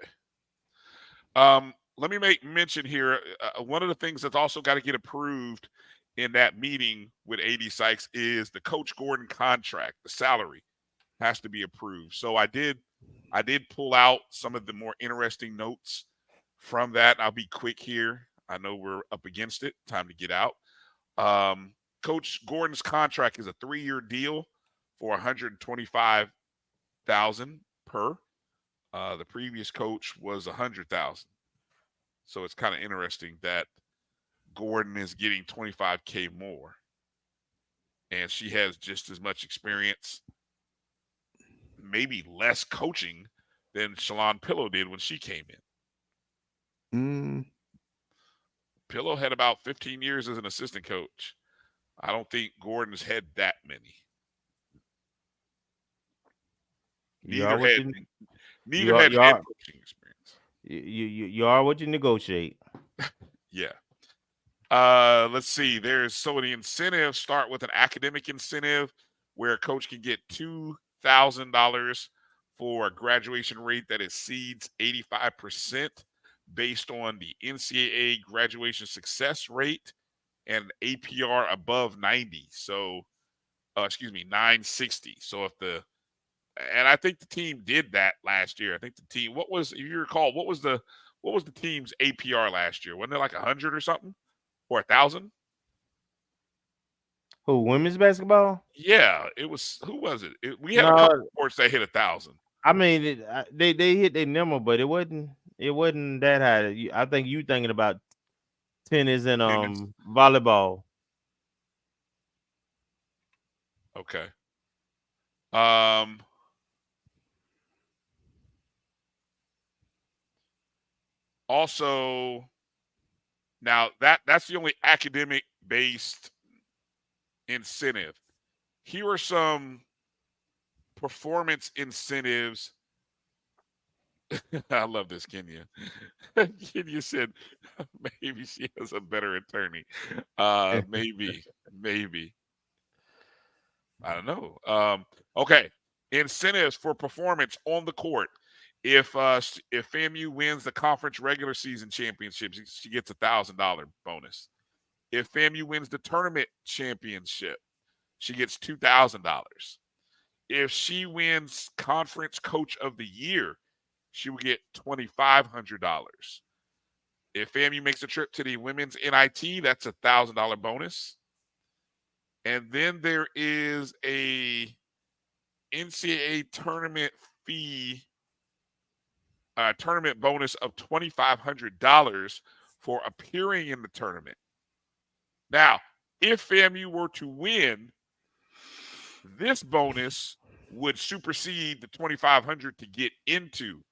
Let me make mention here. One of the things that's also got to get approved in that meeting with AD Sykes is the Coach Gordon contract. The salary has to be approved. So I did pull out some of the more interesting notes from that. I'll be quick here. I know we're up against it. Time to get out. Coach Gordon's contract is a 3-year deal for $125,000 per. The previous coach was $100,000. So it's kind of interesting that Gordon is getting $25K more, and she has just as much experience, maybe less coaching than Shalon Pillow did when she came in. Pillow had about 15 years as an assistant coach. I don't think Gordon's had that many. Neither had head coaching experience. You are what you negotiate. Yeah. Let's see. So the incentives start with an academic incentive where a coach can get $2,000 for a graduation rate that exceeds 85% based on the NCAA graduation success rate and APR above 90. So, 960. So and I think the team did that last year. I think the team, if you recall, what was the team's APR last year? Wasn't it like 100 or something? Or 1,000? Who, women's basketball? Yeah, it was. Who was it? We had a couple sports that hit 1,000. I mean, they hit their number, but it wasn't that high. I think you thinking about tennis and volleyball. Okay. Also, now that's the only academic based incentive. Here are some performance incentives. I love this, Kenya. Kenya said maybe she has a better attorney. Maybe. I don't know. Okay. Incentives for performance on the court. If FAMU wins the conference regular season championship, she gets $1,000 bonus. If FAMU wins the tournament championship, she gets $2,000. If she wins conference coach of the year, she will get $2,500. If FAMU makes a trip to the women's NIT, that's a $1,000 bonus. And then there is a NCAA tournament fee, tournament bonus of $2,500 for appearing in the tournament. Now, if FAMU were to win, this bonus would supersede the $2,500 to get into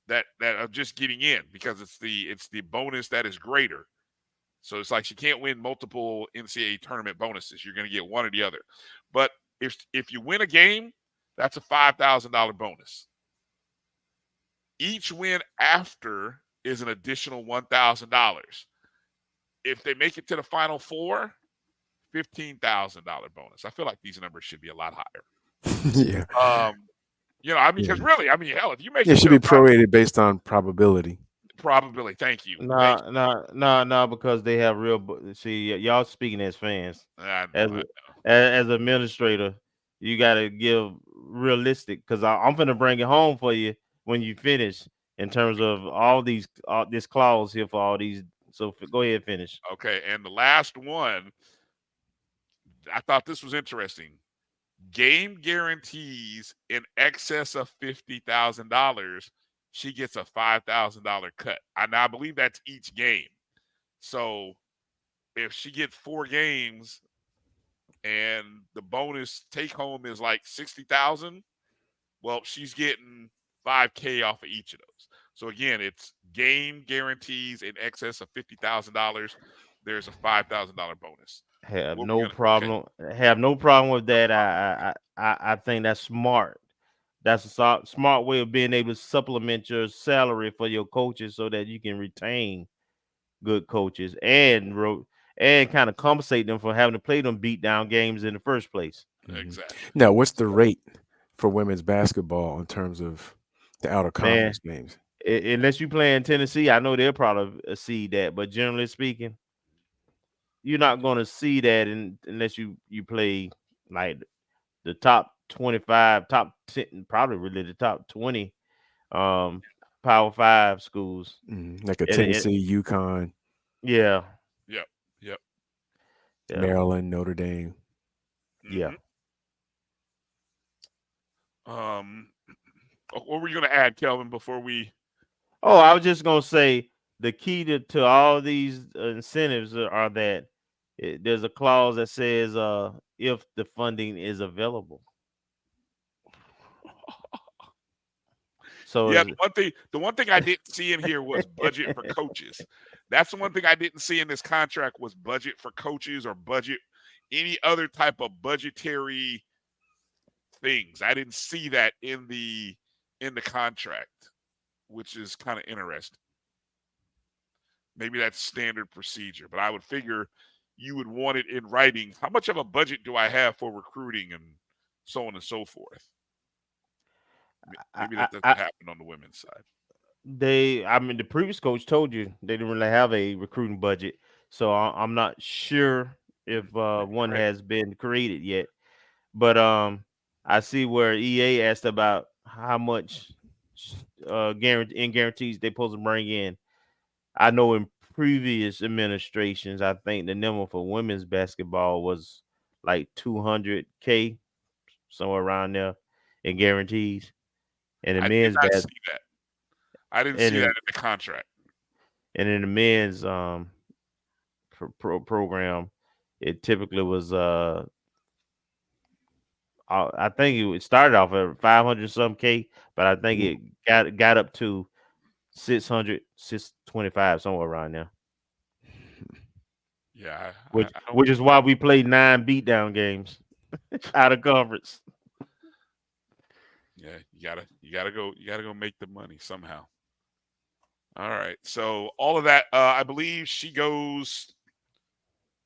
that of just getting in, because it's the bonus that is greater. So it's like she can't win multiple NCAA tournament bonuses. You're going to get one or the other. But if you win a game, that's a $5,000 bonus. Each win after is an additional $1,000. If they make it to the Final Four, $15,000 bonus. I feel like these numbers should be a lot higher. Yeah. I mean, because really, I mean, hell, if you make it it should to be the Final prorated based on probability. probability, thank you. No, because they have see, y'all speaking as fans. I As know. as administrator, you got to give realistic, because I'm going to bring it home for you when you finish in terms of all this clause here for all these. So go ahead, finish. Okay, and the last one, I thought this was interesting. Game guarantees in excess of $50,000, she gets a $5,000 cut. I believe that's each game. So if she gets 4 games and the bonus take home is like 60,000, well, she's getting $5K off of each of those. So again, it's game guarantees in excess of $50,000. There's a $5,000 bonus. Have no problem with that. I think that's smart. That's a smart way of being able to supplement your salary for your coaches so that you can retain good coaches and kind of compensate them for having to play them beat down games in the first place. Exactly. Now, what's the rate for women's basketball in terms of the outer conference games? Unless you play in Tennessee, I know they'll probably see that, but generally speaking, you're not going to see that unless you play like the top 25, top 10, probably really the top 20 Power 5 schools. Like a Tennessee, UConn. Yeah. Yep. Maryland, Notre Dame. Yeah. What were you going to add, Kelvin, before we? Oh, I was just going to say the key to all these incentives are that there's a clause that says if the funding is available. So yeah, the one thing I didn't see in here was budget for coaches. That's the one thing I didn't see in this contract was budget for coaches or budget any other type of budgetary things. I didn't see that in the contract, which is kind of interesting. Maybe that's standard procedure, but I would figure you would want it in writing. How much of a budget do I have for recruiting and so on and so forth? Maybe that doesn't happen on the women's side. The previous coach told you they didn't really have a recruiting budget, so I'm not sure if one has been created yet. But I see where EA asked about how much guarantees they're supposed to bring in. I know in previous administrations, I think the number for women's basketball was like $200K, somewhere around there, in guarantees. And the men's see that. I didn't see that in the contract. And in the men's program, it typically was I think it started off at 500 some K, but I think it got up to 600, 625, somewhere around there. Yeah, which is why we played 9 beatdown games out of conference. Yeah, you gotta go make the money somehow. All right, so all of that, I believe she goes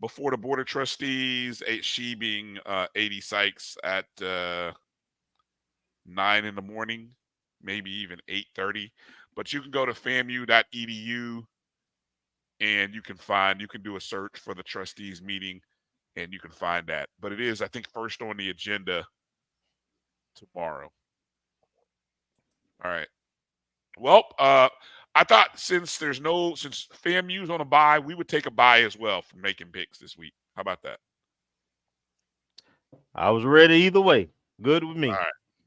before the board of trustees. She being 80 Sykes at 9 in the morning, maybe even 8:30. But you can go to famu.edu and you can do a search for the trustees meeting, and you can find that. But it is, I think, first on the agenda tomorrow. All right. Well, I thought since FAMU's on a bye, we would take a bye as well for making picks this week. How about that? I was ready either way. Good with me. All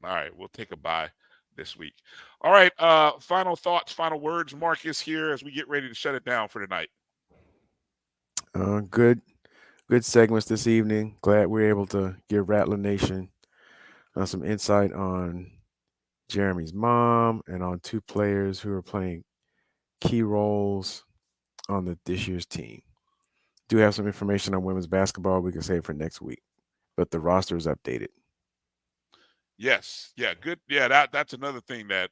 right. We'll take a bye this week. All right. Final thoughts, final words. Marcus here as we get ready to shut it down for tonight. Good segments this evening. Glad we're able to give Rattler Nation some insight on Jeremy's mom and on 2 players who are playing key roles on this year's team. Do have some information on women's basketball we can save for next week, but the roster is updated. Yes. Yeah. Good. Yeah. That's another thing that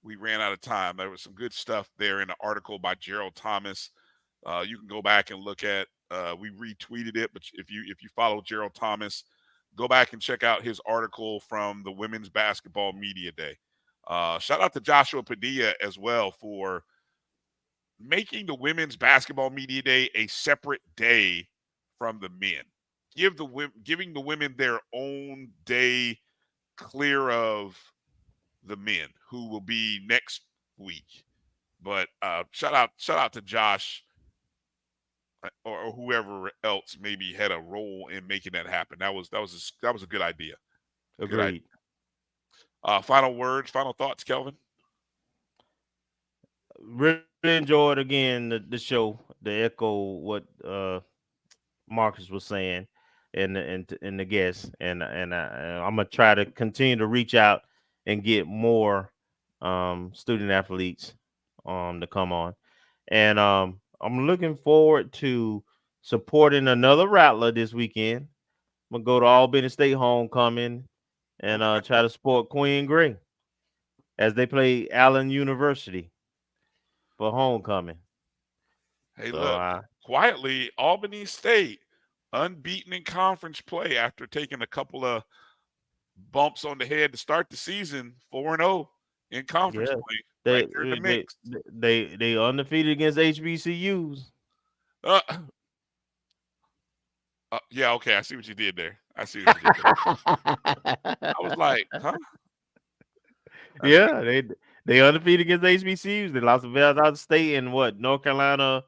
we ran out of time. There was some good stuff there in the article by Gerald Thomas. You can go back and look at. We retweeted it, but if you follow Gerald Thomas, go back and check out his article from the Women's Basketball Media Day. Shout out to Joshua Padilla as well for making the Women's Basketball Media Day a separate day from the men. Giving the women their own day clear of the men, who will be next week. But shout out to Josh or whoever else maybe had a role in making that happen. That was a good idea. Agreed. Good idea. Final words, final thoughts, Kelvin. Really enjoyed again the show. The echo what Marcus was saying, and the guests, and I'm gonna try to continue to reach out and get more student athletes to come on, and I'm looking forward to supporting another Rattler this weekend. I'm gonna go to Albany State homecoming and try to support Queen Gray as they play Allen University for homecoming. Hey, So, look, quietly, Albany State unbeaten in conference play after taking a couple of bumps on the head to start the season, 4-0 in conference play. Right there in the mix. They undefeated against HBCUs. Yeah, okay, I see what you did there. I was like, huh? Yeah, they undefeated against HBCUs. They lost to Valdosta State and what, North Carolina?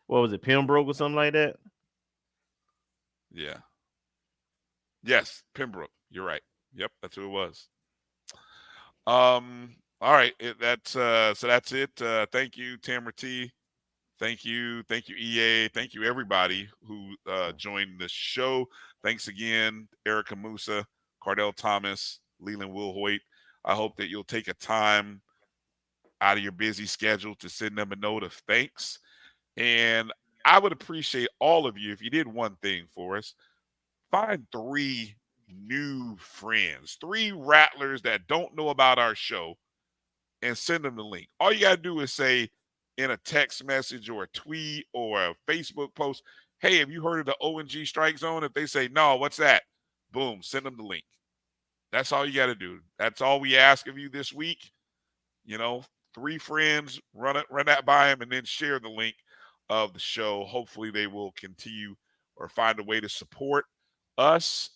What was it, Pembroke or something like that? Yeah. Yes, Pembroke. You're right. Yep, that's who it was. All right. That's it. Thank you, Tamara T. Thank you, EA. Thank you, everybody who joined the show. Thanks again, Erica Moussa, Kardell Thomas, Lelan Wilhoite. I hope that you'll take a time out of your busy schedule to send them a note of thanks. And I would appreciate all of you if you did one thing for us. Find 3 new friends, 3 Rattlers that don't know about our show, and send them the link. All you got to do is say in a text message or a tweet or a Facebook post, hey, have you heard of the O&G StrikeZone? If they say, no, what's that? Boom, send them the link. That's all you got to do. That's all we ask of you this week. 3 friends, run that by them, and then share the link of the show. Hopefully they will continue or find a way to support us.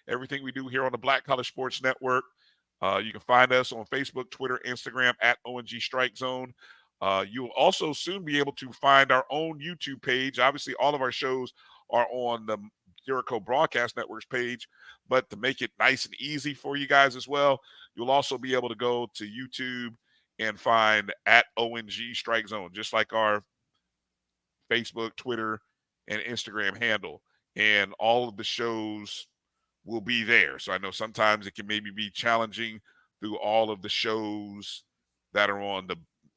Everything we do here on the Black College Sports Network. You can find us on Facebook, Twitter, Instagram at O&G StrikeZone. You'll also soon be able to find our own YouTube page. Obviously, all of our shows are on the Jericho Broadcast Network's page, but to make it nice and easy for you guys as well, you'll also be able to go to YouTube and find at O&G StrikeZone, just like our Facebook, Twitter, and Instagram handle. And all of the shows will be there. So I know sometimes it can maybe be challenging through all of the shows that are on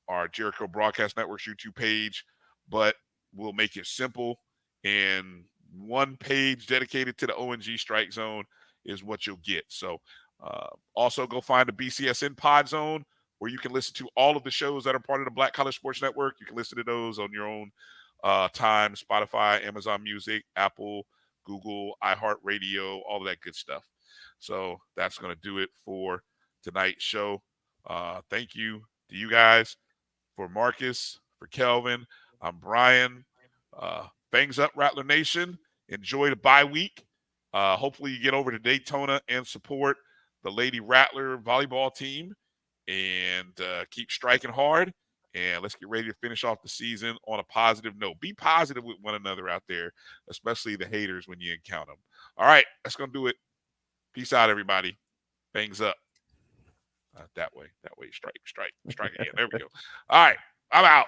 our Jericho Broadcast Network's YouTube page, but we'll make it simple. And one page dedicated to the O&G StrikeZone is what you'll get. So also go find the BCSN Pod Zone, where you can listen to all of the shows that are part of the Black College Sports Network. You can listen to those on your own time, Spotify, Amazon Music, Apple, Google, iHeartRadio, all of that good stuff. So that's going to do it for tonight's show. Thank you to you guys. For Marcus, for Kelvin, I'm Brian. Fangs up, Rattler Nation. Enjoy the bye week. Hopefully you get over to Daytona and support the Lady Rattler volleyball team, and keep striking hard. And let's get ready to finish off the season on a positive note. Be positive with one another out there, especially the haters when you encounter them. All right, that's going to do it. Peace out, everybody. Fangs up. That way. Strike again. There we go. All right, I'm out.